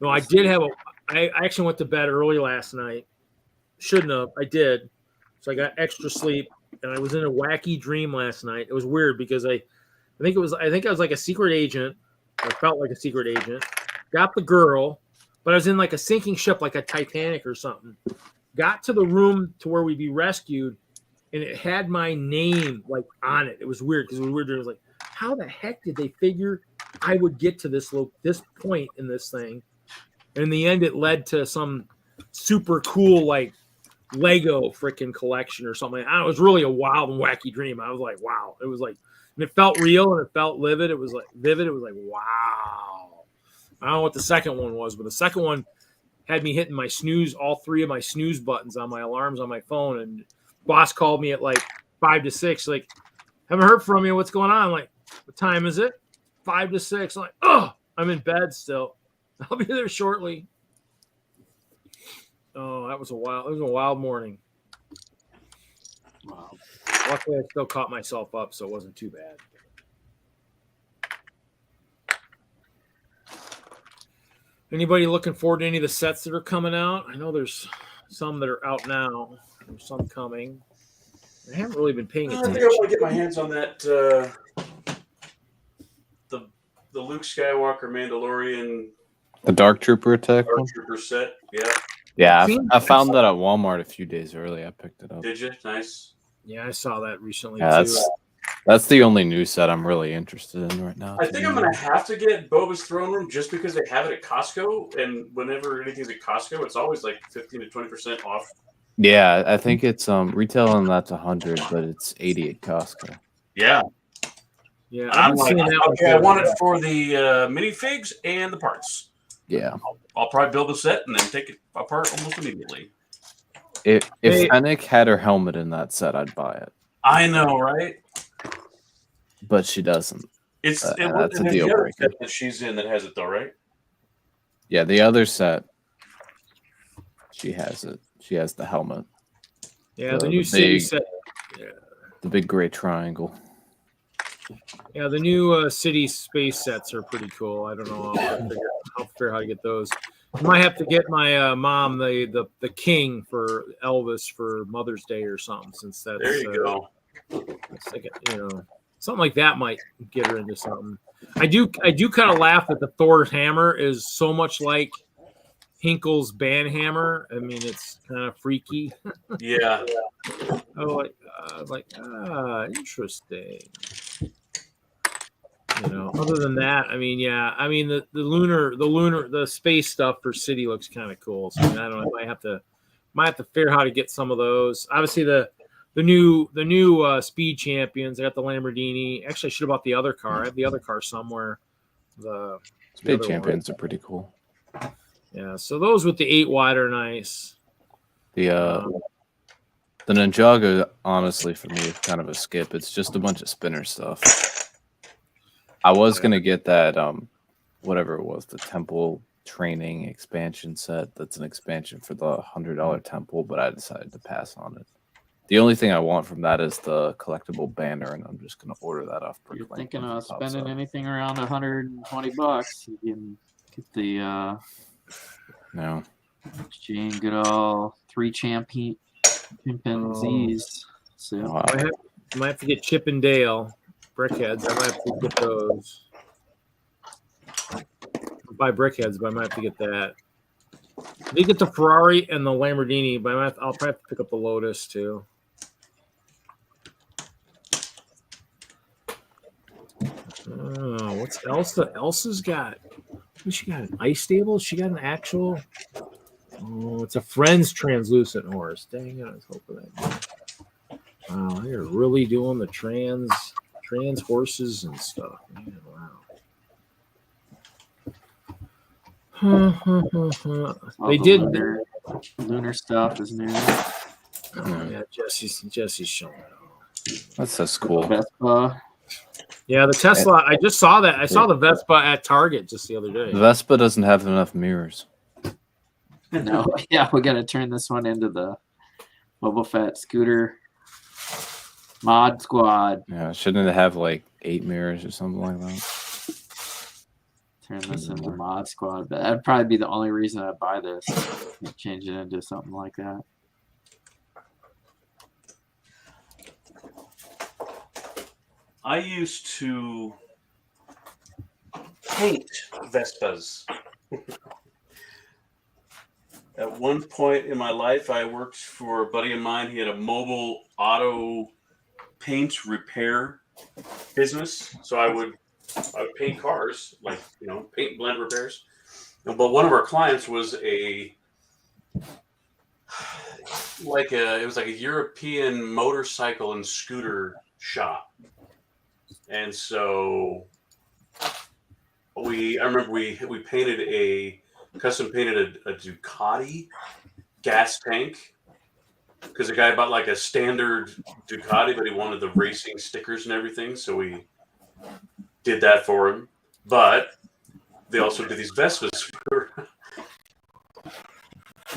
No, I actually went to bed early last night. Shouldn't have. I did. So I got extra sleep, and I was in a wacky dream last night. It was weird because I think I was like a secret agent. I felt like a secret agent. Got the girl, but I was in like a sinking ship, like a Titanic or something. Got to the room to where we'd be rescued, and it had my name like on it. It was weird because it was weird. It was like, how the heck did they figure I would get to this point in this thing? And in the end, it led to some super cool like Lego freaking collection or something. It was really a wild and wacky dream. I was like, wow. It was like, and it felt real and it felt livid. It was like vivid. It was like, wow. I don't know what the second one was, but the second one had me hitting my snooze, all three of my snooze buttons on my alarms on my phone. And boss called me at like 5 to 6, like, haven't heard from you. What's going on? I'm like, what time is it? 5 to 6. I'm like, oh, I'm in bed still. I'll be there shortly. Oh, it was a wild morning. Wow. Luckily, I still caught myself up, so it wasn't too bad. Anybody looking forward to any of the sets that are coming out? I know there's some that are out now. There's some coming. I haven't really been paying attention. I think I want to get my hands on that the Luke Skywalker Mandalorian. The Dark Trooper attack. Dark Trooper set. Yeah. Yeah, I found that at Walmart a few days early. I picked it up. Did you? Nice. Yeah, I saw that recently Yeah, too. that's the only new set I'm really interested in right now. I think I'm gonna have to get Boba's Throne Room just because they have it at Costco, and whenever anything's at Costco, it's always like 15 to 20% off. Yeah, I think it's retailing that's 100, but it's 80 at Costco. Yeah. Yeah, I'm like, okay, I want it for the minifigs and the parts. Yeah. I'll probably build a set and then take it apart almost immediately. If Fennec had her helmet in that set, I'd buy it. I know, right? But she doesn't. That's a deal the other breaker. set that she's in that has it though, right? Yeah, the other set, she has it. She has the helmet. Yeah, the new city set. Yeah. The big gray triangle. Yeah, the new city space sets are pretty cool. I don't know how to get those. I might have to get my mom the king for Elvis for Mother's Day or something, since that's There you go. It's like, something like that might get her into something. I do kind of laugh that the Thor hammer is so much like Hinkle's band hammer. I mean, it's kind of freaky. Yeah. Interesting. Other than that, I mean, yeah, I mean the space stuff for City looks kind of cool. So I don't know, I might have to figure out how to get some of those. Obviously, the new Speed Champions. I got the Lamborghini. Actually, I should have bought the other car. I have the other car somewhere. The Speed Champions are pretty cool. Yeah, so those with the 8 wide are nice. The Ninjago, honestly, for me, is kind of a skip. It's just a bunch of spinner stuff. I was gonna get that whatever it was, the Temple Training expansion set. That's an expansion for the $100 Temple, but I decided to pass on it. The only thing I want from that is the collectible banner, and I'm just gonna order that off. You're thinking of spending anything around $120? You can get the no. Exchange good all 3 chimpanzees. So Wow. I might have to get Chip and Dale Brickheads. I might have to get those. I'll buy Brickheads, but I might have to get that. I did get the Ferrari and the Lamborghini, but I'll probably have to pick up the Lotus too. Oh, what's Elsa? Elsa's got. She got an ice stable. She got an actual. Oh, it's a Friends translucent horse. Dang it, I was hoping that. Wow, they're really doing the trans horses and stuff. Man, wow. All They the did. lunar stuff is new. Oh, yeah, Jesse's showing it all. That's so cool. Vespa. Yeah, the Tesla. I just saw that. I saw the Vespa at Target just the other day. The Vespa doesn't have enough mirrors. No, yeah, we got to turn this one into the Boba Fett scooter mod squad. Yeah, shouldn't it have like 8 mirrors or something like that? Turn this into mod squad. But that'd probably be the only reason I'd buy this. Change it into something like that. I used to paint Vespas. At one point in my life, I worked for a buddy of mine. He had a mobile auto paint repair business. So I would paint cars, like, paint and blend repairs. But one of our clients was it was like a European motorcycle and scooter shop. And so I remember we custom painted a Ducati gas tank, because the guy bought like a standard Ducati, but he wanted the racing stickers and everything. So we did that for him. But they also did these Vespas for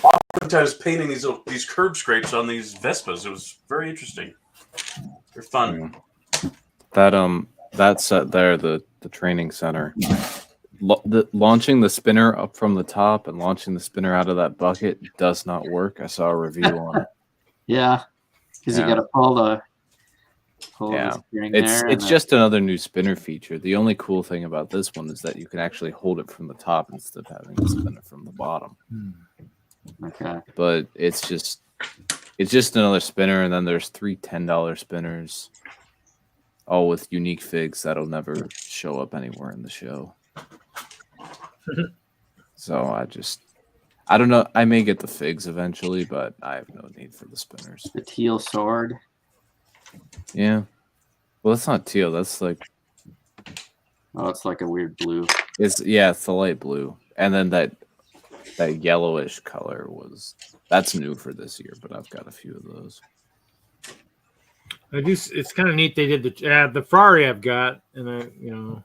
oftentimes painting these curb scrapes on these Vespas. It was very interesting. They're fun. That set there, the training center, launching the spinner up from the top and launching the spinner out of that bucket does not work. I saw a review on it. Yeah, because you got to pull the spring there. It's just another new spinner feature. The only cool thing about this one is that you can actually hold it from the top instead of having to spin it from the bottom. Okay, but it's just another spinner, and then there's 3 $10 spinners, all with unique figs that'll never show up anywhere in the show. So I don't know. I may get the figs eventually, but I have no need for the spinners. The teal sword. Yeah. Well, that's not teal. That's like... Oh, it's like a weird blue. It's the light blue. And then that yellowish color that's new for this year, but I've got a few of those. It's kind of neat they did the Ferrari I've got, and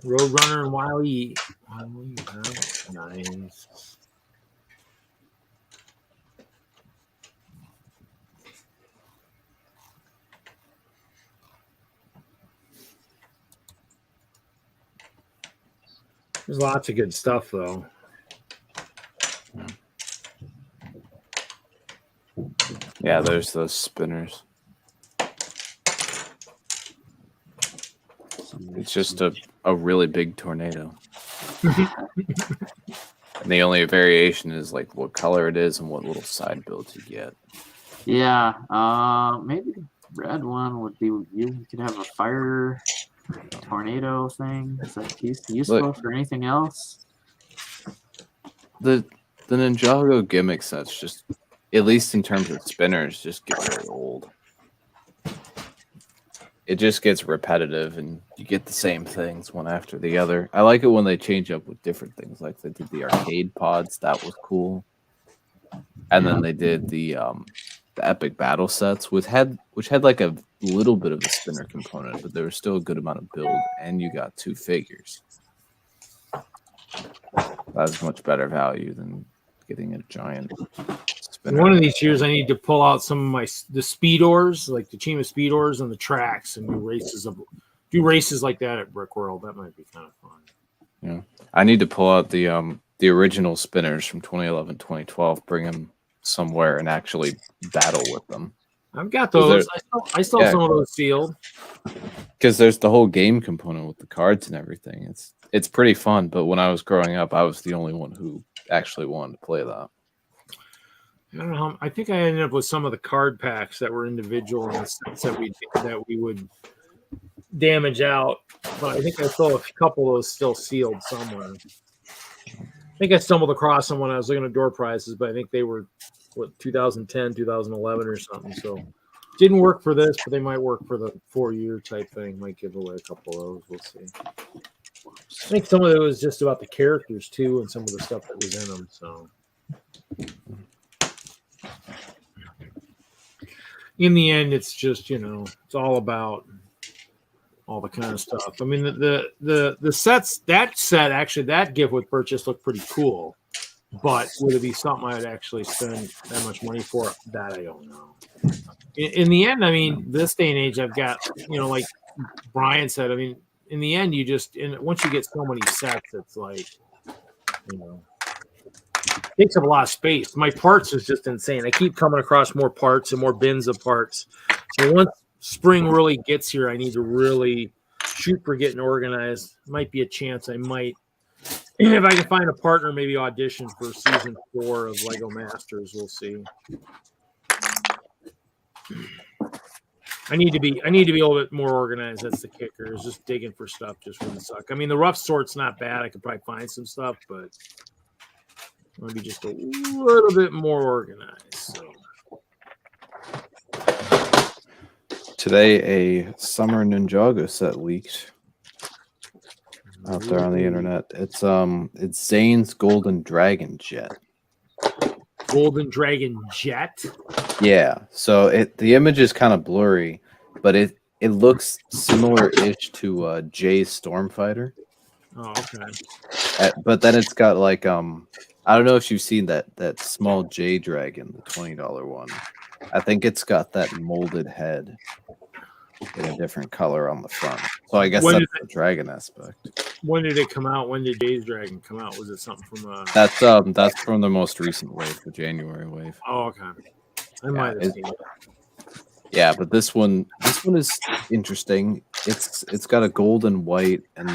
Roadrunner and Wiley. Nice. There's lots of good stuff, though. Yeah, there's those spinners. It's just a really big tornado. And the only variation is like what color it is and what little side builds you get. Yeah, maybe the red one would be you could have a fire tornado thing. Is that useful for anything else? The Ninjago gimmick sets just, at least in terms of spinners, just get very old. It just gets repetitive, and you get the same things one after the other. I like it when they change up with different things, like they did the arcade pods. That was cool. And then they did the epic battle sets, which had like a little bit of a spinner component, but there was still a good amount of build, and you got 2 figures. That's much better value than getting a giant spinner. One of these years, I need to pull out some of the Speedors, like the Chima Speedors, on the tracks, and do races like that at Brickworld. That might be kind of fun. Yeah, I need to pull out the original spinners from 2011, 2012, bring them somewhere and actually battle with them. I've got those. I still have some of those sealed. Because there's the whole game component with the cards and everything. It's pretty fun, but when I was growing up, I was the only one who actually wanted to play that. I don't know. I think I ended up with some of the card packs that were individual in the sets that we would damage out, but I think I saw a couple of those still sealed somewhere. I think I stumbled across them when I was looking at door prizes, but I think they were 2010, 2011 or something. So didn't work for this, but they might work for the 4-year type thing. Might give away a couple of those. We'll see. I think some of it was just about the characters too, and some of the stuff that was in them. So in the end, it's just it's all about all the kind of stuff. I mean, the sets, that gift with purchase looked pretty cool, but would it be something I'd actually spend that much money for? That I don't know. In the end, I mean, this day and age, I've got like Brian said. I mean, in the end, once you get so many sets, it's like takes up a lot of space. My parts is just insane. I keep coming across more parts and more bins of parts. So once spring really gets here, I need to really shoot for getting organized. Might be a chance I might, if I can find a partner, maybe audition for season 4 of Lego Masters. We'll see. I need to be a little bit more organized. That's the kicker. Is just digging for stuff just wouldn't suck. I mean, the rough sort's not bad. I could probably find some stuff, but I want to be just a little bit more organized. So. Today, a Summer Ninjago set leaked out there on the internet. It's Zane's Golden Dragon Jet. Golden Dragon Jet? Yeah. So the image is kind of blurry, but it looks similar-ish to Jay's Stormfighter. Oh, okay. But then it's got like I don't know if you've seen that small J Dragon, the $20 one. I think it's got that molded head in a different color on the front. So I guess that's the dragon aspect. When did it come out? When did Jay's Dragon come out? Was it something from That's from the most recent wave, the January wave. Oh, okay. I might have seen it. Yeah, but this one is interesting. It's got a gold and white and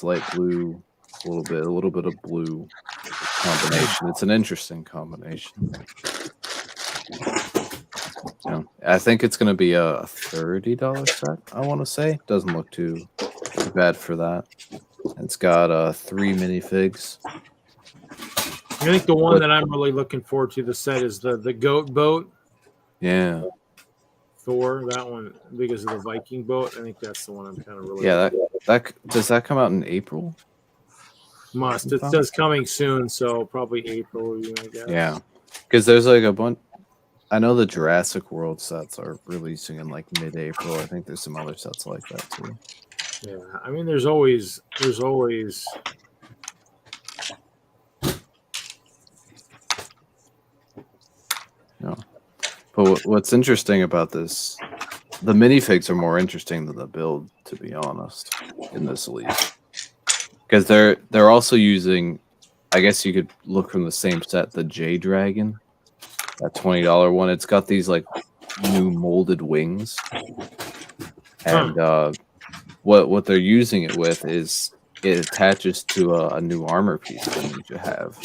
light blue, a little bit of blue combination. It's an interesting combination. Yeah, I think it's going to be a $30 set. I want to say doesn't look too bad for that. It's got 3 minifigs. I think the one that I'm really looking forward to the set is the goat boat. Yeah. Thor, that one, because of the Viking boat. I think that's the one I'm kind of really. Yeah, that does that come out in April? Must. It says coming soon, so probably April. I guess. Yeah, because there's like a bunch. I know the Jurassic World sets are releasing in like mid-April. I think there's some other sets like that too. Yeah, I mean, there's always. No. But what's interesting about this, the minifigs are more interesting than the build, to be honest, in this league. Because they're also using, I guess you could look from the same set, the J Dragon, that $20 one. It's got these like new molded wings. And what they're using it with is it attaches to a new armor piece that you should have.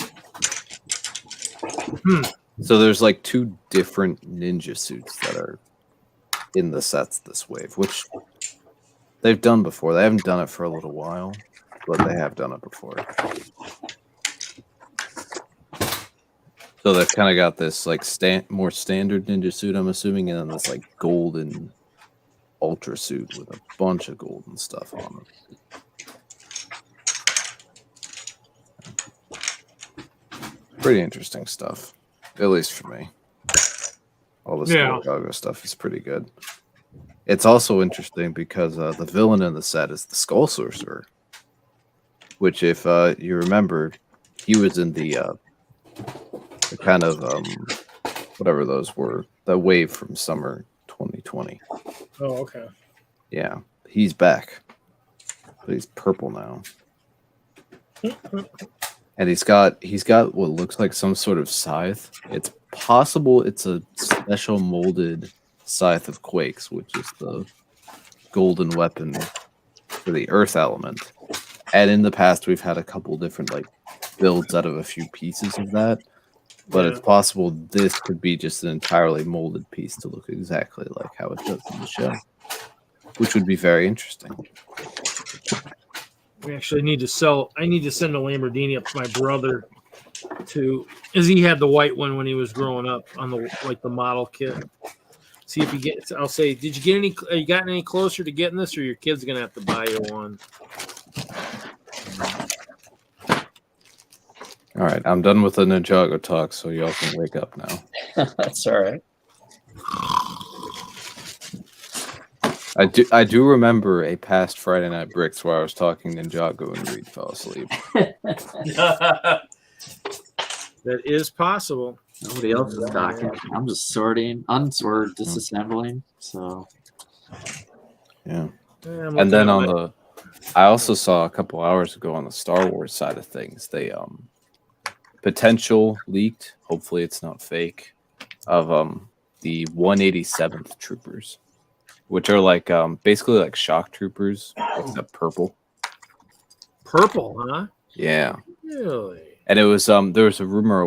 So there's like 2 different ninja suits that are in the sets this wave, which they've done before. They haven't done it for a little while, but they have done it before. So they've kind of got this like more standard ninja suit, I'm assuming, and then this like golden ultra suit with a bunch of golden stuff on it. Pretty interesting stuff. At least for me. All this Chicago stuff is pretty good. It's also interesting because the villain in the set is the Skull Sorcerer. Which, if you remember, he was in the kind of, whatever those were, the wave from summer 2020. Oh, okay. Yeah, he's back. But he's purple now. And he's got what looks like some sort of scythe. It's possible it's a special molded scythe of Quakes, which is the golden weapon for the earth element. And in the past, we've had a couple different like builds out of a few pieces of that. but Yeah. it's possible this could be just an entirely molded piece to look exactly like how it does in the show, which would be very interesting. We actually need to sell. I need to send a Lamborghini up to my brother as he had the white one when he was growing up on the model kit. See if he gets. I'll say, did you get any? Are you gotten any closer to getting this, or your kid's gonna have to buy you one? All right, I'm done with the Ninjago talk, so y'all can wake up now. That's all right. I do remember a past Friday Night Bricks where I was talking Ninjago and Reed fell asleep. That is possible. Nobody else is talking. I'm just disassembling. So Yeah. I'm And then looking I also saw a couple hours ago on the Star Wars side of things, they potential leaked, hopefully it's not fake, of the 187th troopers, which are like basically like shock troopers, except purple. Purple, huh? Yeah. Really? And it was there was a rumor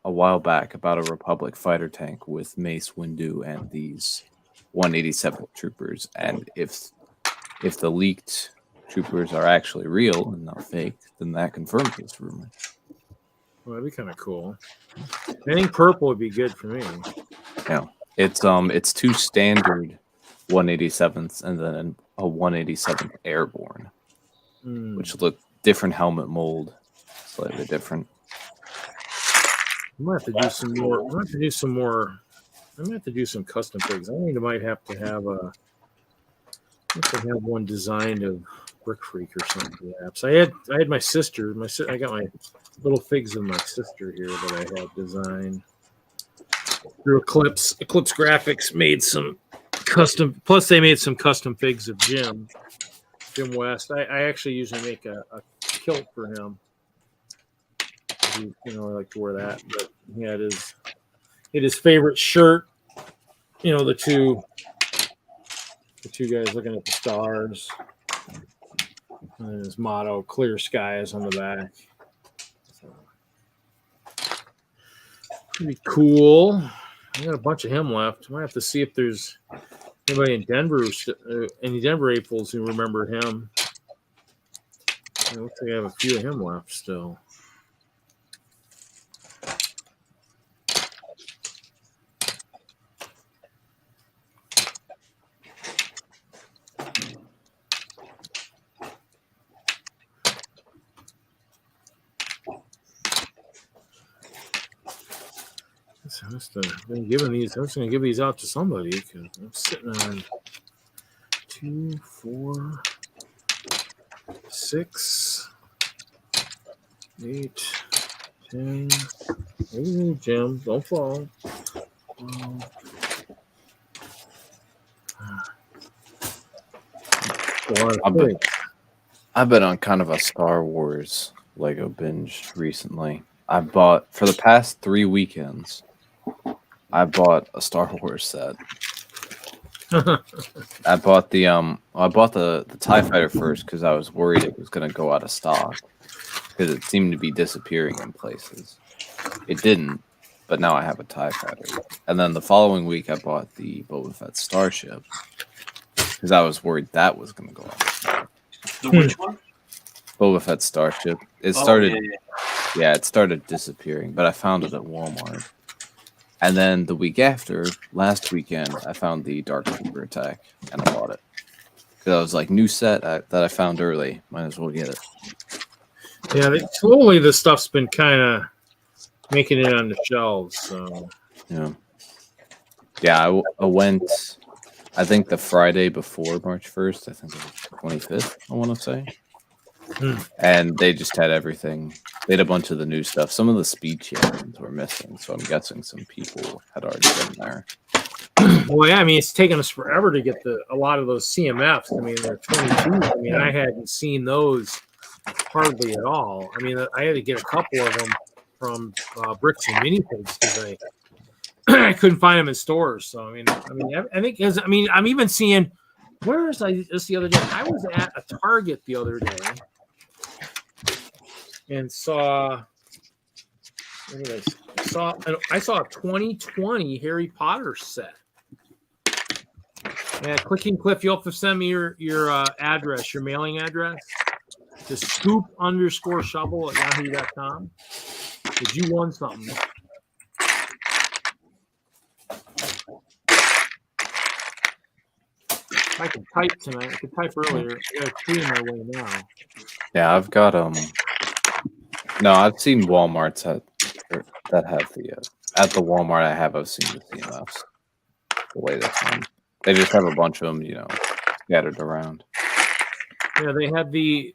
a while back about a Republic fighter tank with Mace Windu and these 187th troopers, and if the leaked troopers are actually real and not fake, then that confirms this rumor. Well, that'd be kind of cool. I think purple would be good for me. Yeah, it's two standard 187ths and then a 187th airborne, which look different helmet mold, slightly different. I might have to do some more. I might have to do some custom figs. I think I might have to have one designed of Brick Freak or something. Perhaps I had my sister. I got my little figs of my sister here that I had designed through Eclipse. Eclipse Graphics made some custom. Plus, they made some custom figs of Jim West. I actually usually make a kilt for him. I like to wear that. But he had his favorite shirt. The two guys looking at the stars. And his motto, "Clear skies," on the back. So, pretty cool. I got a bunch of him left. I might have to see if there's anybody in Denver, any Denver AFOLs who remember him. It looks like I have a few of him left still. I must have been giving these. I was going to give these out to somebody because I'm sitting on 2, 4, 6, 8, 10. Ooh, Jim, don't fall. I've been on kind of a Star Wars Lego binge recently. I bought for the past 3 weekends. I bought a Star Wars set. I bought the TIE Fighter first because I was worried it was going to go out of stock because it seemed to be disappearing in places. It didn't, but now I have a TIE Fighter. And then the following week I bought the Boba Fett Starship because I was worried that was going to go out of stock. The which one? Boba Fett Starship. It started, it started disappearing, but I found it at Walmart. And then the week after, last weekend, I found the Dark Trooper Attack, and I bought it. Because I was like, new set that I found early. Might as well get it. Yeah, slowly the stuff's been kind of making it on the shelves. So yeah, I went, I think the Friday before March 1st, I think it was 25th, I want to say. And they just had everything. They had a bunch of the new stuff. Some of the speed champions were missing, so I'm guessing some people had already been there. Well, yeah, I mean, it's taken us forever to get a lot of those CMFs. I mean, they're 22. I mean, I hadn't seen those hardly at all. I mean, I had to get a couple of them from Bricks and Minifigs because I couldn't find them in stores. So I think I'm even seeing. Where was I just the other day? I was at a Target the other day and saw. What did I saw a 2020 Harry Potter set. Yeah, Clicking Cliff, you'll have to send me your address, your mailing address. To scoop_shovel@yahoo.com. Because you won something. I can type tonight. I could type earlier. I got a tree in my way now. Yeah, I've got No, I've seen Walmarts that have the at the Walmart I've seen the CMFs. The way they just have a bunch of them, scattered around. Yeah, they had the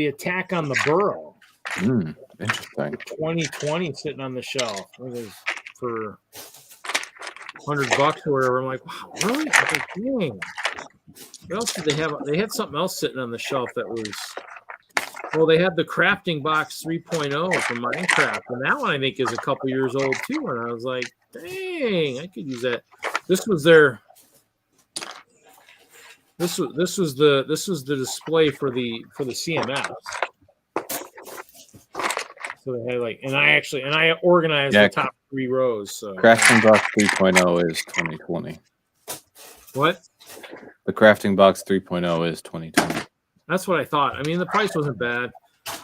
attack on the borough. Interesting. 2020 sitting on the shelf. It was for $100 or whatever. I'm like, wow, really? I was like, dang. What else did they have? They had something else sitting on the shelf that was. Well, they had the crafting box 3.0 from Minecraft, and that one I think is a couple years old too. And I was like, dang, I could use that. This was their. This was the display for the CMFs. So they had and I organized the top 3 rows. So Crafting Box 3.0 is 2020. What? The Crafting Box 3.0 is 2020. That's what I thought. I mean, the price wasn't bad.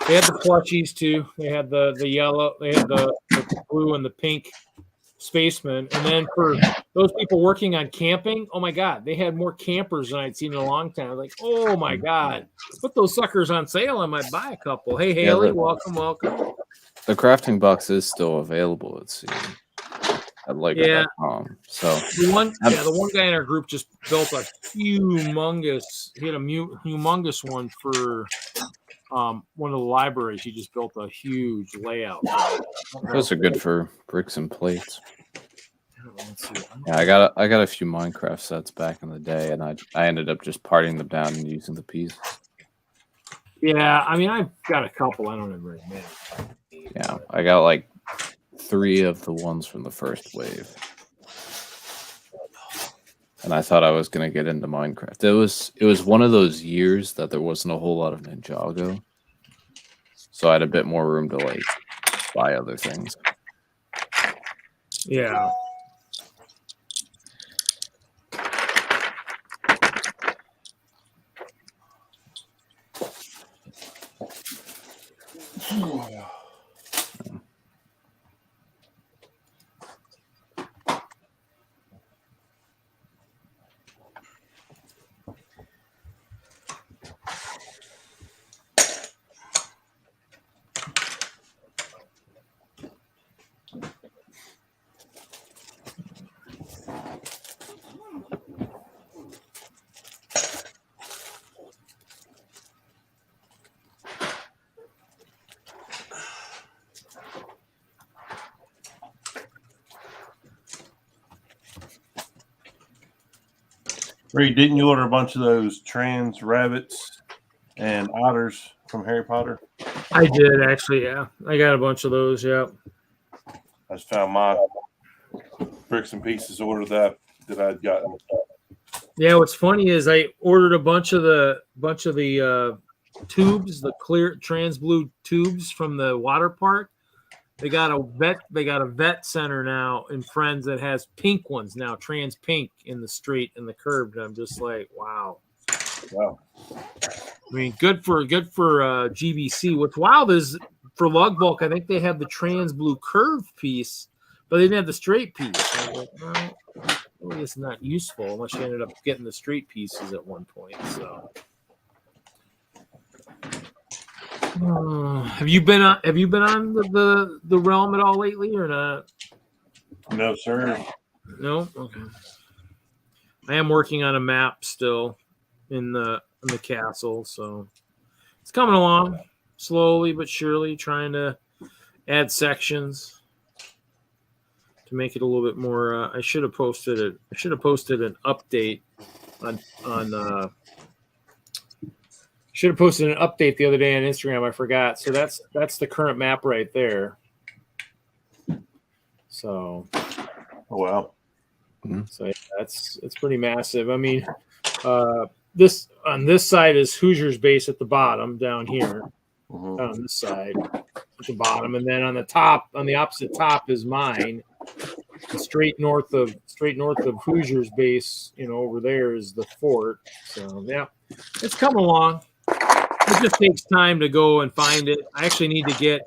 They had the plushies too. They had the yellow. They had the blue and the pink spaceman. And then for those people working on camping, oh my God, they had more campers than I'd seen in a long time. I was like, oh my God, put those suckers on sale. I might buy a couple. Hey, Haley, welcome. The Crafting Box is still available, it seems. At Legond.com. So the one guy in our group just built a humongous. He had a humongous one for one of the libraries. He just built a huge layout. Those are good for bricks and plates. Yeah, I got a few Minecraft sets back in the day, and I ended up just parting them down and using the pieces. Yeah, I mean, I've got a couple. I don't have very many. Yeah, I got 3 of the ones from the first wave. And I thought I was going to get into Minecraft. It was one of those years that there wasn't a whole lot of Ninjago. So I had a bit more room to buy other things. Yeah. Reed, didn't you order a bunch of those trans rabbits and otters from Harry Potter? I did actually, yeah. I got a bunch of those, yeah. I just found my bricks and pieces order that I'd gotten. Yeah, what's funny is I ordered a bunch of the tubes, the clear trans blue tubes from the water park. They got a vet center now in Friends that has pink ones now, trans pink in the straight and the curved. And I'm just like, wow. Wow. I mean, good for GBC. What's wild is for Lug Bulk, I think they had the trans blue curved piece, but they didn't have the straight piece. So I was like, well, really it's not useful unless you ended up getting the straight pieces at one point. So have you been on the realm at all lately or not? No, sir. No? Okay. I am working on a map still in the castle, so it's coming along slowly but surely, trying to add sections to make it a little bit more. I should have posted an update on should have posted an update the other day on Instagram. I forgot. So that's the current map right there. So, oh wow. So yeah, it's pretty massive. I mean, this on this side is Hoosier's base at the bottom down here, on this side at the bottom, and then on the top, on the opposite top, is mine. And straight north of Hoosier's base, over there is the fort. So yeah, it's coming along. It just takes time to go and find it. I actually need to get.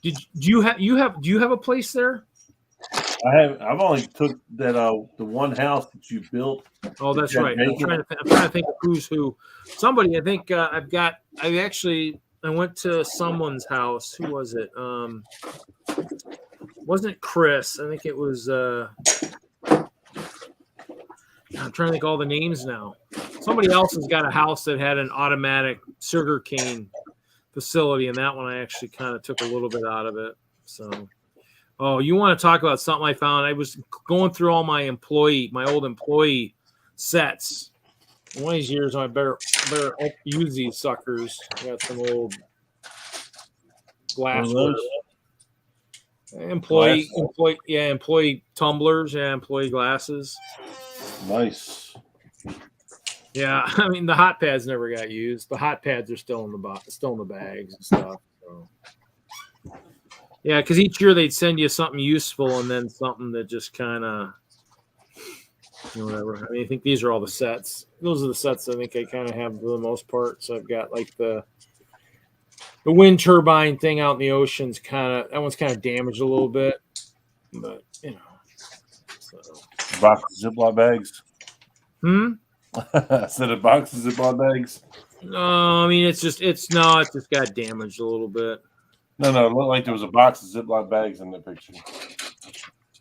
Do you have a place there? I've only took that the one house that you built. Oh, that's right. I'm trying to think of who's who. Somebody, I think I went to someone's house. Who was it? Wasn't Chris? I think it was. I'm trying to think all the names now. Somebody else has got a house that had an automatic sugarcane facility, and that one I actually kind of took a little bit out of it. So, oh, you want to talk about something I found? I was going through all my old employee sets. One of these years, I better use these suckers. I got some old glassware. Employee tumblers, employee glasses. Nice. Yeah, I mean the hot pads never got used. The hot pads are still in the bags and stuff. So. Yeah, because each year they'd send you something useful and then something that just kind of, whatever. I mean, I think these are all the sets. Those are the sets I think I kind of have for the most part. So I've got like the wind turbine thing out in the ocean's that one's kind of damaged a little bit, but So. Box of Ziploc bags. I said a box of Ziploc bags. No, I mean it just got damaged a little bit. No, it looked like there was a box of Ziploc bags in the picture.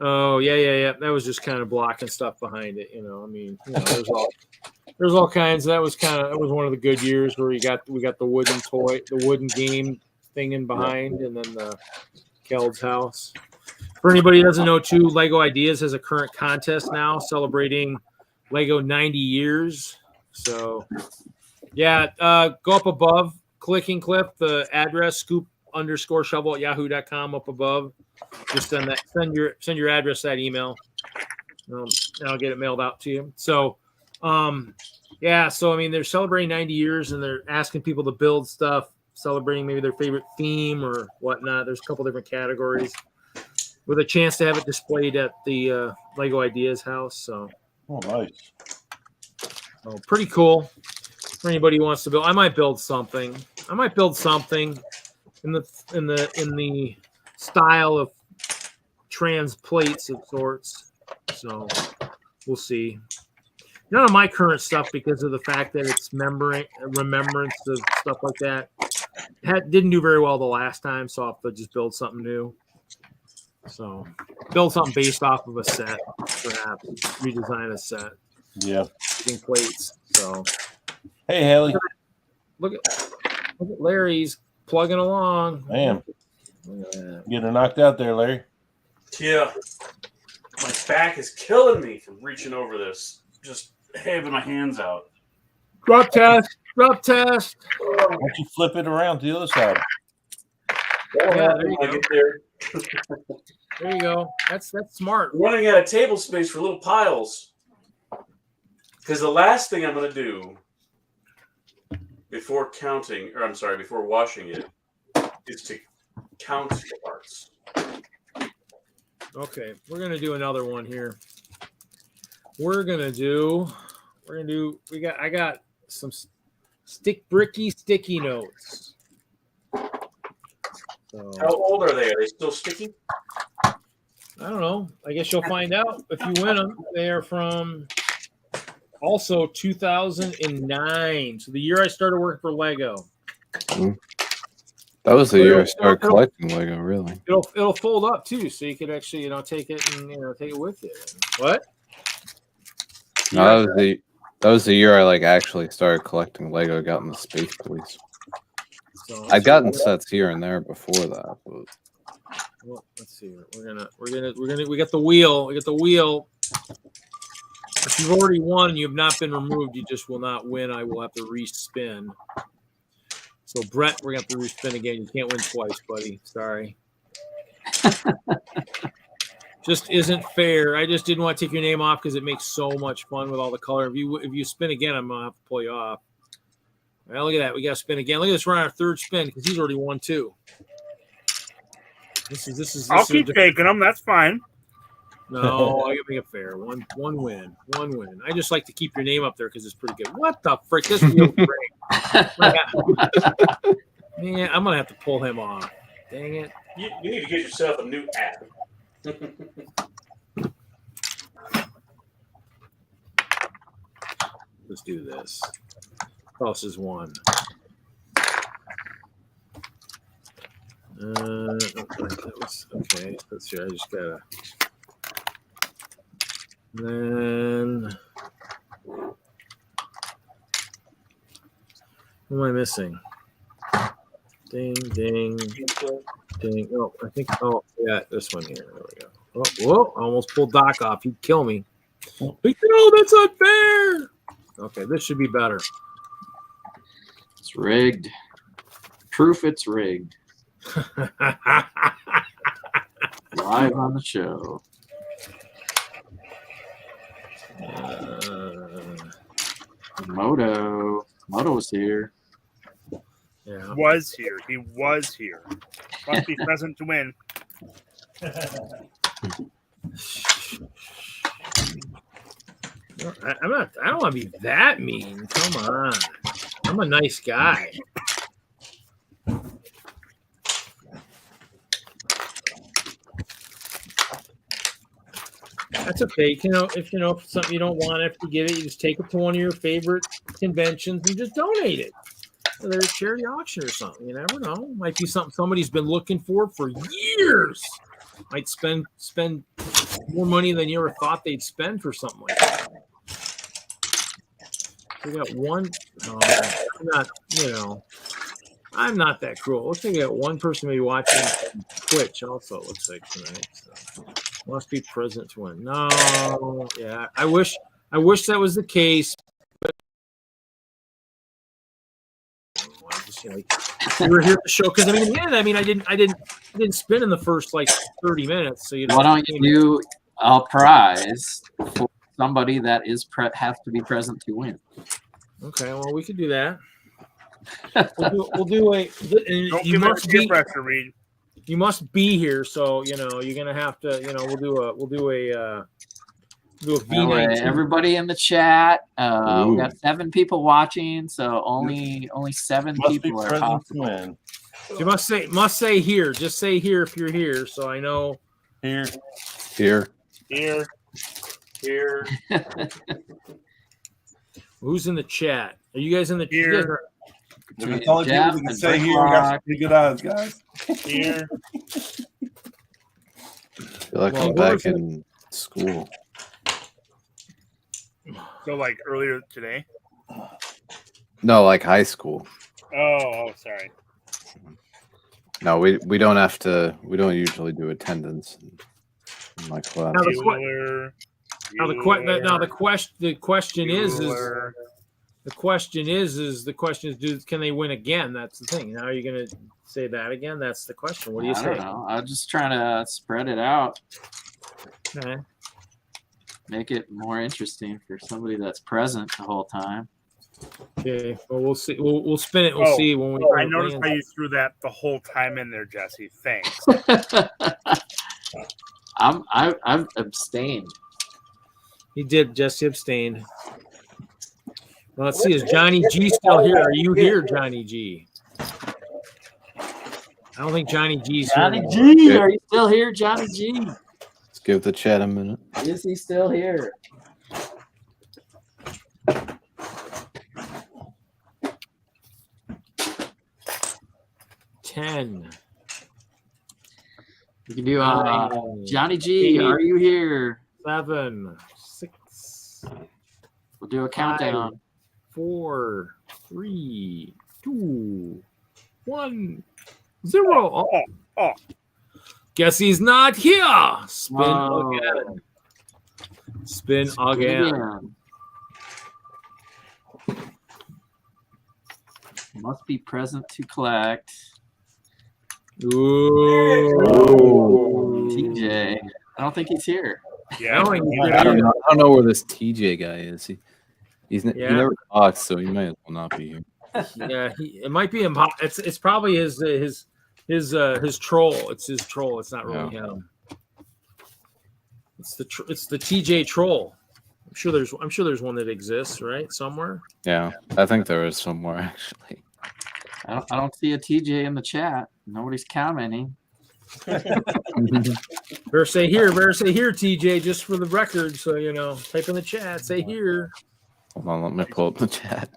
Oh yeah. That was just kind of blocking stuff behind it. There's all kinds. That was one of the good years where we got the wooden game thing in behind, and then the Keld's house. For anybody who doesn't know, too, Lego Ideas has a current contest now celebrating Lego 90 years. So, yeah, go up above, click the address, scoop_shovel@yahoo.com up above. Just send your address, that email. And I'll get it mailed out to you. So, so I mean, they're celebrating 90 years and they're asking people to build stuff, celebrating maybe their favorite theme or whatnot. There's a couple different categories with a chance to have it displayed at the Lego Ideas house. So, nice. So pretty cool for anybody who wants to build. I might build something in the style of trans plates of sorts. So we'll see. None of my current stuff, because of the fact that it's remembrance of stuff like that, didn't do very well the last time, so I'll have to just build something new. So build something based off of a set, perhaps redesign a set. Yeah. Using plates. So hey, Haley, look at Larry's plugging along. Man, getting knocked out there, Larry. Yeah, my back is killing me from reaching over this. Just having my hands out. Drop test. Why don't you flip it around to the other side? Yeah, there you go. There you go. That's smart. Running out of table space for little piles. Because the last thing I'm going to do before washing it is to count the parts. Okay, we're going to do another one here. I got some sticky notes. So, how old are they? Are they still sticky? I don't know. I guess you'll find out if you win them. They are from also 2009. So the year I started working for Lego. That was the year I started collecting Lego, really. It'll fold up too, so you could actually, take it and take it with you. What? No, that was the year I actually started collecting Lego, got in the Space Police. So, I'd gotten sets here and there before that. But... Well, let's see. We got the wheel. We got the wheel. If you've already won and you have not been removed, you just will not win. I will have to respin. So Brett, we're gonna have to respin again. You can't win twice, buddy. Sorry. Just isn't fair. I just didn't want to take your name off because it makes so much fun with all the color. If you spin again, I'm gonna have to pull you off. Well, look at that. We got to spin again. Look at this. We're on our third spin because he's already won 2. I'll keep taking them. That's fine. No, I gotta make it fair. One win. I just like to keep your name up there because it's pretty good. What the frick? This feels great. Man, I'm gonna have to pull him off. Dang it. You need to get yourself a new app. Let's do this. Toss is 1. Okay. Let's see. I just gotta. And then what am I missing? Ding, ding, ding. Oh, I think. Oh, yeah, this one here. There we go. Oh, whoa! I almost pulled Doc off. He'd kill me. No, that's unfair. Okay, this should be better. It's rigged. Proof it's rigged. Live on the show. Moto's here. Yeah. Was here. He was here. Must be present to win. I'm not. I don't want to be that mean. Come on. I'm a nice guy. That's okay. If something you don't want after you get it, you just take it to one of your favorite conventions and just donate it. Whether it's a charity auction or something, you never know. Might be something somebody's been looking for years. Might spend more money than you ever thought they'd spend for something like that. We got one. I'm not that cruel. Looks like we got one person maybe watching Twitch. Also, it looks like tonight. So. Must be present to win. No, yeah. I wish that was the case. But we were here at the show because in the end, I didn't spin in the first 30 minutes. So why don't you do a prize for somebody that has to be present to win? Okay, well we could do that. We'll do a. Don't give us peer pressure, Reed. You must be here, so you're gonna have to. We'll do a V19. Right, everybody in the chat. We got 7 people watching, so only 7 people are possible. You must say here. Just say here if you're here, so I know. Here. Who's in the chat? Are you guys in the chat? If it's all you can say here, we got some pretty good odds, guys. Here. I feel like I'm back in school. So earlier today? No, like high school. Oh, sorry. No, we don't have to. We don't usually do attendance in my class. The question is, can they win again? That's the thing. How are you going to say that again? That's the question. What do you say? I don't know. I'm just trying to spread it out. Okay. Make it more interesting for somebody that's present the whole time. Okay. Well, we'll see. We'll spin it. We'll see when we. I noticed how you threw that the whole time in there, Jesse. Thanks. I've abstained. He did. Jesse abstained. Well, let's see. Is Johnny G still here? Are you here, Johnny G? I don't think Johnny G's here. Johnny G, are you still here, Johnny G? Let's give the chat a minute. Is he still here? $10. You can do Johnny G, 8, are you here? 7, 6. We'll do a countdown. 5, 4, 3, 2, 1, 0. Oh. Guess he's not here. Spin again. Spin again. Must be present to collect. Ooh. TJ. I don't think he's here. Yeah. I don't know where this TJ guy is. He never talks, so he might as well not be here. Yeah, it might be him. It's probably his troll. It's his troll. It's not really him. It's the TJ troll. I'm sure there's one that exists, right, somewhere. Yeah, I think there is somewhere actually. I don't see a TJ in the chat. Nobody's commenting. Better say here, TJ, just for the record. So type in the chat, say here. Hold on, let me pull up the chat.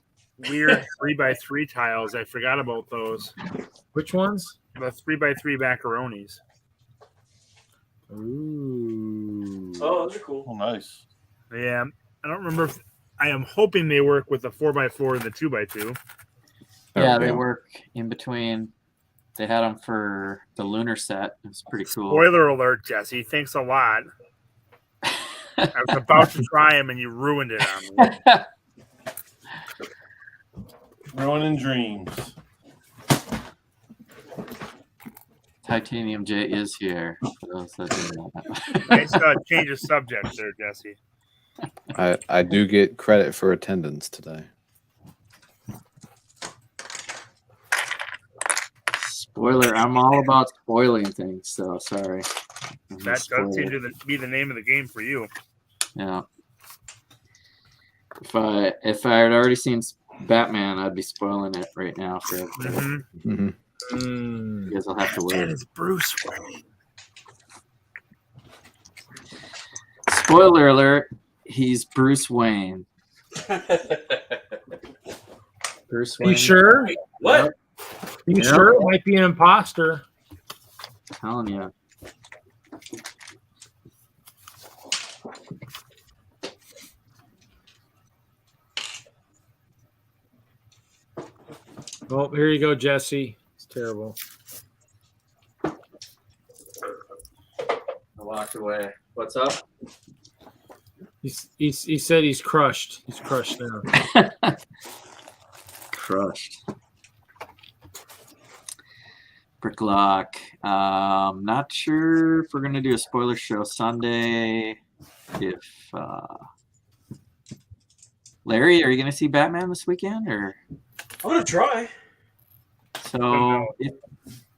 Weird 3x3 tiles. I forgot about those. Which ones? The 3x3 macaronis. Ooh. Oh, those are cool. Oh, nice. Yeah, I don't remember. I am hoping they work with the 4x4 and the 2x2. Yeah, they work in between. They had them for the lunar set. It was pretty cool. Spoiler alert, Jesse. Thanks a lot. I was about to try them and you ruined it on me. Ruining dreams. Titanium J is here. For those that didn't know that. Nice change of subject there, Jesse. I do get credit for attendance today. Spoiler, I'm all about spoiling things, so sorry. That does seem to be the name of the game for you. Yeah. If I had already seen Batman, I'd be spoiling it right now for everybody. You guys will have to wait. That is Bruce Wayne. Spoiler alert, he's Bruce Wayne. Bruce Wayne. You sure? What? You sure it might be an imposter? I'm telling you. Oh, here you go, Jesse. It's terrible. I walked away. What's up? He said he's crushed. He's crushed now. Crushed. Brickworld. Not sure if we're gonna do a spoiler show Sunday. If Larry, are you gonna see Batman this weekend, or? I'm gonna try. So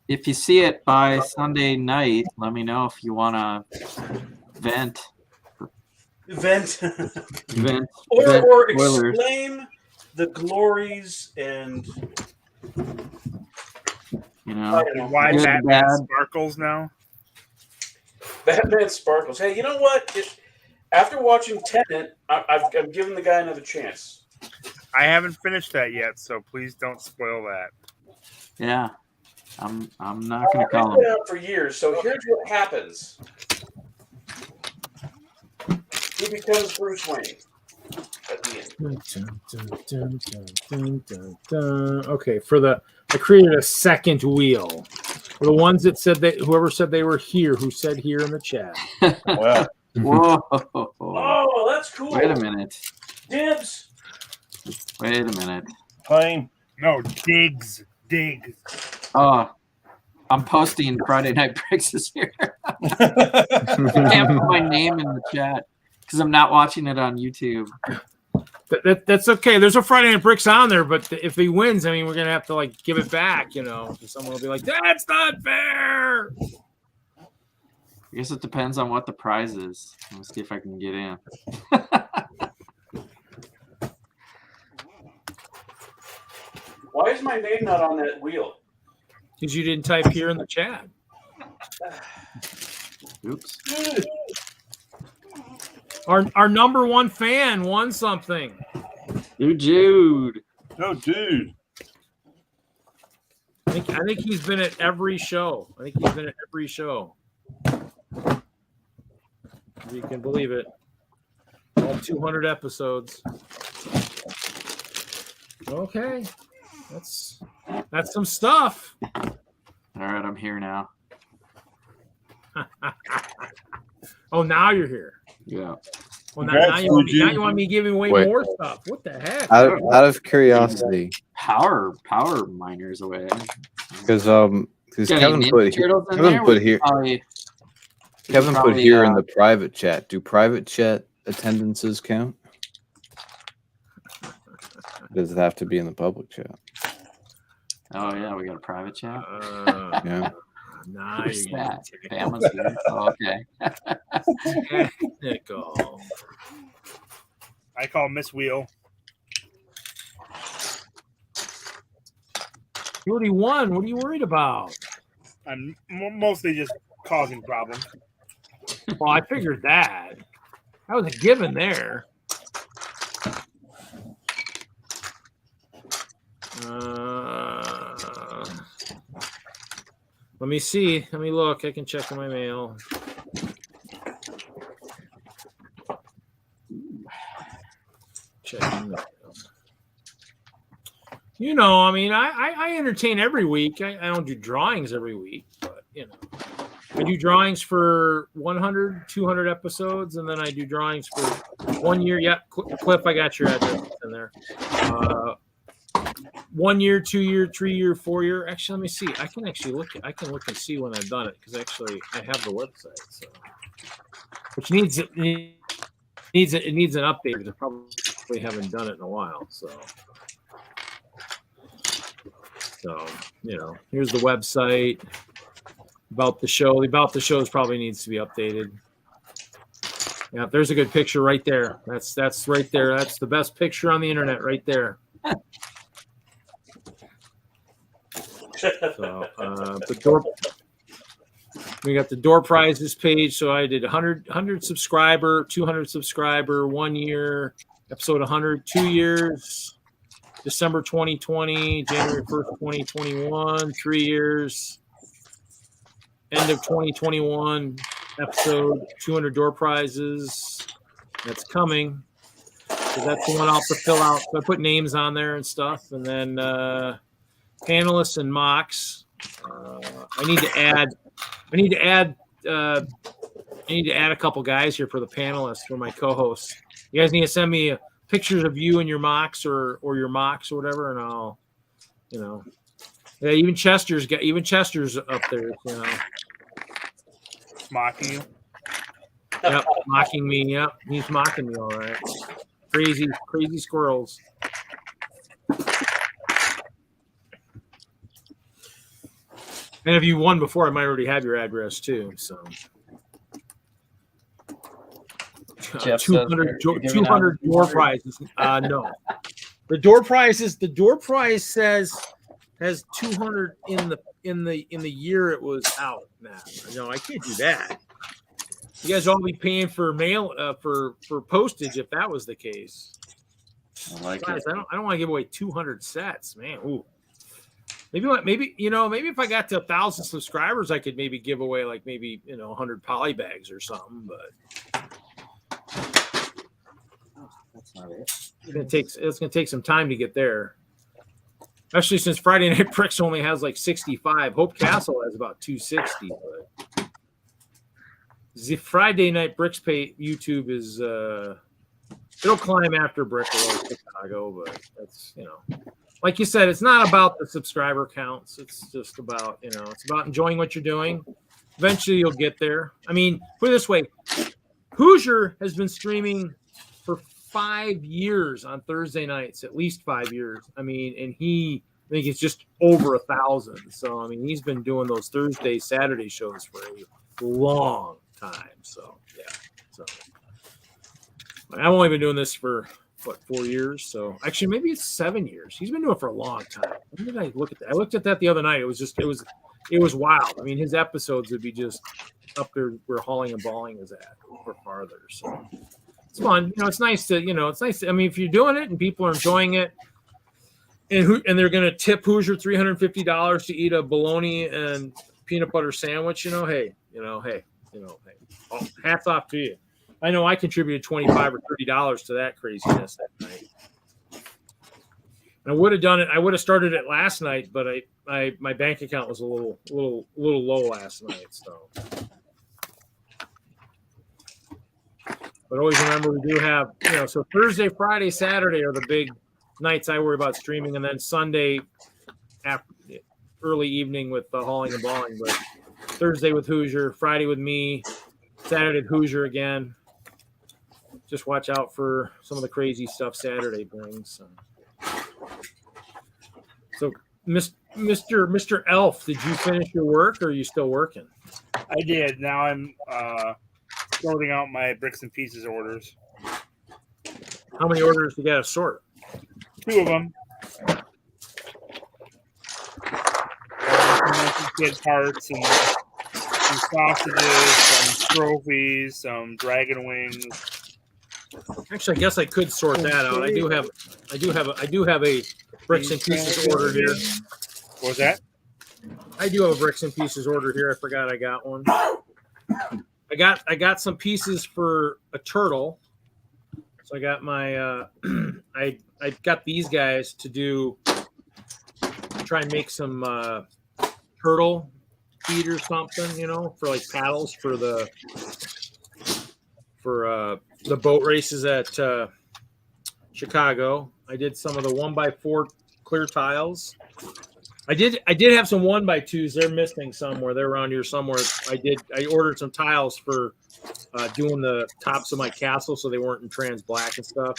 if you see it by Sunday night, let me know if you wanna vent. Vent. Vent. Or spoilers. explain the glories and Why good, Batman bad. sparkles now? Batman sparkles. Hey, you know what? After watching Tenet, I'm giving the guy another chance. I haven't finished that yet, so please don't spoil that. Yeah, I'm not gonna I've call been him. out for years, so here's what happens. He becomes Bruce Wayne at the end. Okay, I created a second wheel. For the ones that said whoever said they were here, who said here in the chat. Wow. Whoa! Oh, that's cool. Wait a minute. Dibs. Wait a minute. Fine. No, digs. Oh, I'm posting Friday Night Bricks this year. I can't put my name in the chat because I'm not watching it on YouTube. That's okay. There's a Friday Night Bricks on there, but if he wins, I mean, we're gonna have to give it back. Someone will be like, "That's not fair." I guess it depends on what the prize is. Let's see if I can get in. Why is my name not on that wheel? Because you didn't type here in the chat. Oops. Our number one fan won something. Jude. Oh, dude. I think he's been at every show. You can believe it. All 200 episodes. Okay. That's some stuff. All right, I'm here now. Oh, now you're here. Yeah. Well, now you want me giving away Wait. more stuff. What the heck? Out of curiosity, Power miners away. because Got Kevin any put Ninja Turtles in Kevin there? put here We Kevin put probably, here in the private chat. Do private chat attendances count? Does it have to be in the public chat? Oh yeah, we got a private chat. Yeah. Who's that? Bama's here. Oh, okay. Technical. I call Miss Wheel. You already won. What are you worried about? I'm mostly just causing problems. Well, I figured that. That was a given there. Let me see. Let me look. I can check in my mail. Checking mail. You know, I mean, I entertain every week. I don't do drawings every week, but, you know. I do drawings for 100, 200 episodes, and then I do drawings for 1 year. Yeah, Cliff, I got your address in there. 1 year, 2 year, 3 year, 4 year. Actually, let me see. I can actually look. I can look and see when I've done it because actually I have the website. So, which needs an update because I probably haven't done it in a while. So, you know, here's the website. About the show. The About the Shows probably needs to be updated. Yeah, there's a good picture right there. That's right there. That's the best picture on the internet right there. So the door, we got the door prizes page. So I did 100 subscriber, 200 subscriber, 1 year, episode 100, 2 years, December 2020, January 1st, 2021, 3 years. End of 2021 episode 200 door prizes. That's coming. So that's the one I'll have to fill out. So I put names on there and stuff, and then panelists and MOCs. I need to add a couple guys here for the panelists for my co-hosts. You guys need to send me pictures of you and your MOCs or your MOCs or whatever, and I'll, you know. Yeah, even Chester's up there, you know. Mocking you? Yep, mocking me. Yep, he's mocking me all right. Crazy squirrels. And if you won before, I might already have your address too. So 200 door prizes. No. The door prize has 200 in the year it was out. Nah, no, I can't do that. You guys all be paying for mail for postage if that was the case. I don't want to give away 200 sets, man. Ooh. Maybe if I got to 1,000 subscribers, I could maybe give away 100 poly bags or something. But that's not it. It's gonna take some time to get there. Especially since Friday Night Bricks only has 65. Hope Castle has about 260. But the Friday Night Bricks YouTube is it'll climb after Brickworld Chicago, but that's, like you said, it's not about the subscriber counts. It's just about, it's about enjoying what you're doing. Eventually you'll get there. I mean, put it this way, Hoosier has been streaming for 5 years on Thursday nights, at least 5 years. I mean, and I think it's just over 1,000. So, I mean, he's been doing those Thursday, Saturday shows for a long time. So, yeah. So, I've only been doing this for, 4 years? So, actually, maybe it's 7 years. He's been doing it for a long time. When did I look at that? I looked at that the other night. It was wild. I mean, his episodes would be just up there where Hauling and Balling is at, or farther. So, it's fun. It's nice to, I mean, if you're doing it and people are enjoying it, and they're going to tip Hoosier $350 to eat a bologna and peanut butter sandwich, hey, hats off to you. I know I contributed $25 or $30 to that craziness that night. And I would have done it. I would have started it last night, but my bank account was a little low last night. So, but always remember, we do have, so Thursday, Friday, Saturday are the big nights I worry about streaming, and then Sunday early evening with the Hauling and Balling. But Thursday with Hoosier, Friday with me, Saturday with Hoosier again. Just watch out for some of the crazy stuff Saturday brings. So Mr. Elf, did you finish your work or are you still working? I did. Now I'm sorting out my bricks and pieces orders. How many orders you got to sort? 2 of them. Some kid parts and some sausages, some trophies, some dragon wings. Actually, I guess I could sort that out. I do have a bricks and pieces order here. What was that? I do have a bricks and pieces order here. I forgot I got one. I got some pieces for a turtle. So I got my I got these guys to try and make some turtle feed or something, you know, for like paddles for the boat races at Chicago. I did some of the 1x4 clear tiles. I did have some 1x2s. They're missing somewhere. They're around here somewhere. I ordered some tiles for doing the tops of my castle so they weren't in trans black and stuff.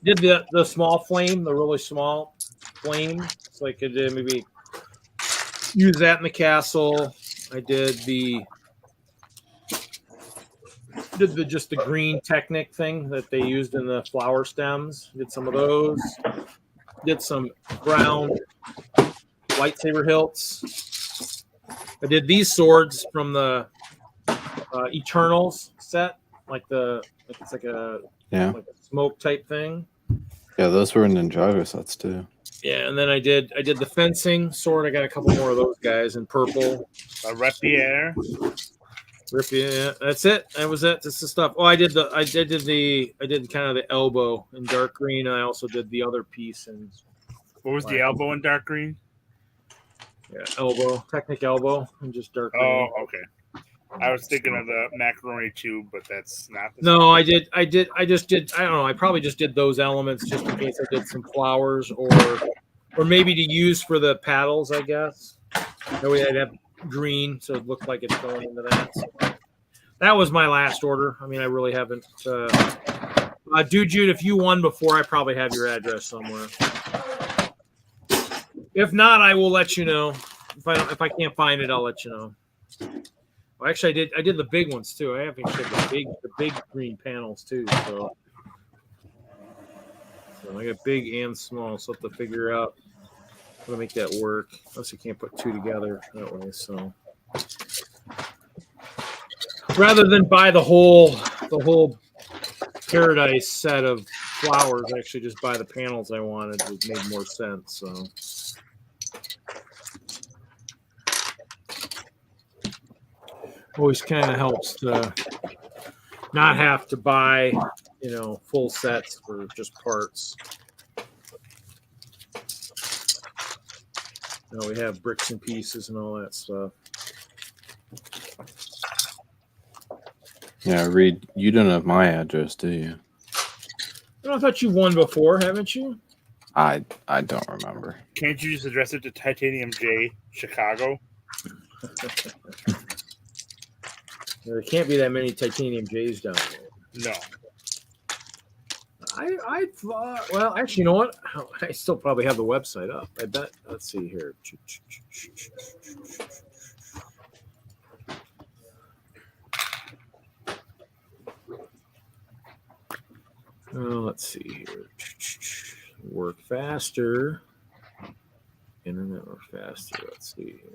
Did the small flame, the really small flame, so I could maybe use that in the castle. I did just the green Technic thing that they used in the flower stems. Did some of those. Did some brown lightsaber hilts. I did these swords from the Eternals set, it's like a smoke type thing. Yeah, those were Ninjago sets too. Yeah, and then I did the fencing sword. I got a couple more of those guys in purple. A rapier. Yeah, that's it. That was it. That's the stuff. Oh, I did kind of the elbow in dark green. And I also did the other piece in. What was the elbow in dark green? Yeah, elbow, Technic elbow, and just dark green. Oh, okay. I was thinking of the macaroni tube, but that's not. No, I just did. I don't know. I probably just did those elements just in case I did some flowers or maybe to use for the paddles. I guess that way I'd have green, so it looked like it's going into that. So that was my last order. I mean, I really haven't. Dude, Jude, if you won before, I probably have your address somewhere. If not, I will let you know. If I can't find it, I'll let you know. Well, actually, I did the big ones too. I haven't shipped the big green panels too. So I got big and small. So I have to figure out how to make that work. Unless you can't put two together that way. So rather than buy the whole paradise set of flowers, I actually just buy the panels I wanted. It made more sense. So. Always kind of helps to not have to buy, full sets for just parts. We have bricks and pieces and all that stuff. Yeah, Reed, you don't have my address, do you? I thought you won before, haven't you? I don't remember. Can't you just address it to Titanium J, Chicago? There can't be that many Titanium J's down there. No. I thought, well, actually, you know what? I still probably have the website up. I bet. Let's see here. Let's see here. Work faster. Internet work faster. Let's see here.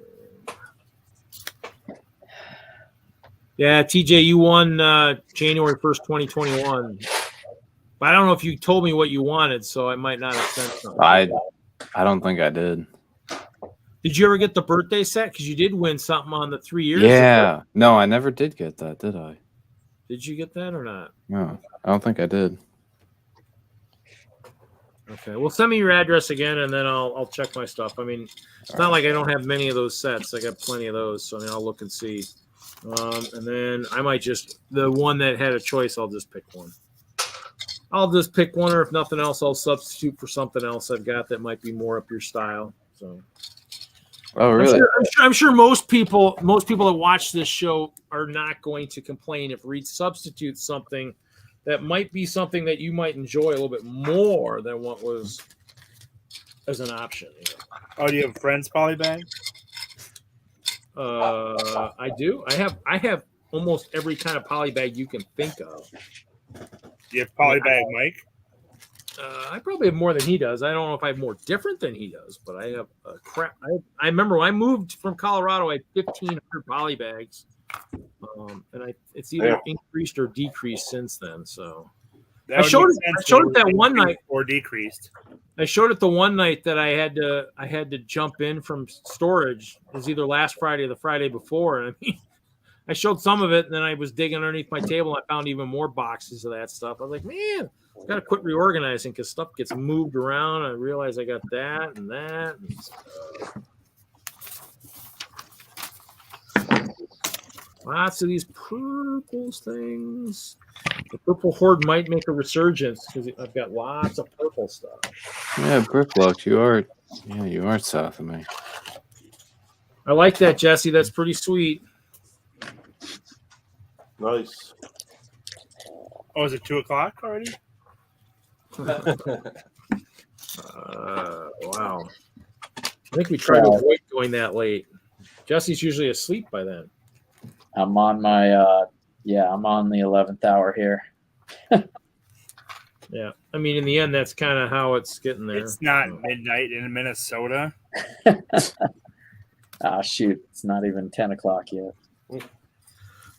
Yeah, TJ, you won January 1st, 2021. But I don't know if you told me what you wanted, so I might not have sent something. I don't think I did. Did you ever get the birthday set? Because you did win something on the 3 years. Yeah. No, I never did get that, did I? Did you get that or not? No, I don't think I did. Okay. Well, send me your address again, and then I'll check my stuff. I mean, it's not like I don't have many of those sets. I got plenty of those, so I'll look and see. And then I might the one that had a choice, I'll just pick one. Or if nothing else, I'll substitute for something else I've got that might be more up your style. So, oh, really? I'm sure most people that watch this show are not going to complain if Reed substitutes something that might be something that you might enjoy a little bit more than what was as an option. Oh, do you have Friends poly bag? I do. I have almost every kind of poly bag you can think of. Do you have poly bag, Mike? I probably have more than he does. I don't know if I have more different than he does, but I have a crap. I remember when I moved from Colorado, I had 1,500 poly bags, and it's either increased or decreased since then. So I showed it that one night, or decreased. I showed it the one night that I had to jump in from storage. It was either last Friday or the Friday before, and I mean, I showed some of it, and then I was digging underneath my table, and I found even more boxes of that stuff. I was like, man, I got to quit reorganizing because stuff gets moved around. I realized I got that and that. And lots of these purple things. The purple horde might make a resurgence because I've got lots of purple stuff. Yeah, Brickworld, you are south of me. I like that, Jesse. That's pretty sweet. Nice. Oh, is it 2:00 already? Wow. I think we try to avoid going that late. Jesse's usually asleep by then. I'm on my I'm on the 11th hour here. Yeah, I mean, in the end, that's kind of how it's getting there. It's not midnight in Minnesota. Shoot, it's not even 10 o'clock yet.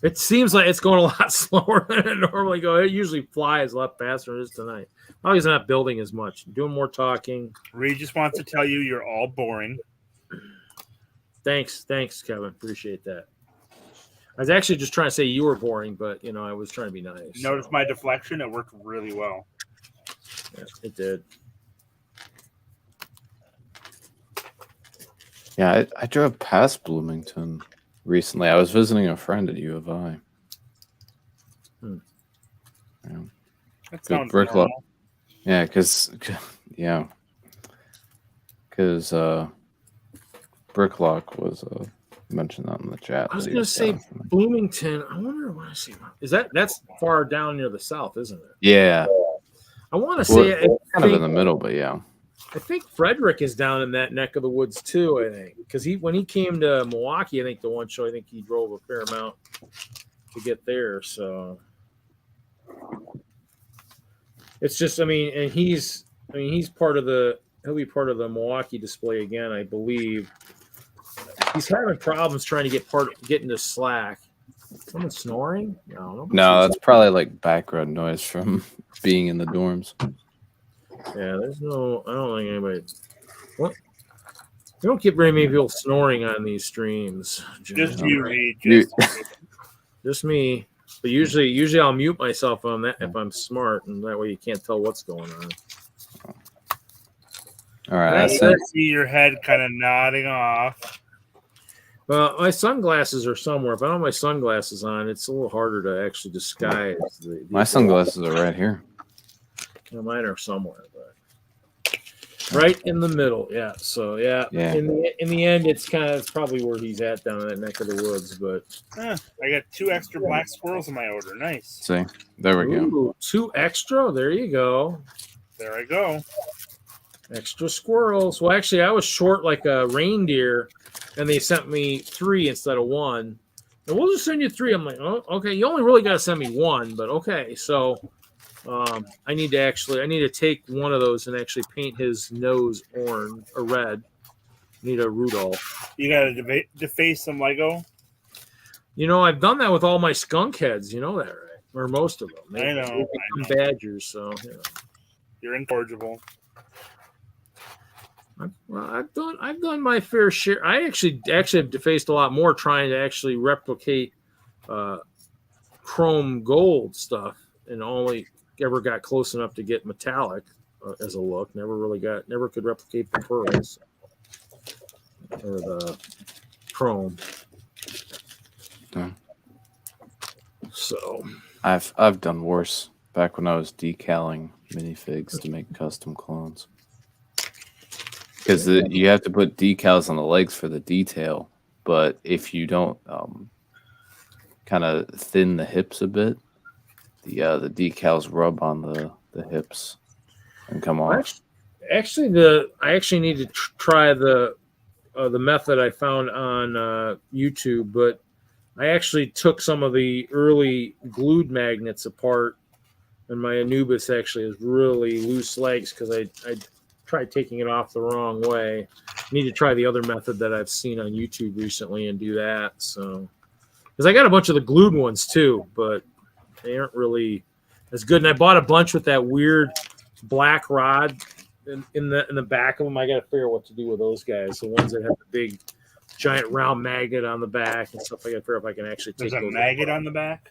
It seems like it's going a lot slower than it normally goes. It usually flies a lot faster than it is tonight. Probably he's not building as much, doing more talking. Regis wants to tell you you're all boring. Thanks, Kevin. Appreciate that. I was actually just trying to say you were boring, but I was trying to be nice. Notice my deflection? It worked really well. Yeah, it did. Yeah, I drove past Bloomington recently. I was visiting a friend at U of I. Yeah. That sounds Brickworld. normal. Yeah, because Bricklock was mentioned that in the chat. I was going to say Bloomington. I wonder what I see. That's far down near the south, isn't it? Yeah. I want to say it's kind of in the middle, but yeah. I think Frederick is down in that neck of the woods too. I think because when he came to Milwaukee, I think the one show, I think he drove a fair amount to get there. So it's just, and he's part of he'll be part of the Milwaukee display again, I believe. He's having problems trying to get into Slack. Someone snoring? No, that's probably like background noise from being in the dorms. Yeah, I don't think anybody. What? We don't get very many people snoring on these streams. Just you, Reed. Just me. But usually I'll mute myself on that if I'm smart, and that way you can't tell what's going on. All right, I see your head kind of nodding off. Well, my sunglasses are somewhere. If I don't have my sunglasses on, it's a little harder to actually disguise. My sunglasses are right here. Well, mine are somewhere, but right in the middle. Yeah. So yeah. In the end, it's probably where he's at down in that neck of the woods. But I got 2 extra black squirrels in my order. Nice. See, there we go. 2 extra. There you go. There I go. Extra squirrels. Well, actually, I was short like a reindeer, and they sent me 3 instead of 1. And we'll just send you 3. I'm like, oh, okay. You only really got to send me 1, but okay. So. I need to take one of those and actually paint his nose orange or red. Need a Rudolph. You got to deface some Lego? I've done that with all my skunk heads. You know that, right? Or most of them. I know. They become badgers, so You're incorrigible. I've done my fair share. I actually have defaced a lot more trying to actually replicate chrome gold stuff, and only ever got close enough to get metallic as a look. Never could replicate the pearls or the chrome. Yeah. So I've done worse back when I was decaling minifigs to make custom clones. Because you have to put decals on the legs for the detail, but if you don't kind of thin the hips a bit, the decals rub on the hips and come off. Actually, I actually need to try the method I found on YouTube, but I actually took some of the early glued magnets apart, and my Anubis actually has really loose legs because I tried taking it off the wrong way. I need to try the other method that I've seen on YouTube recently and do that. So, because I got a bunch of the glued ones too, but they aren't really as good. And I bought a bunch with that weird black rod in the back of them. I got to figure out what to do with those guys. The ones that have the big, giant round magnet on the back and stuff. I got to figure out if I can actually take. There's a magnet on the back.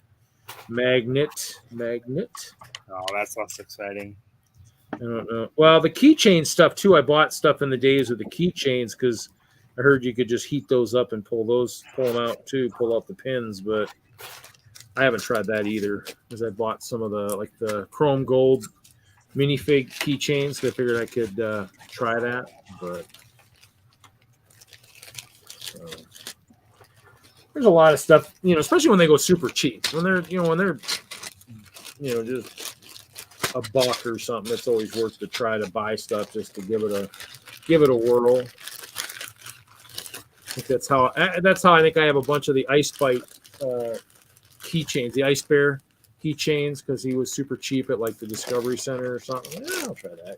Magnet. Oh, that's less exciting. I don't know. Well, the keychain stuff too. I bought stuff in the days with the keychains because I heard you could just heat those up and pull them out too. Pull out the pins, but I haven't tried that either because I bought some of the chrome gold minifig keychains. So I figured I could try that, but there's a lot of stuff, especially when they go super cheap. When they're just a buck or something, it's always worth to try to buy stuff just to give it a whirl. I think that's how I think I have a bunch of the Ice Bite keychains, the Ice Bear keychains, because he was super cheap at like the Discovery Center or something. Yeah, I'll try that.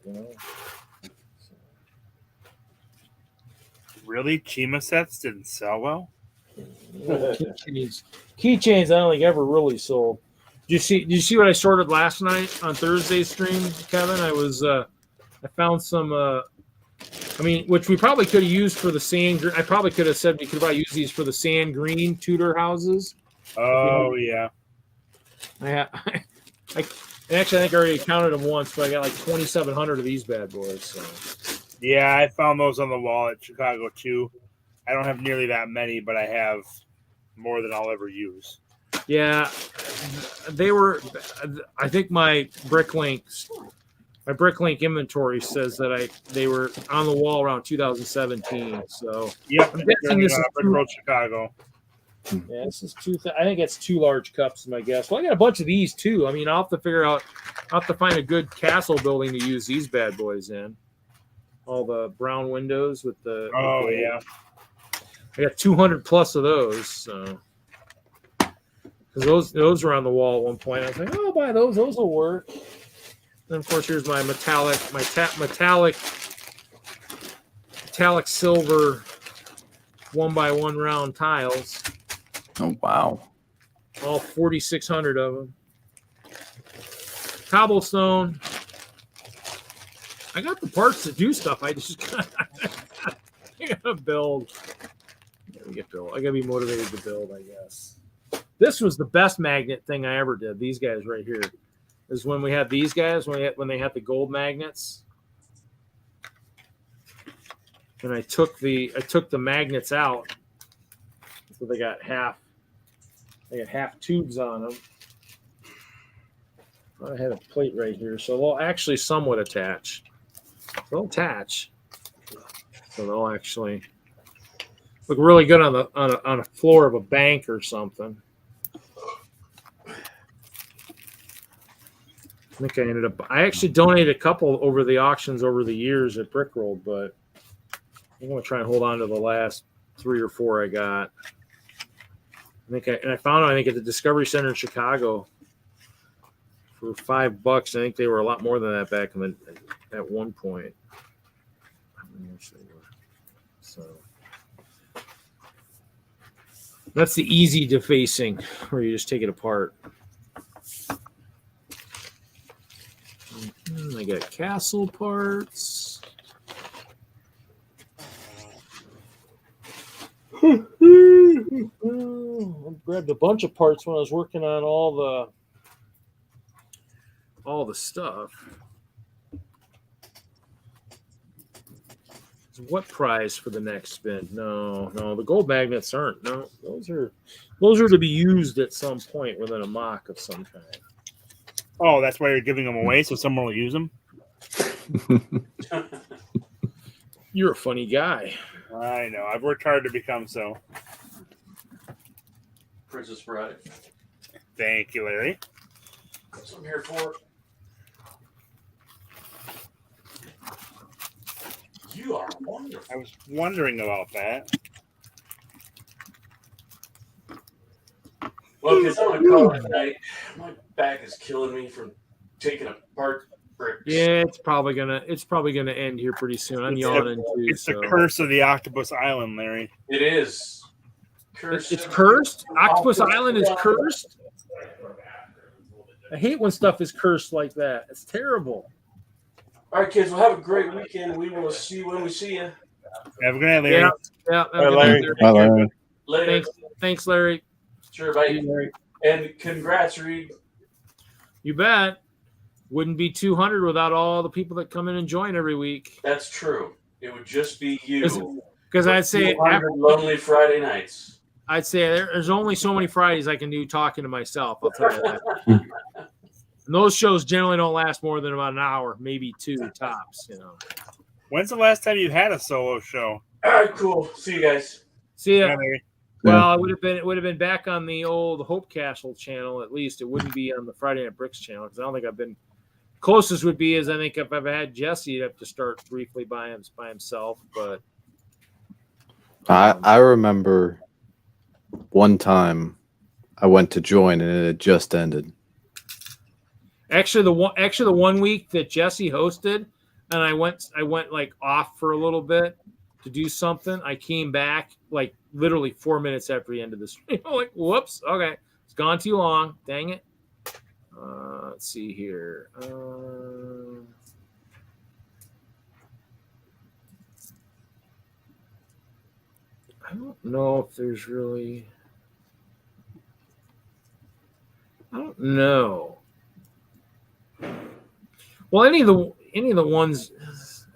Really, Chima sets didn't sell well. Keychains, I don't think ever really sold. Did you see what I sorted last night on Thursday's stream, Kevin? I found some. Which we probably could have used for the sand. I probably could have said we could probably use these for the sand green Tudor houses. Oh yeah. Actually, I think I already counted them once, but I got like 2,700 of these bad boys. So. Yeah, I found those on the wall at Chicago too. I don't have nearly that many, but I have more than I'll ever use. Yeah, they were. I think my Bricklink inventory says that they were on the wall around 2017. So yeah, I'm guessing this is Brickworld Chicago. Yeah, this is I think it's 2 large cups, my guess. Well, I got a bunch of these too. I mean, I'll have to find a good castle building to use these bad boys in. All the brown windows with the. Oh yeah. I got 200 plus of those. So. Because those were on the wall at one point. I was like, oh, I'll buy those. Those will work. And of course, here's my metallic silver 1x1 round tiles. Oh wow! All 4,600 of them. Cobblestone. I got the parts to do stuff. I just gotta build. I gotta be motivated to build, I guess. This was the best magnet thing I ever did. These guys right here is when we had these guys when they had the gold magnets, and I took the magnets out, so they got half tubes on them. I had a plate right here, so they'll actually somewhat attach. They'll attach, so they'll actually look really good on a floor of a bank or something. I think I actually donated a couple over the auctions over the years at Brickworld, but I'm going to try and hold on to the last 3 or 4 I got. I found them, I think, at the Discovery Center in Chicago for $5. I think they were a lot more than that back at one point. So that's the easy defacing, where you just take it apart. I got castle parts. I grabbed a bunch of parts when I was working on all the stuff. What prize for the next spin? No, the gold magnets aren't. No, those are to be used at some point within a mock of some kind. Oh, that's why you're giving them away, so someone will use them? You're a funny guy. I know. I've worked hard to become so. Princess Bride. Thank you, Larry. That's what I'm here for. You are wonderful. I was wondering about that. Well, because I'm gonna call it tonight. My back is killing me from taking apart bricks. Yeah, it's probably gonna end here pretty soon. I'm yawning too. It's the curse of the Octopus Island, Larry. It is. Cursed. It's cursed. Octopus Island is cursed. I hate when stuff is cursed like that. It's terrible. All right, kids. Well, have a great weekend. We will see you when we see you. Have a good night, Larry. Yeah. Bye, Larry. Bye, Larry. Later. Thanks, Larry. Sure, bye. And congrats, Reed. You bet. Wouldn't be 200 without all the people that come in and join every week. That's true. It would just be you. Because I'd say 200 lonely Friday nights. I'd say there's only so many Fridays I can do talking to myself. I'll tell you that. And those shows generally don't last more than about an hour, maybe two tops. When's the last time you had a solo show? All right, cool. See you guys. See ya. Bye, Larry. Well, it would have been back on the old Hope Castle channel at least. It wouldn't be on the Friday Night Bricks channel because I don't think I've been. Closest would be is I think if I've had Jesse, I'd have to start briefly by himself. But I remember one time I went to join and it had just ended. Actually, the one week that Jesse hosted, and I went like off for a little bit to do something. I came back like literally 4 minutes after the end of the stream. Like, whoops, okay, it's gone too long. Dang it. Let's see here. I don't know if there's really. I don't know. Well, any of the ones,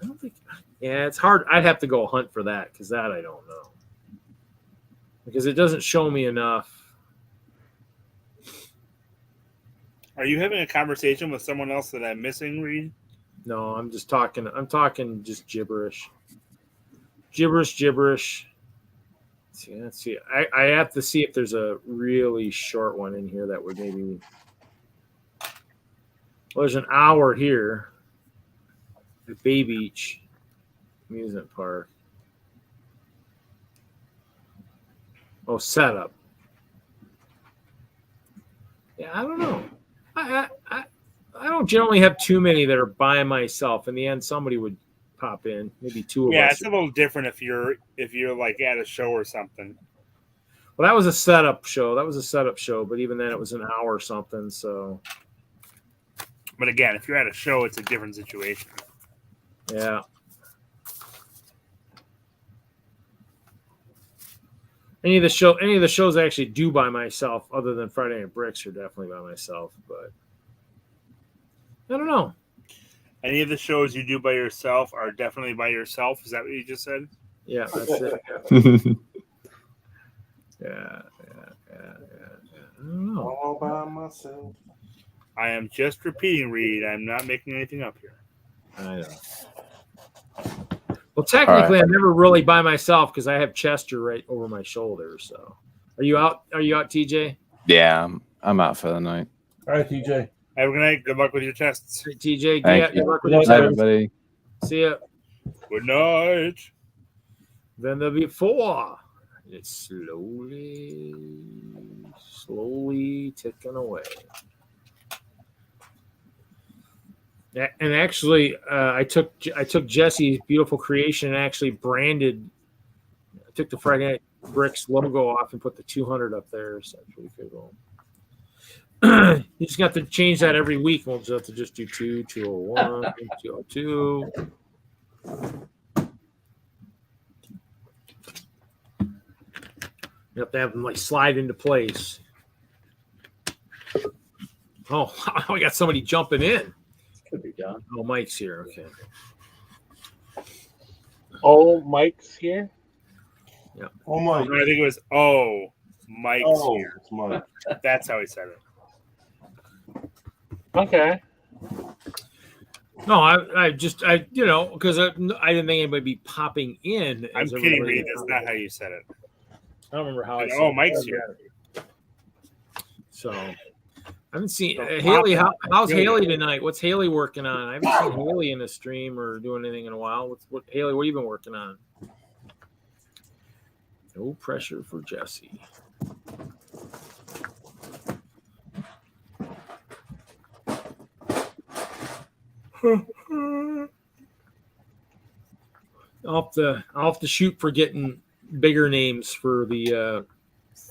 I don't think. Yeah, it's hard. I'd have to go hunt for that because that I don't know. Because it doesn't show me enough. Are you having a conversation with someone else that I'm missing, Reed? No, I'm just talking. I'm talking just gibberish. Gibberish. Let's see. I have to see if there's a really short one in here that would maybe. Well, there's an hour here at Bay Beach Amusement Park. Oh, setup. Yeah, I don't know. I don't generally have too many that are by myself. In the end, somebody would pop in, maybe two of us. Yeah, it's a little different if you're like at a show or something. Well, that was a setup show. But even then, it was an hour or something. So. But again, if you're at a show, it's a different situation. Yeah. Any of the shows I actually do by myself, other than Friday Night Bricks, are definitely by myself. But I don't know. Any of the shows you do by yourself are definitely by yourself. Is that what you just said? Yeah, that's it. Yeah. I don't know. All by myself. I am just repeating, Reed. I'm not making anything up here. I know. Well, technically, I'm never really by myself because I have Chester right over my shoulder. So, are you out? Are you out, TJ? Yeah, I'm out for the night. All right, TJ. Have a good night. Good luck with your tests. TJ, Thank you. good luck with Good your night, tests. everybody. See ya. Good night. Then there'll be 4. It's slowly ticking away. And actually, I took Jesse's beautiful creation and actually branded. I took the Friday Night Bricks logo off and put the 200 up there. So that's pretty cool. You just got to change that every week. We'll just have to just do 2, 201, 202. You have to have them like slide into place. Oh, we got somebody jumping in. Could be done. Oh, Mike's here. Okay. Oh, Mike's here. Yeah. Oh my! I think it was Mike's here. It's Mike. That's how he said it. Okay. No, I just because I didn't think anybody would be popping in. I'm as kidding, everybody- Reed. That's not how you said it. I don't remember how I said Oh, it. Mike's here. So haven't seen So Haley. pop How's Haley. Haley tonight? What's Haley working on? I haven't seen Haley in a stream or doing anything in a while. Haley? What have you been working on? No pressure for Jesse. I'll have to shoot for getting bigger names for the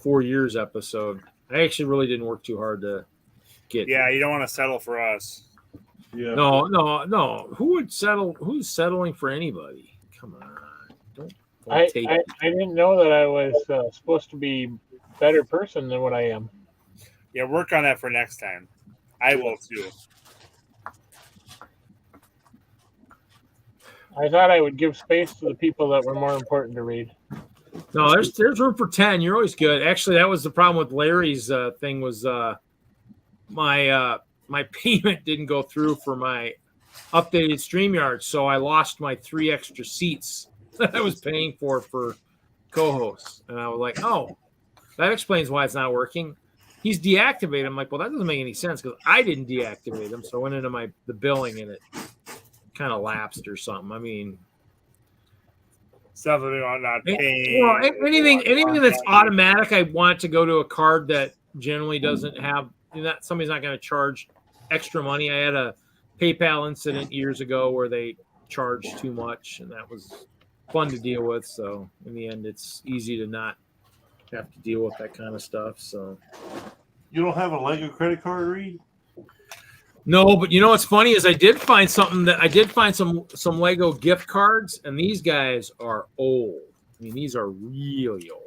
4 years episode. I actually really didn't work too hard to get. Yeah, you don't want to settle for us. Yeah. No. Who would settle? Who's settling for anybody? Come on, don't I take. I didn't know that I was supposed to be a better person than what I am. Yeah, work on that for next time. I will too. I thought I would give space to the people that were more important to read. No, there's room for 10. You're always good. Actually, that was the problem with Larry's thing was my payment didn't go through for my updated StreamYard, so I lost my 3 extra seats that I was paying for co-hosts. And I was like, oh, that explains why it's not working. He's deactivated. I'm like, well, that doesn't make any sense because I didn't deactivate them. So I went into the billing and it kind of lapsed or something. I mean, Something on not paying. well, anything that's automatic, I want to go to a card that generally doesn't have that. Somebody's not going to charge extra money. I had a PayPal incident years ago where they charged too much, and that was fun to deal with. So in the end, it's easy to not have to deal with that kind of stuff. So You don't have a Lego credit card, Reed? no, but you know what's funny is I did find some Lego gift cards, and these guys are old. I mean, these are really old.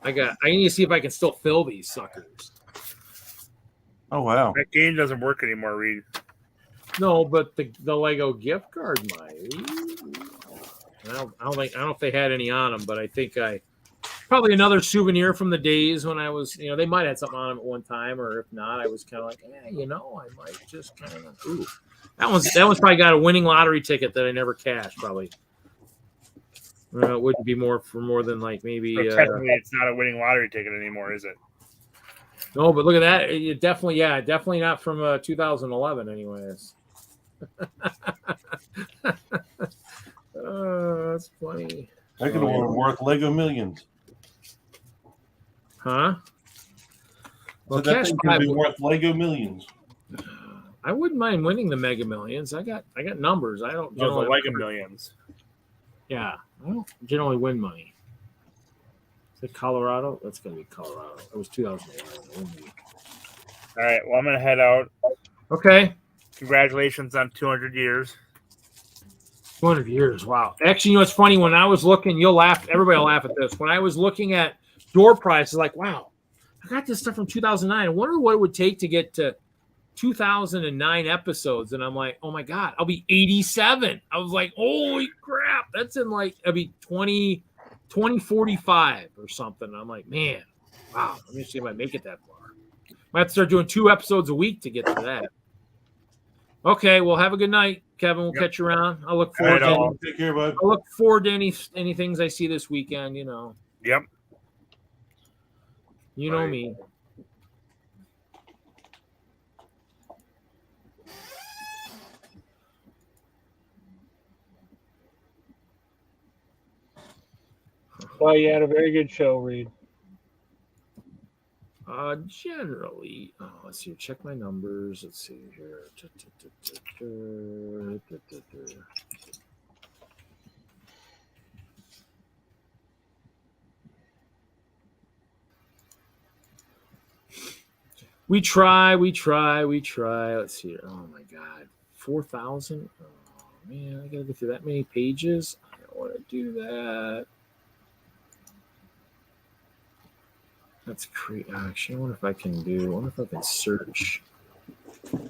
I need to see if I can still fill these suckers. Oh wow. That game doesn't work anymore, Reed. No, but the Lego gift card might. I don't know if they had any on them, but I think probably another souvenir from the days when I was, they might have something on them at one time, or if not, I was kind of like, I might just kind of. Ooh, that one's probably got a winning lottery ticket that I never cashed. Probably. It wouldn't be more than like maybe. But technically, it's not a winning lottery ticket anymore, is it? No, but look at that. It definitely not from 2011, anyways. That's funny. That could have been worth Lego Millions. Huh? So that thing could be worth Lego Millions. I wouldn't mind winning the Mega Millions. I got numbers. I don't. The Lego Millions. Yeah, I don't generally win money. Is it Colorado? That's going to be Colorado. It was 2011. All right. Well, I'm going to head out. Okay. Congratulations on 200 years. 200 years. Wow. Actually, it's funny. When I was looking, you'll laugh. Everybody will laugh at this. When I was looking at door prices, like, wow, I got this stuff from 2009. I wonder what it would take to get to 2009 episodes. And I'm like, oh my God, I'll be 87. I was like, holy crap. That's in I'll be 2045 or something. And I'm like, man, wow. Let me see if I make it that far. I have to start doing 2 episodes a week to get to that. Okay, well, have a good night, Kevin. We'll catch you around. I look forward to Take care, bud. I look forward to any things I see this weekend. Yep. You know me. Well, you had a very good show, Reed. Generally, let's see. Check my numbers. Let's see here. We try. Let's see. Oh my God, 4,000. Oh man, I gotta go through that many pages. I don't want to do that. That's crazy. Actually, I wonder if I can search. Yeah,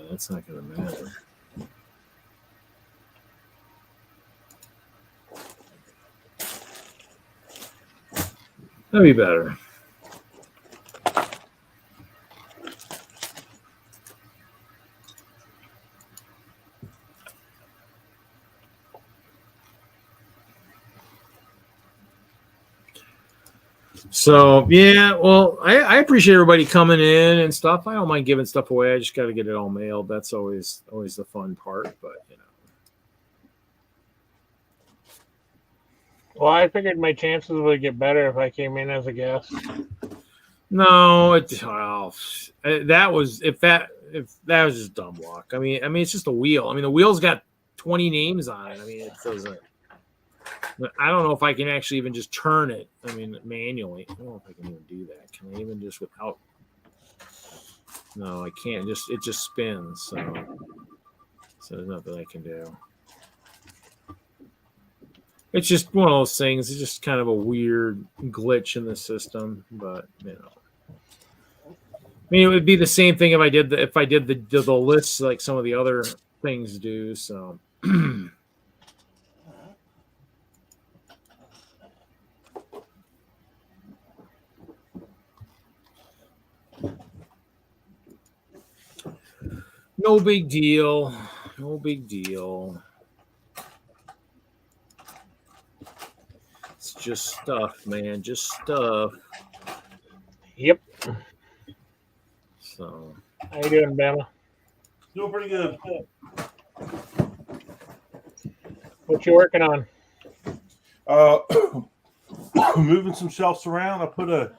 that's not going to matter. That'd be better. So yeah, well, I appreciate everybody coming in and stuff. I don't mind giving stuff away. I just got to get it all mailed. That's always the fun part. But Well, I figured my chances would get better if I came in as a guest. no, that was just dumb luck. I mean, it's just a wheel. I mean, the wheel's got 20 names on it. I mean, it doesn't. I don't know if I can actually even just turn it. I mean, manually. I don't know if I can even do that. Can I even just without? No, I can't. It just spins. So there's nothing I can do. It's just one of those things. It's just kind of a weird glitch in the system, but I mean, it would be the same thing if I did the lists like some of the other things do. So. No big deal. No big deal. It's just stuff, man. Just stuff. Yep. So. How you doing, Bama? Doing pretty good. What you working on? Moving some shelves around. I put a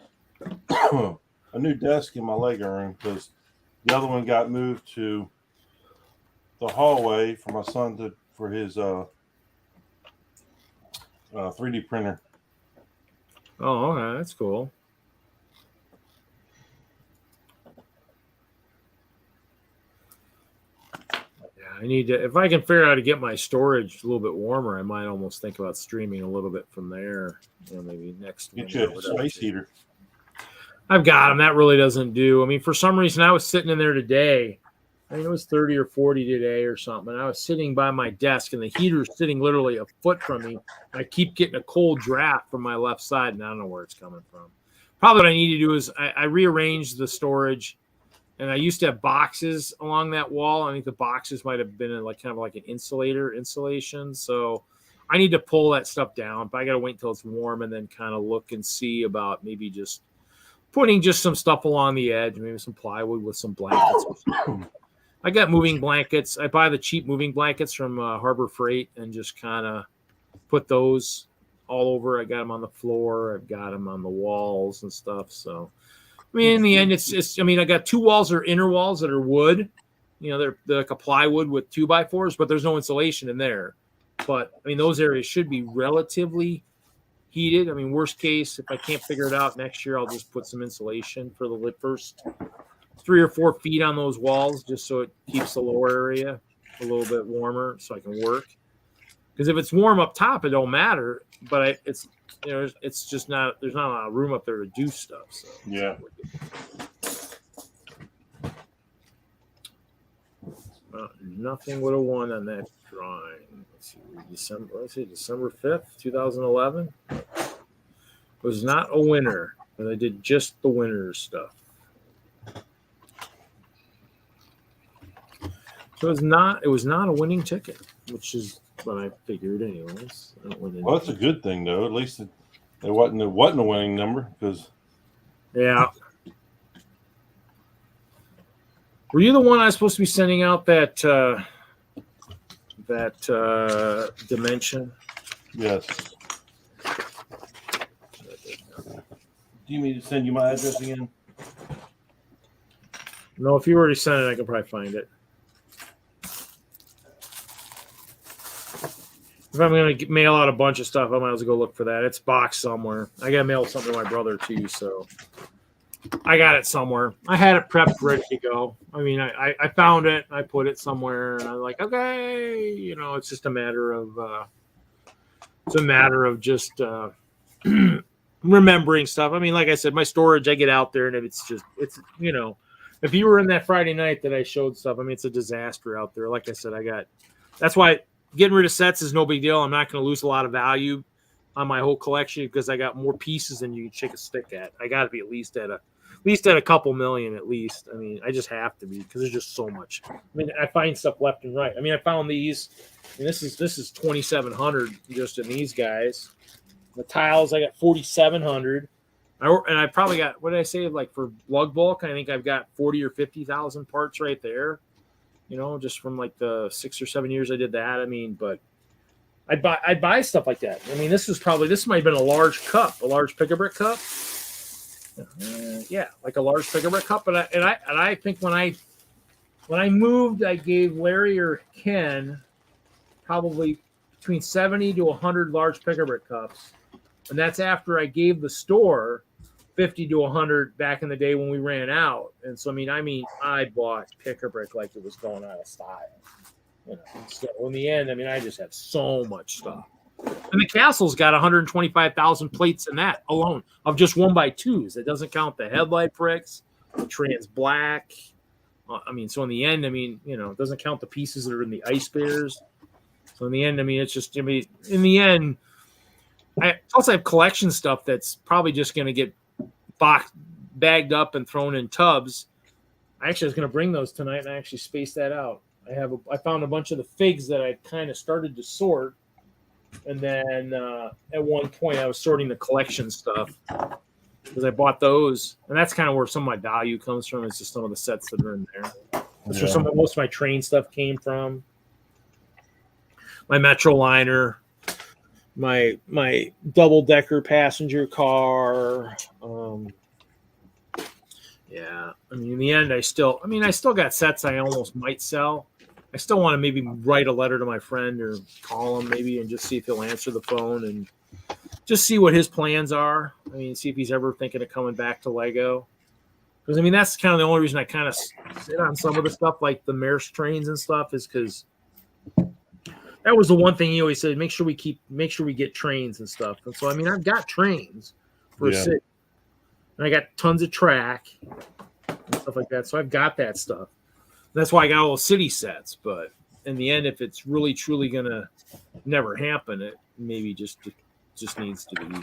new desk in my Legond room because the other one got moved to the hallway for my son for his 3D printer. Oh, okay, that's cool. I need to, if I can figure out how to get my storage a little bit warmer, I might almost think about streaming a little bit from there. Maybe next. Get you a space heater. I've got them. That really doesn't do. I mean, for some reason, I was sitting in there today. I mean, it was 30 or 40 today or something. And I was sitting by my desk, and the heater's sitting literally a foot from me. I keep getting a cold draft from my left side, and I don't know where it's coming from. Probably what I need to do is I rearrange the storage. And I used to have boxes along that wall. I think the boxes might have been like kind of like an insulation. So I need to pull that stuff down, but I got to wait until it's warm and then kind of look and see about maybe just putting just some stuff along the edge, maybe some plywood with some blankets. I got moving blankets. I buy the cheap moving blankets from Harbor Freight and just kind of put those all over. I got them on the floor. I've got them on the walls and stuff. So. I mean, in the end, it's. I mean, I got two walls or inner walls that are wood. You know, they're like a plywood with 2x4s, but there's no insulation in there. But I mean, those areas should be relatively heated. I mean, worst case, if I can't figure it out next year, I'll just put some insulation for the first 3 or 4 feet on those walls, just so it keeps the lower area a little bit warmer, so I can work. Because if it's warm up top, it don't matter. But it's. You know, it's just not. There's not a lot of room up there to do stuff. So yeah. Nothing would have won on that drawing. Let's see, December 5th, 2011. It was not a winner, but I did just the winner's stuff. So it was not a winning ticket, which is what I figured anyways. Well, that's a good thing though. At least it wasn't a winning number because. Yeah. Were you the one I was supposed to be sending out that dimension? Yes. Do you mean to send you my address again? No, if you already sent it, I can probably find it. If I'm going to mail out a bunch of stuff, I might as well go look for that. It's boxed somewhere. I got to mail something to my brother, too, so I got it somewhere. I had it prepped, ready to go. I mean, I found it. I put it somewhere, and I'm like, okay. You know, it's just a matter of just remembering stuff. I mean, like I said, my storage, I get out there, and it's you know, if you were in that Friday night that I showed stuff, I mean, it's a disaster out there. Like I said, that's why getting rid of sets is no big deal. I'm not going to lose a lot of value on my whole collection because I got more pieces than you can shake a stick at. I got to be at least at a couple million at least. I mean, I just have to be because there's just so much. I mean, I find stuff left and right. I mean, I found these, and this is 2,700 just in these guys. The tiles, I got 4,700. I probably got, what did I say? Like for lug bulk, I think I've got 40 or 50,000 parts right there, just from like the 6 or 7 years I did that. I mean, but I'd buy stuff like that. I mean, this might have been a large pick-a-brick cup. Yeah, like a large pick-a-brick cup. And I think when I moved, I gave Larry or Ken probably between 70 to 100 large pick-a-brick cups. And that's after I gave the store 50 to 100 back in the day when we ran out. And so, I bought pick-a-brick like it was going out of style. So in the end, I just have so much stuff. And the Castle's got 125,000 plates in that alone of just 1x2s. It doesn't count the headlight bricks, the trans black. So in the end, it doesn't count the pieces that are in the ice bears. So in the end, it's just, in the end, I also have collection stuff that's probably just going to get bagged up and thrown in tubs. I was going to bring those tonight, and I actually spaced that out. I found a bunch of the figs that I kind of started to sort, and then at one point I was sorting the collection stuff because I bought those, and that's kind of where some of my value comes from. It's just some of the sets that are in there. That's where most of my train stuff came from. My Metroliner, my double-decker passenger car. In the end, I still got sets I almost might sell. I still want to maybe write a letter to my friend or call him maybe and just see if he'll answer the phone and just see what his plans are. See if he's ever thinking of coming back to Lego. Because, that's kind of the only reason I kind of sit on some of the stuff like the Maersk trains and stuff is because that was the one thing he always said, make sure we get trains and stuff. And so, I've got trains for a city. And I got tons of track and stuff like that. So I've got that stuff. That's why I got all the city sets. But in the end, if it's really, truly going to never happen, it maybe just needs to be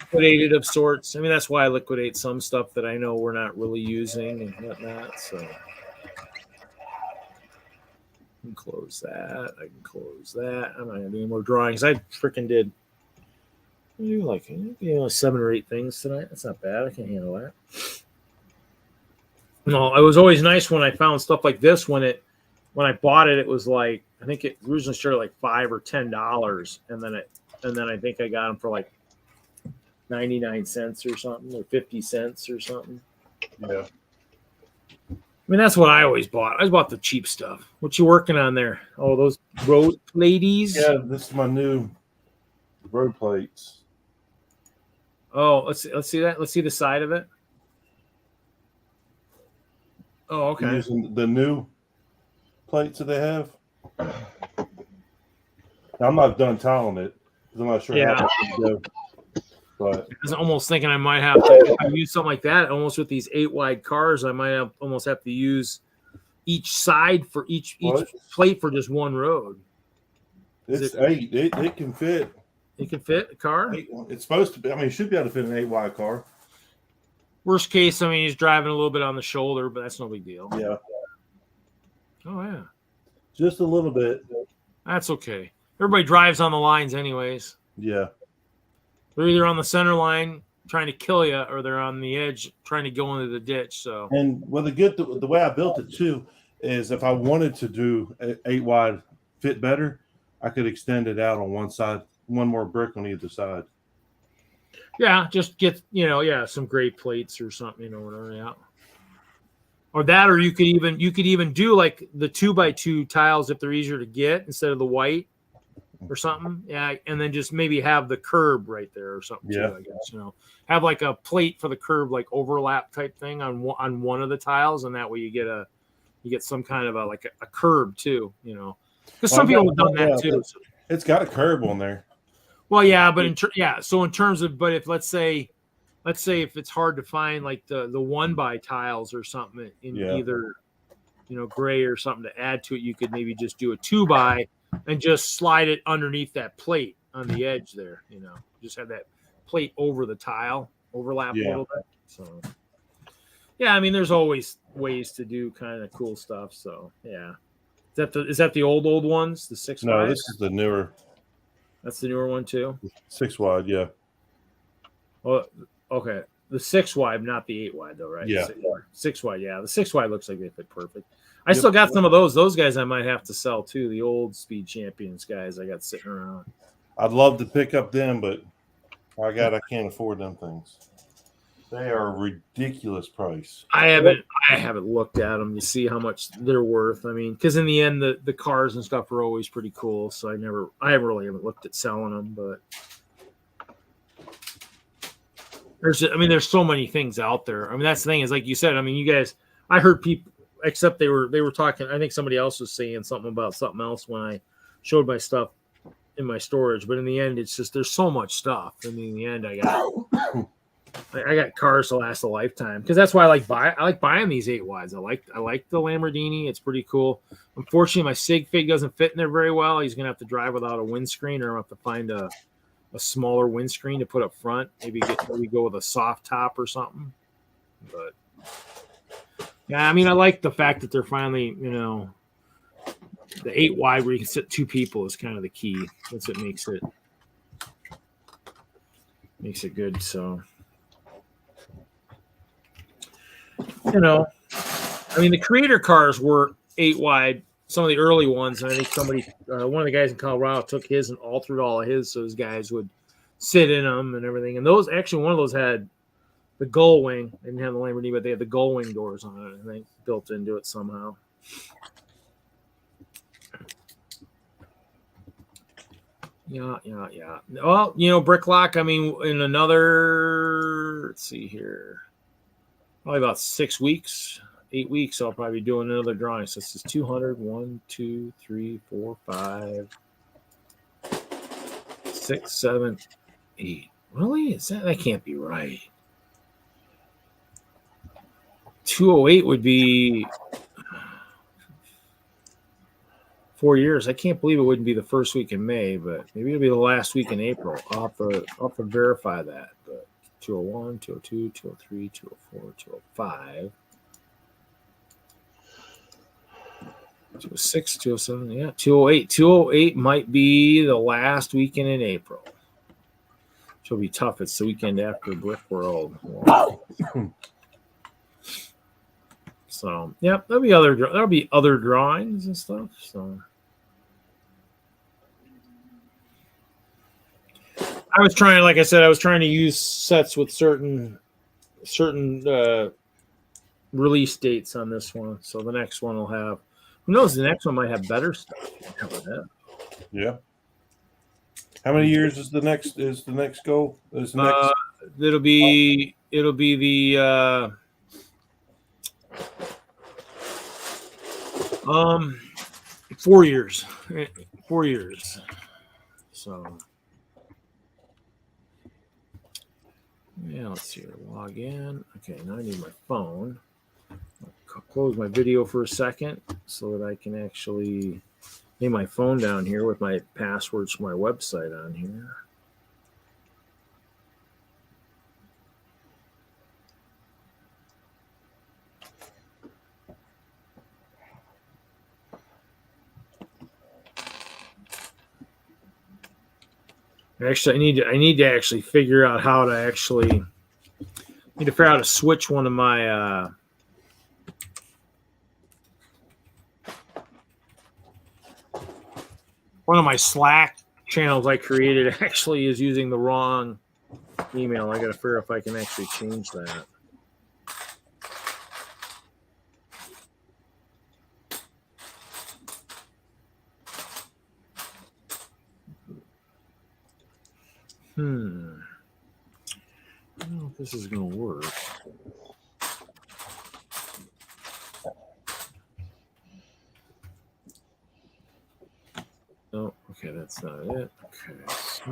liquidated of sorts. That's why I liquidate some stuff that I know we're not really using and whatnot. So I can close that. I'm not going to do any more drawings. I freaking did. Like 7 or 8 things tonight. That's not bad. I can handle that. No, it was always nice when I found stuff like this. When I bought it, it was like I think it originally started like $5 or $10, and then I think I got them for like 99 cents or something, or 50 cents or something. Yeah. That's what I always bought. I bought the cheap stuff. What you working on there? Oh, those road ladies. Yeah, this is my new road plates. Oh, let's see that. Let's see the side of it. Oh, okay. Using the new plates that they have. Now, I'm not done tiling it because I'm not sure how it's going to go. But I was almost thinking I might have to if I use something like that. Almost with these 8 wide cars, I might almost have to use each side for each plate for just one road. It's 8. It can fit. It can fit a car. It's supposed to be. It should be able to fit an 8 wide car. Worst case, he's driving a little bit on the shoulder, but that's no big deal. Yeah. Oh yeah. Just a little bit. That's okay. Everybody drives on the lines, anyways. Yeah. They're either on the center line trying to kill you, or they're on the edge trying to go into the ditch. So. And the way I built it too is if I wanted to do 8 wide fit better, I could extend it out on one side, one more brick on either side. Yeah, just get some great plates or something, whatever. Yeah. Or that, or you could even do like the 2x2 tiles if they're easier to get instead of the white or something. Yeah, and then just maybe have the curb right there or something. Yeah. Too, I guess have like a plate for the curb, like overlap type thing on one of the tiles, and that way you get some kind of a curb too. Because some people have done that too. So. It's got a curb on there. Well, yeah, but so in terms of, but if let's say if it's hard to find like the 1x tiles or something in either gray or something to add to it, you could maybe just do a 2x and just slide it underneath that plate on the edge there. Just have that plate over the tile, overlap a little bit. So yeah, there's always ways to do kind of cool stuff. So yeah, is that the old ones, the 6 wide? No, this is the newer. That's the newer one too. 6 wide, yeah. Well, okay. The 6 wide, not the 8 wide, though, right? Yeah. 6 wide, yeah. The 6 wide looks like they fit perfect. I still got some of those. Those guys I might have to sell too. The old Speed Champions guys I got sitting around. I'd love to pick up them, but I can't afford them things. They are a ridiculous price. I haven't looked at them to see how much they're worth. I mean, because in the end, the cars and stuff are always pretty cool. So I really haven't looked at selling them, but there's so many things out there. I mean, that's the thing is, like you said, I mean, you guys, I heard people, except they were talking. I think somebody else was saying something about something else when I showed my stuff in my storage. But in the end, it's just there's so much stuff. I mean, in the end, I got cars to last a lifetime because that's why I like buying these 8 wides. I like the Lamborghini. It's pretty cool. Unfortunately, my sig fig doesn't fit in there very well. He's gonna have to drive without a windscreen, or I'll have to find a smaller windscreen to put up front. Maybe go with a soft top or something. But yeah, I mean, I like the fact that they're finally, the 8 wide where you can sit 2 people is kind of the key. That's what makes it good. So, I mean, the creator cars were 8 wide. Some of the early ones, and I think one of the guys in Colorado took his and altered all of his, so his guys would sit in them and everything. And those, actually, one of those had the gull wing. They didn't have the Lamborghini, but they had the gull wing doors on it, I think, built into it somehow. Yeah. Well, Bricklock, I mean, in another, let's see here, probably about 6 weeks. 8 weeks, I'll probably be doing another drawing. So this is 200. 1, 2, 3, 4, 5, 6, 7, 8. Really? That can't be right. 208 would be 4 years. I can't believe it wouldn't be the first week in May, but maybe it'll be the last week in April. I'll have to verify that. But 201, 202, 203, 204, 205. 206, 207, yeah, 208. 208 might be the last weekend in April. Which will be tough. It's the weekend after Brickworld. So, yeah, there'll be other drawings and stuff. So, I was trying, like I said, to use sets with certain release dates on this one. So the next one will have. Who knows? The next one might have better stuff. Yeah. How many years is the next goal? It'll be the 4 years. 4 years. So yeah, let's see here. Log in. Okay, now I need my phone. I'll close my video for a second so that I can actually lay my phone down here with my passwords for my website on here. Actually, I need to actually figure out how to switch one of my Slack channels I created actually is using the wrong email. I got to figure out if I can actually change that. I don't know if this is going to work. Oh, okay, that's not it. Okay, so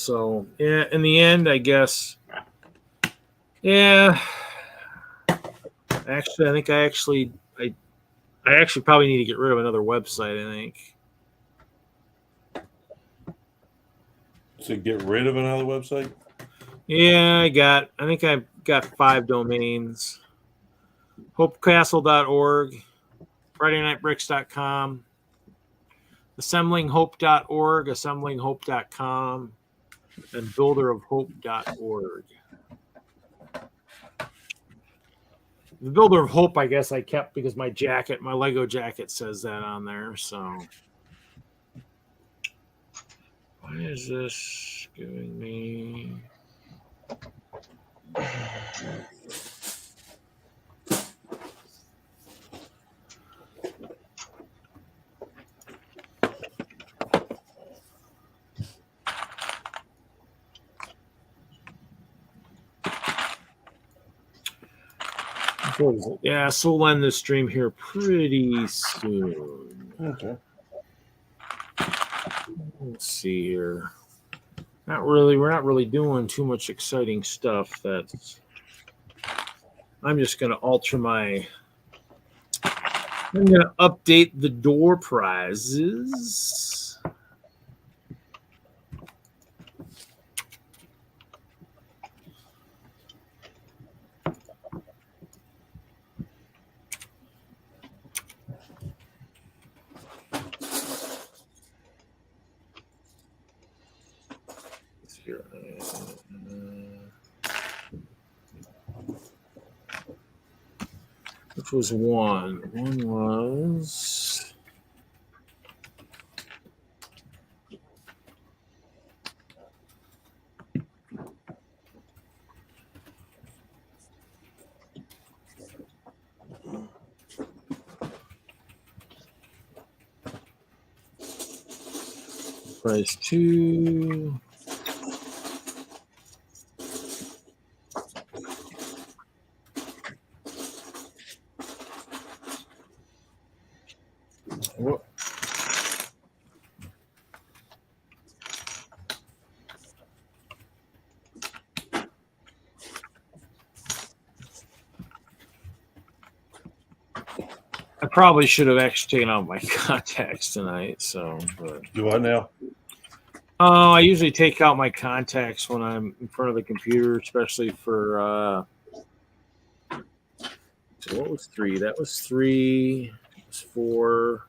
So yeah, in the end, I guess Yeah. Actually, I think I actually probably need to get rid of another website, I think. So get rid of another website? Yeah, I think I've got 5 domains. Hopecastle.org, FridayNightBricks.com, assemblinghope.org, assemblinghope.com, and builderofhope.org. The Builder of Hope, I guess I kept because my Lego jacket says that on there. So why is this giving me? Yeah, so we'll end this stream here pretty soon. Okay. Let's see here. We're not really doing too much exciting stuff. I'm just gonna I'm gonna update the door prizes. Which was one? One was prize 2. What? I probably should have actually taken out my contacts tonight. So, but Do what now? I usually take out my contacts when I'm in front of the computer, especially for. So what was 3? That was 3. That was 4.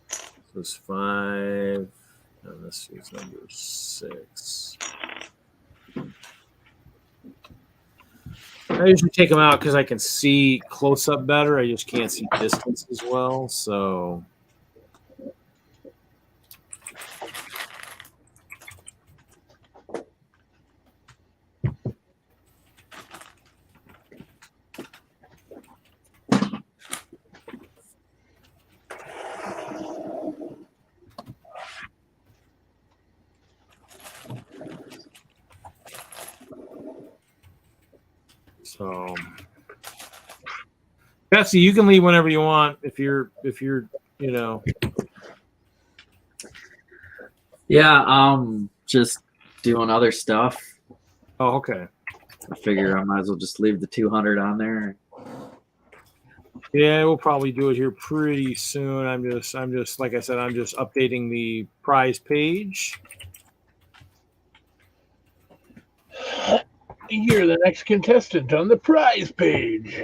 This was 5. And this was number 6. I usually take them out because I can see close up better. I just can't see distance as well. So. So, Betsy, you can leave whenever you want if you're Yeah, just doing other stuff. Oh, okay. I figure I might as well just leave the 200 on there. Yeah, we'll probably do it here pretty soon. I'm just like I said, I'm just updating the prize page. You're the next contestant on the prize page.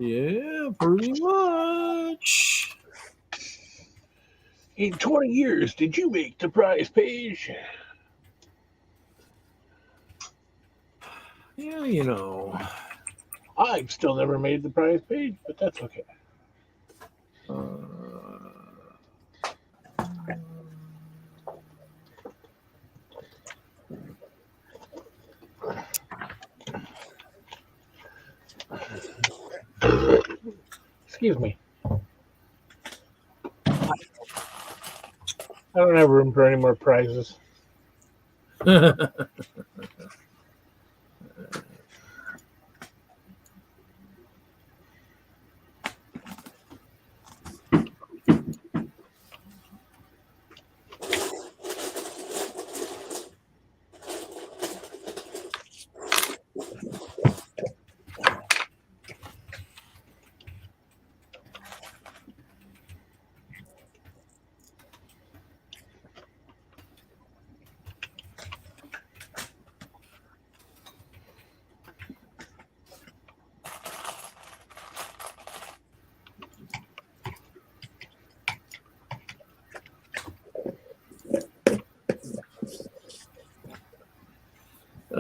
Yeah, pretty much. In 20 years, did you make the prize page? Yeah, I've still never made the prize page, but that's okay. Excuse me. I don't have room for any more prizes.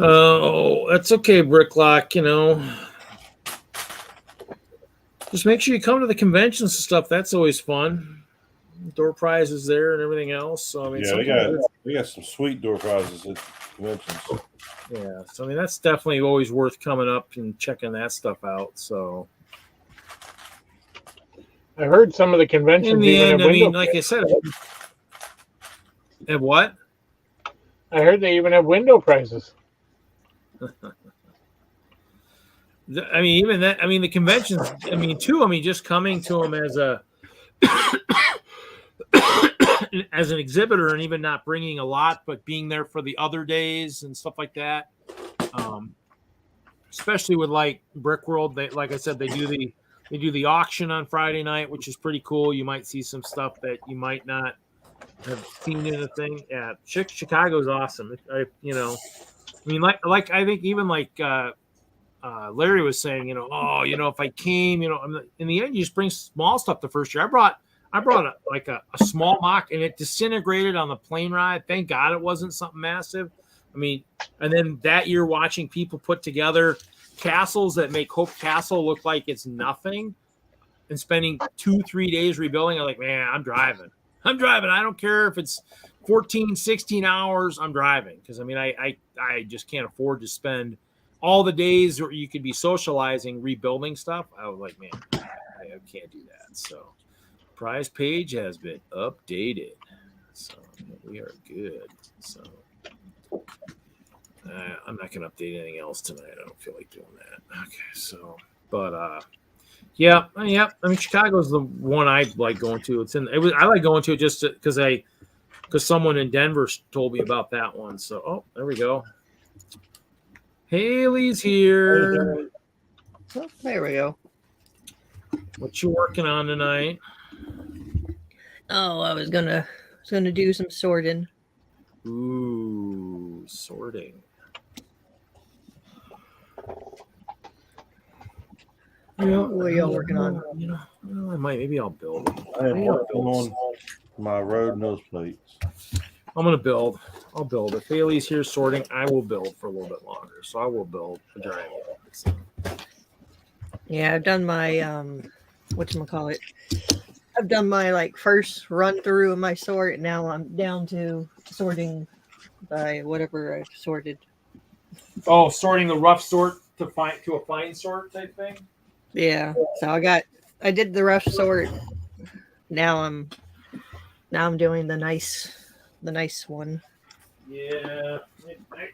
Oh, that's okay, Bricklock. You know, just make sure you come to the conventions and stuff. That's always fun. Door prizes there and everything else. So I mean, Yeah, they got some sweet door prizes at conventions. Yeah, so I mean that's definitely always worth coming up and checking that stuff out. So I heard some of the conventions in the even end, have I mean, window like I said, have what? I heard they even have window prizes. I mean, even that. I mean, the conventions. I mean, too. I mean, just coming to them as a as an exhibitor, and even not bringing a lot, but being there for the other days and stuff like that. Especially with like Brickworld, they, like I said, they do the auction on Friday night, which is pretty cool. You might see some stuff that you might not have seen in a thing. Yeah, Chicago's awesome. I mean, like I think even like Larry was saying, if I came, in the end, you just bring small stuff the first year. I brought a small mock, and it disintegrated on the plane ride. Thank God it wasn't something massive. I mean, and then that year watching people put together castles that make Hope Castle look like it's nothing and spending 2-3 days rebuilding, I'm like, man, I'm driving. I don't care if it's 14, 16 hours. I'm driving. Because, I mean, I just can't afford to spend all the days where you could be socializing, rebuilding stuff. I was like, man, I can't do that. So prize page has been updated. So we are good. So I'm not going to update anything else tonight. I don't feel like doing that. Okay, so, but yeah. I mean, Chicago's the one I like going to. I like going to it just because someone in Denver told me about that one. So, there we go. Haley's here. Oh, there we go. What you working on tonight? Oh, I was gonna do some sorting. Ooh, sorting. What are y'all working on? Maybe I'll build. I am working on my road nose plates. I'm gonna build. I'll build. If Haley's here sorting, I will build for a little bit longer. So I will build a giant. So. Yeah, I've done my whatchamacallit. I've done my first run through of my sort, and now I'm down to sorting by whatever I've sorted. Oh, sorting the rough sort to a fine sort type thing. Yeah. So I did the rough sort. Now I'm doing the nice one. Yeah, I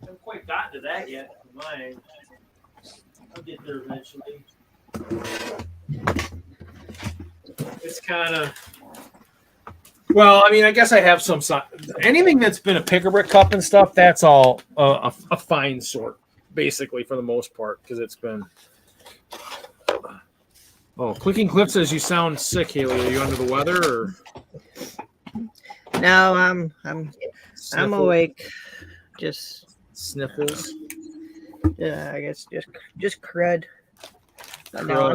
haven't quite gotten to that yet. Mine. I'll get there eventually. It's kind of. Well, I mean, I guess I have some. Anything that's been a pick-a-brick cup and stuff, that's all a fine sort, basically, for the most part, because it's been. Oh, Clicking Clip says you sound sick, Haley. Are you under the weather or? No, I'm awake. Just sniffles. Yeah, I guess just crud. But no,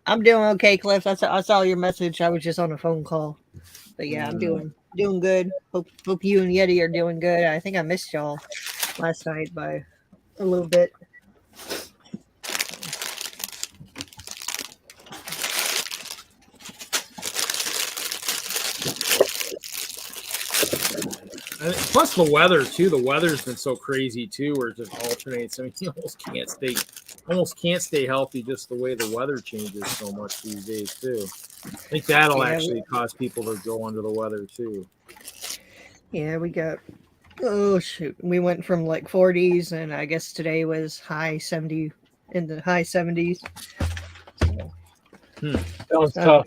I'm doing okay, Cliff. I saw your message. I was just on a phone call. But yeah, I'm doing good. Hope you and Yeti are doing good. I think I missed y'all last night by a little bit. Plus the weather too. The weather's been so crazy too, where it just alternates. I mean, you almost can't stay healthy just the way the weather changes so much these days too. I think that'll actually cause people to go under the weather too. Yeah, we got. Oh shoot, we went from 40s, and I guess today was high 70, in the high 70s. That was tough.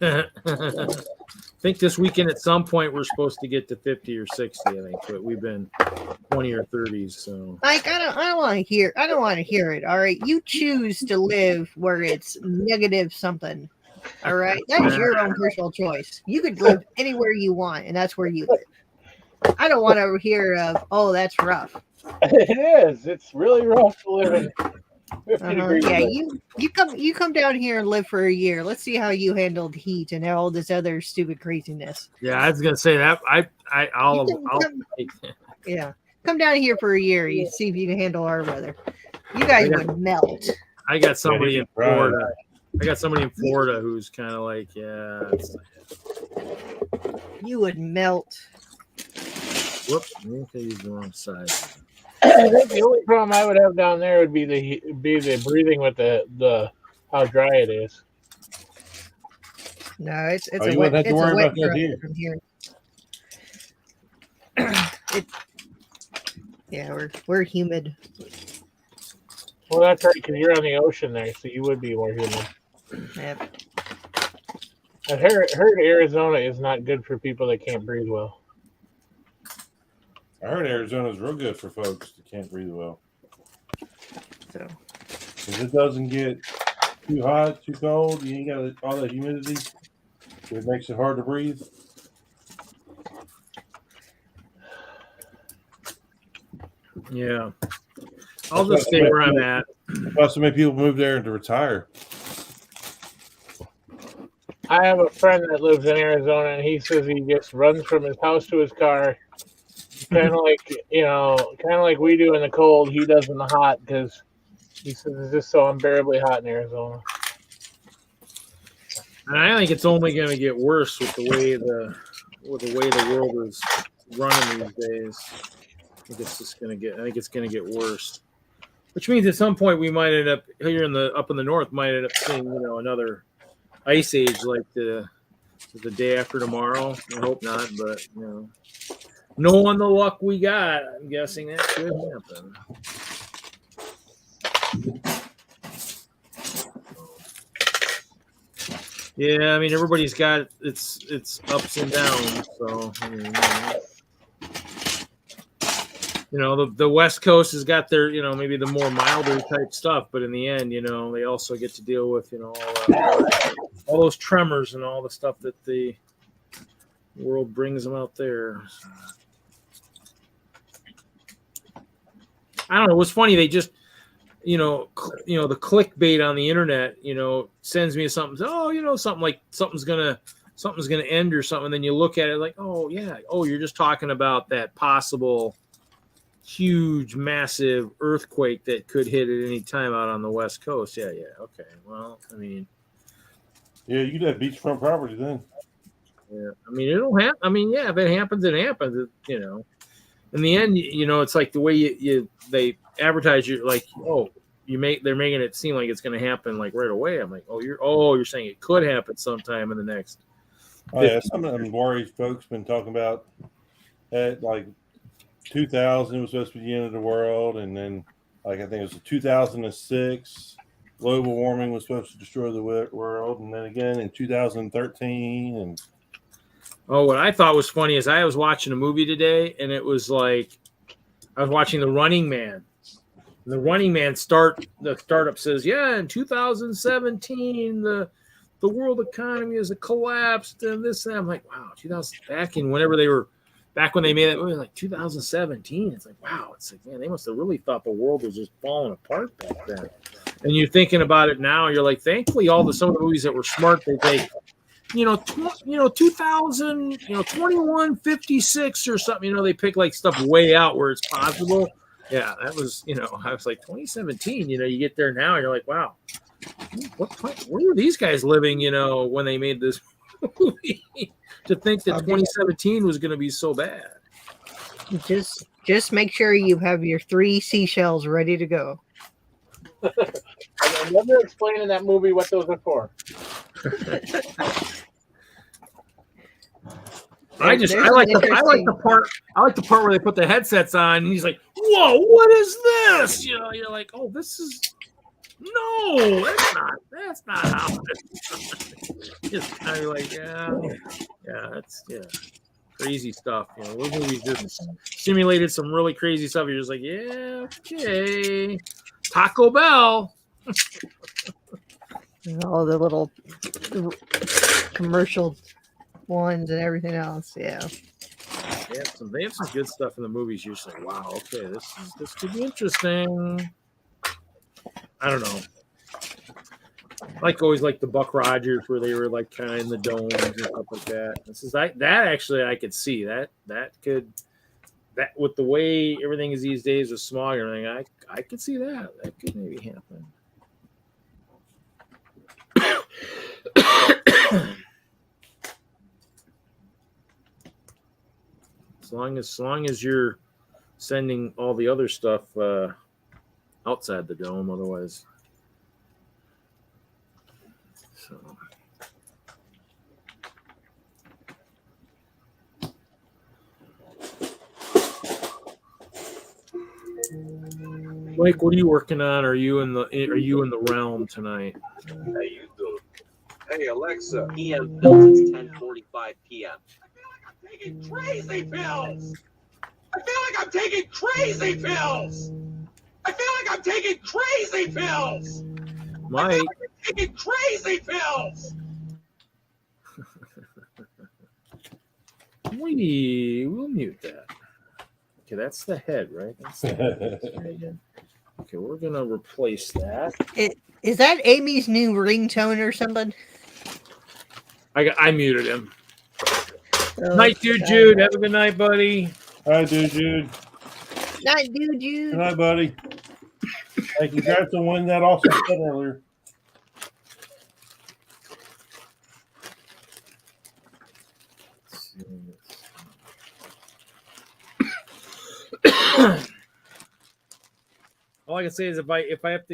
I think this weekend at some point we're supposed to get to 50 or 60. I think, but we've been 20 or 30s. So, I don't want to hear. I don't want to hear it. All right, you choose to live where it's negative something. All right, that is your own personal choice. You could live anywhere you want, and that's where you live. I don't want to hear of, oh, that's rough. It is. It's really rough to live in. Yeah, you come down here and live for a year. Let's see how you handled heat and all this other stupid craziness. Yeah, I was gonna say that. I'll yeah, Come down here for a year. You see if you can handle our weather. You guys would melt. I got somebody in Florida. I got somebody in Florida who's kind of like, yeah. You would melt. Whoops, I think I used the wrong side. I think the only problem I would have down there would be the breathing with the how dry it is. No, it's Oh, a you wet. wouldn't have to It's a worry wet about that truck here. from here. Yeah, we're humid. Well, that's right, because you're on the ocean there, so you would be more humid. Yep. I heard Arizona is not good for people that can't breathe well. I heard Arizona's real good for folks that can't breathe well. So, If it doesn't get too hot, too cold, you ain't got all that humidity. It makes it hard to breathe. Yeah. I'll just stay where I'm at. That's why so many people move there to retire. I have a friend that lives in Arizona, and he says he just runs from his house to his car, kind of like we do in the cold. He does in the hot because he says it's just so unbearably hot in Arizona. And I think it's only going to get worse with the way the world is running these days. I think it's going to get worse. Which means at some point we might end up here up in the north might end up seeing another ice age like the day after tomorrow. I hope not, but knowing the luck we got, I'm guessing that could happen. Yeah, I mean everybody's got its ups and downs. So I mean, the West Coast has got their maybe the more milder type stuff, but in the end, they also get to deal with all those tremors and all the stuff that the world brings them out there. I don't know. What's funny? They just the clickbait on the internet, sends me something. Oh, something's gonna end or something. And then you look at it like, oh yeah, you're just talking about that possible huge, massive earthquake that could hit at any time out on the West Coast. Yeah, okay. Well, I mean, yeah, you could have beachfront property then. Yeah, I mean, it'll happen. I mean, yeah, if it happens, it happens. In the end, it's like the way they advertise you, like, they're making it seem like it's going to happen like right away. I'm like, you're saying it could happen sometime in the next. Oh yeah, some of them worries folks been talking about at like 2000 was supposed to be the end of the world, and then like I think it was 2006 global warming was supposed to destroy the world, and then again in 2013. And what I thought was funny is I was watching a movie today, and it was like I was watching The Running Man. And the Running Man the startup says, yeah, in 2017 the world economy has collapsed and this and that. I'm like, wow, 2000 back when they made that movie, like 2017. It's like, wow, it's like, man, they must have really thought the world was just falling apart back then. And you're thinking about it now, you're like, thankfully, some of the movies that were smart, they take, 2000, 2156 or something, they pick like stuff way out where it's possible. Yeah, that was, I was like 2017, you get there now, you're like, wow, where were these guys living, when they made this movie? To think that 2017 was going to be so bad. Just make sure you have your 3 seashells ready to go. I never explained in that movie what those are for. I like the part where they put the headsets on and he's like, whoa, what is this? You're like, oh, this is no, that's not how it is. Kind of like, that's crazy stuff. Those movies just simulated some really crazy stuff. You're just like, yeah, okay, Taco Bell. And all the little commercial ones and everything else. Yeah. They have some good stuff in the movies. You're just like, wow, okay, this could be interesting. I don't know. Always like the Buck Rogers where they were like kind of in the domes and stuff like that. This is that actually I could see that that with the way everything is these days with smog and everything, I could see that. That could maybe happen. As long as you're sending all the other stuff outside the dome, otherwise. So. Mike, what are you working on? Are you in the realm tonight? How you doing? Hey Alexa, PM pills. It's 10:45 p.m. I feel like I'm taking crazy pills. I feel like I'm taking crazy pills. I feel like I'm taking crazy pills. Mike, I feel like I'm taking crazy pills. We'll mute that. Okay, that's the head, right? That's the head. Okay, we're gonna replace that. Is that Amy's new ringtone or something? I muted him. Oh, Night, dude, Jude. Have a good night, buddy. All right, Jude. Night, dude, Jude. Good night, buddy. Hey, congrats on winning that awesome set earlier. All I can say is if I have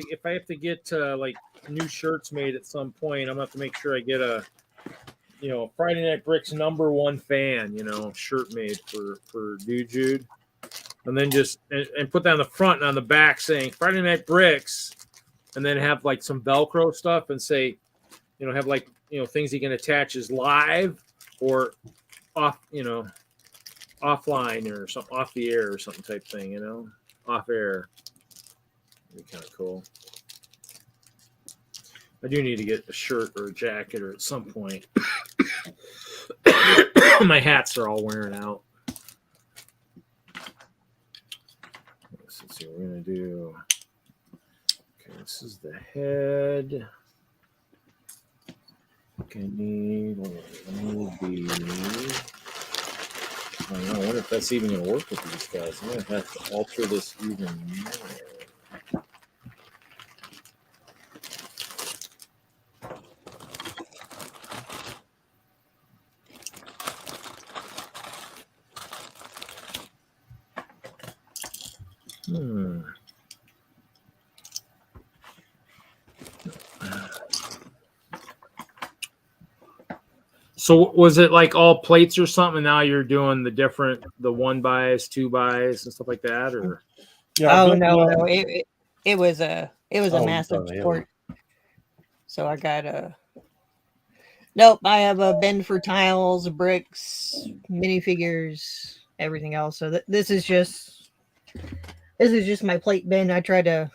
to get like new shirts made at some point, I'm gonna have to make sure I get a Friday Night Bricks #1 fan shirt made for Jude, and then just and put that on the front and on the back saying Friday Night Bricks, and then have like some Velcro stuff and say have like things you can attach as live or off offline or something, off the air or something type thing, off air. That'd be kind of cool. I do need to get a shirt or a jacket or at some point. My hats are all wearing out. Let's see what we're going to do. Okay, this is the head. Okay, I need the... I don't know. I wonder if that's even going to work with these guys. I'm going to have to alter this even more. So was it like all plates or something? Now you're doing the 1x, 2x and stuff like that, or? Yeah, no. It was a massive sport. So I got nope. I have a bin for tiles, bricks, minifigures, everything else. So this is just my plate bin. I try to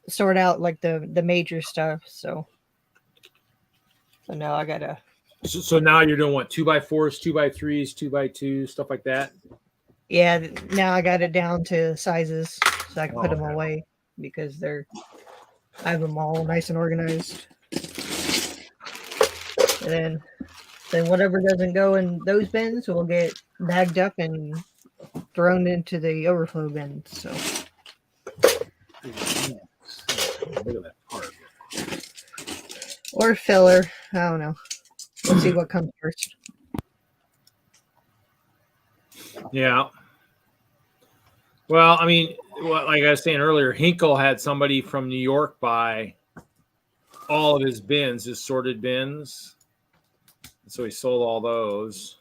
sort out like the major stuff. So now I gotta. So now you're doing what? 2x4s, 2x3s, 2x2s, stuff like that. Yeah, now I got it down to sizes so I can put them away because I have them all nice and organized. And then whatever doesn't go in those bins will get bagged up and thrown into the overflow bins. So. Look at that part. Or filler. I don't know. Let's see what comes first. Yeah. Well, I mean, like I was saying earlier, Hinkle had somebody from New York buy all of his bins, his sorted bins. So he sold all those.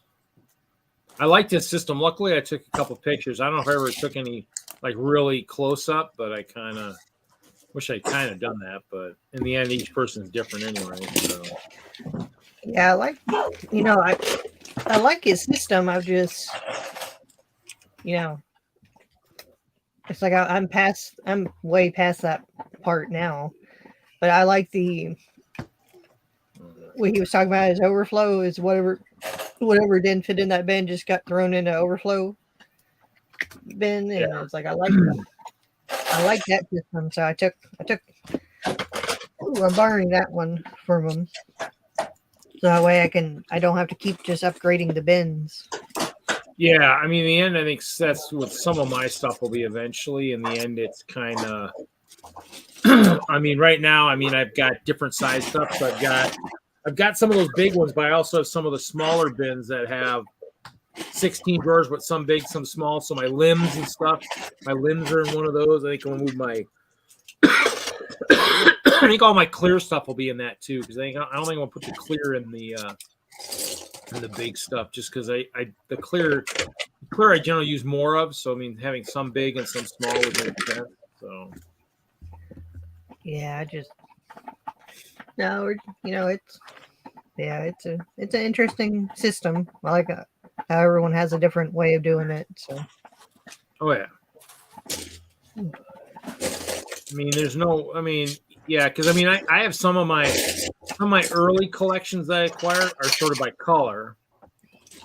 I liked his system. Luckily, I took a couple pictures. I don't know if I ever took any like really close up, but I kind of wish I kind of done that. But in the end, each person's different anyway. So. Yeah, I like his system. I've just, it's like I'm way past that part now. But I like what he was talking about. His overflow is whatever didn't fit in that bin just got thrown into overflow bin, and it's like I like that system. So I took. I'm borrowing that one from him. So that way I don't have to keep just upgrading the bins. Yeah, I mean, in the end, I think that's what some of my stuff will be eventually. In the end, it's kind of. I mean, right now, I mean, I've got different size stuff. So I've got some of those big ones, but I also have some of the smaller bins that have 16 drawers, but some big, some small. So my limbs and stuff, my limbs are in one of those. I think I'll move my. I think all my clear stuff will be in that too, because I don't think I'll put the clear in the big stuff, just because the clear I generally use more of. So I mean, having some big and some small would make sense. So yeah, it's an interesting system. I like how everyone has a different way of doing it. So. Oh yeah. I mean, because I mean, I have some of my early collections that I acquired are sorted by color,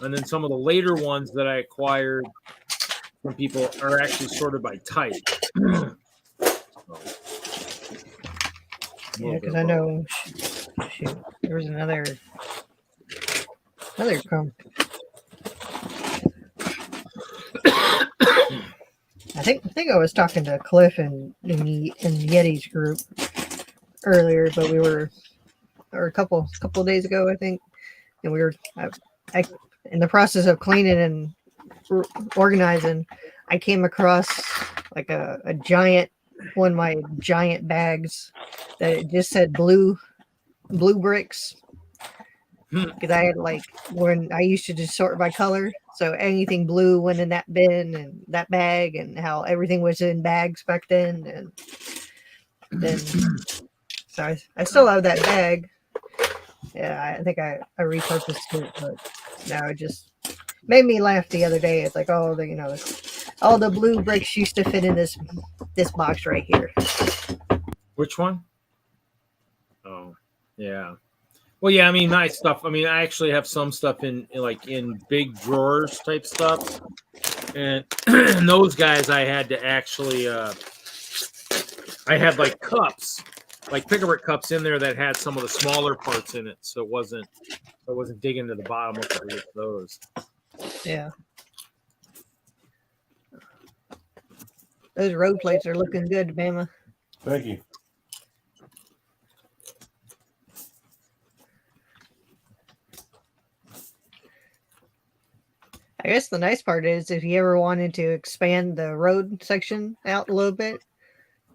and then some of the later ones that I acquired from people are actually sorted by type. Yeah, because I know, shoot, there was another I think I was talking to Cliff in Yeti's group earlier, but we were, or a couple of days ago, I think, and we were in the process of cleaning and organizing. I came across like a giant one of my giant bags that it just said blue bricks, because I had like when I used to just sort by color. So anything blue went in that bin and that bag, and how everything was in bags back then. And then, so I still have that bag. Yeah, I think I repurposed it, but now it just made me laugh the other day. It's like, oh, all the blue bricks used to fit in this box right here. Which one? Oh, yeah. Well, yeah, I mean, nice stuff. I mean, I actually have some stuff in big drawers type stuff. And those guys I had to actually, I had like cups, like pick-a-brick cups in there that had some of the smaller parts in it. So it wasn't digging to the bottom of it with those. Yeah. Those road plates are looking good, Bama. Thank you. I guess the nice part is if you ever wanted to expand the road section out a little bit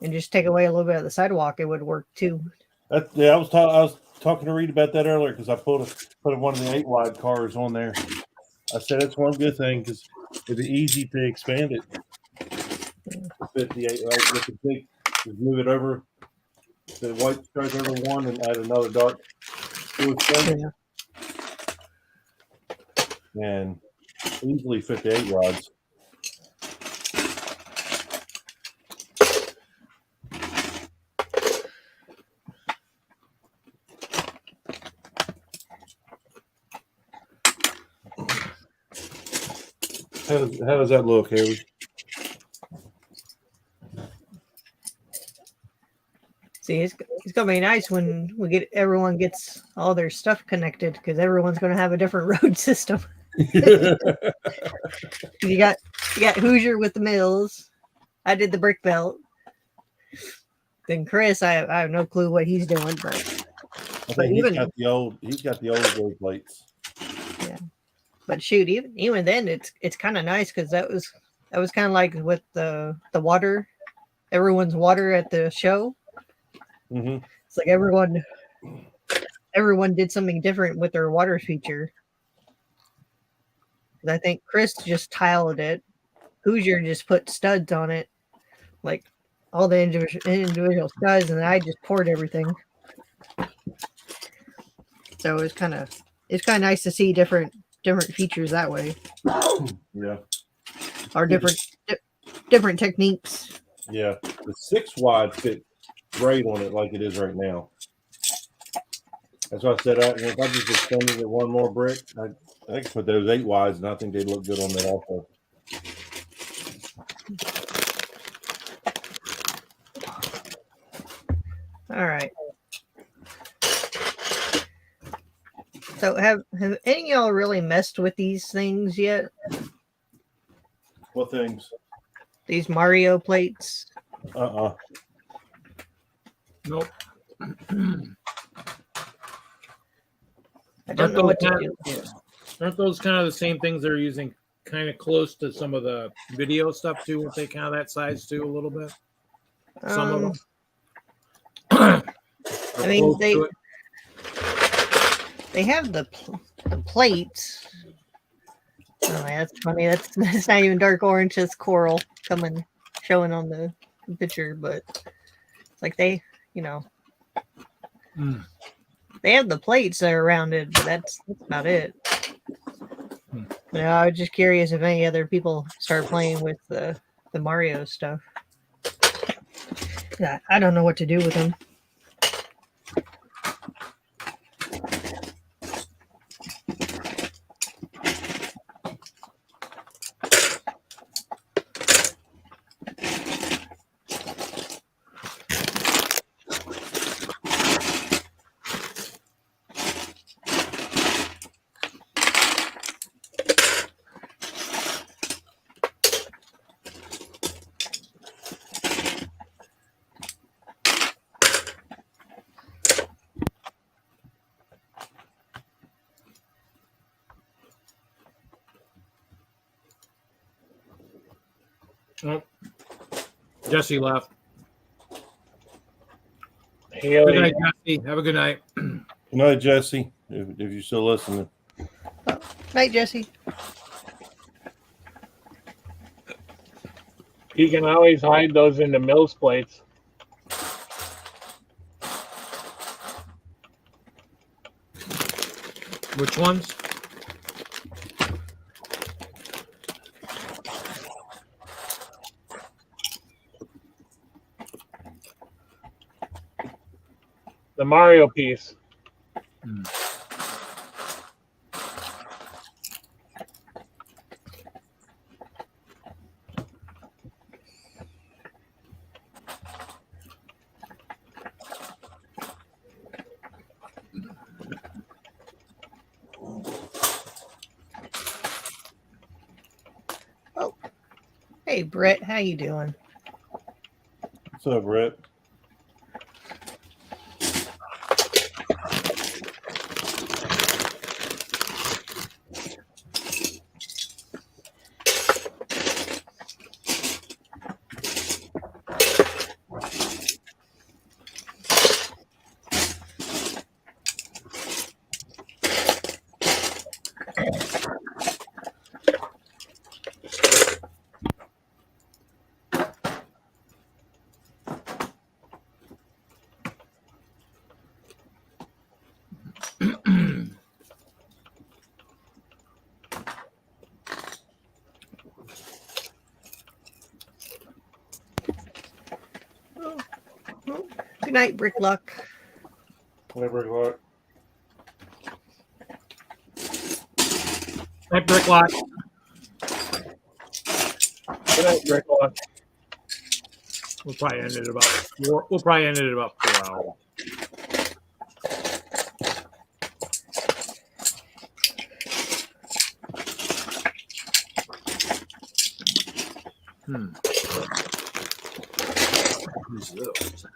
and just take away a little bit of the sidewalk, it would work too. I was talking to Reed about that earlier, because I put one of the 8-wide cars on there. I said it's one good thing because it'd be easy to expand it. Fit the 8, right? With the big, just move it over the white stripe over one and add another dark blue stripe. Yeah. And easily fit the 8 rods. How does that look, Haley? See, it's gonna be nice when everyone gets all their stuff connected, because everyone's gonna have a different road system. You got Hoosier with the mills. I did the brick belt. Then Chris, I have no clue what he's doing, but I think he's got the old road plates. Yeah, but shoot, even then, it's kind of nice, because that was kind of like with the water, everyone's water at the show. Mm-hmm. It's like everyone did something different with their water feature. I think Chris just tiled it. Hoosier just put studs on it, like all the individual studs, and I just poured everything. So it's kind of nice to see different features that way. Yeah. Or different techniques. Yeah, the 6-wide fit great on it like it is right now. That's why I said if I just extended it one more brick, I could put those 8-wides, and I think they'd look good on that also. All right. So have any of y'all really messed with these things yet? What things? These Mario plates. Nope. I don't know what to do. Aren't those kind of the same things they're using kind of close to some of the video stuff too? Weren't they kind of that size too a little bit? Some of them. I mean, they have the plates. Oh, that's funny. That's not even dark orange. It's coral showing on the picture, but it's like they have the plates that are rounded, but that's about it. I was just curious if any other people start playing with the Mario stuff. Yeah, I don't know what to do with them. Oh, Jesse left. Good night, Jesse. Have a good night. Good night, Jesse. If you're still listening. Night, Jesse. You can always hide those into Mills plates. Which ones? The Mario piece. Oh, hey Brett, how you doing? What's up, Brett? Good night, Brickluck. Hey, Brickworld. Night, Bricklock. Good night, Bricklock. We'll probably end it about 4. We'll probably end it at about 4 hours. Who's those?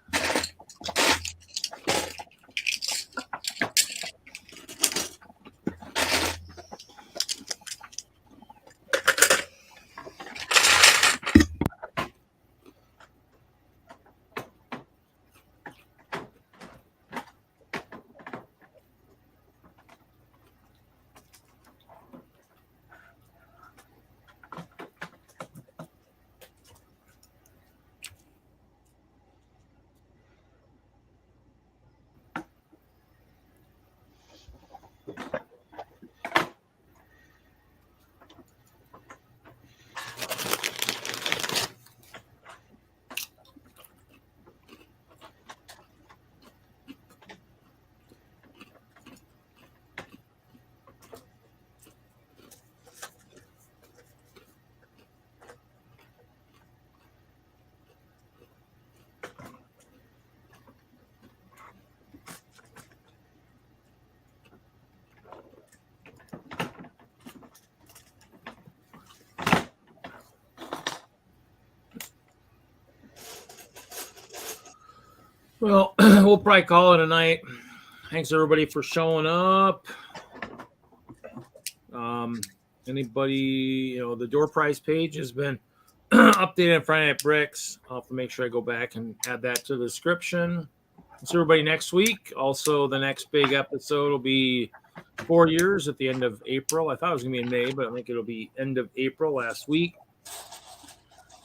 Well, we'll probably call it a night. Thanks everybody for showing up. Anybody, the door prize page has been updated on Friday Night Bricks. I'll have to make sure I go back and add that to the description. See everybody next week. Also, the next big episode will be 4 years at the end of April. I thought it was going to be in May, but I think it'll be end of April last week.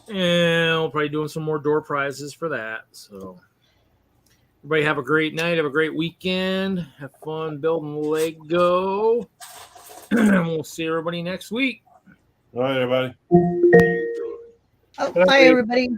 And we'll probably doing some more door prizes for that. So everybody have a great night. Have a great weekend. Have fun building Lego. And we'll see everybody next week. All right, everybody. Oh, bye, everybody.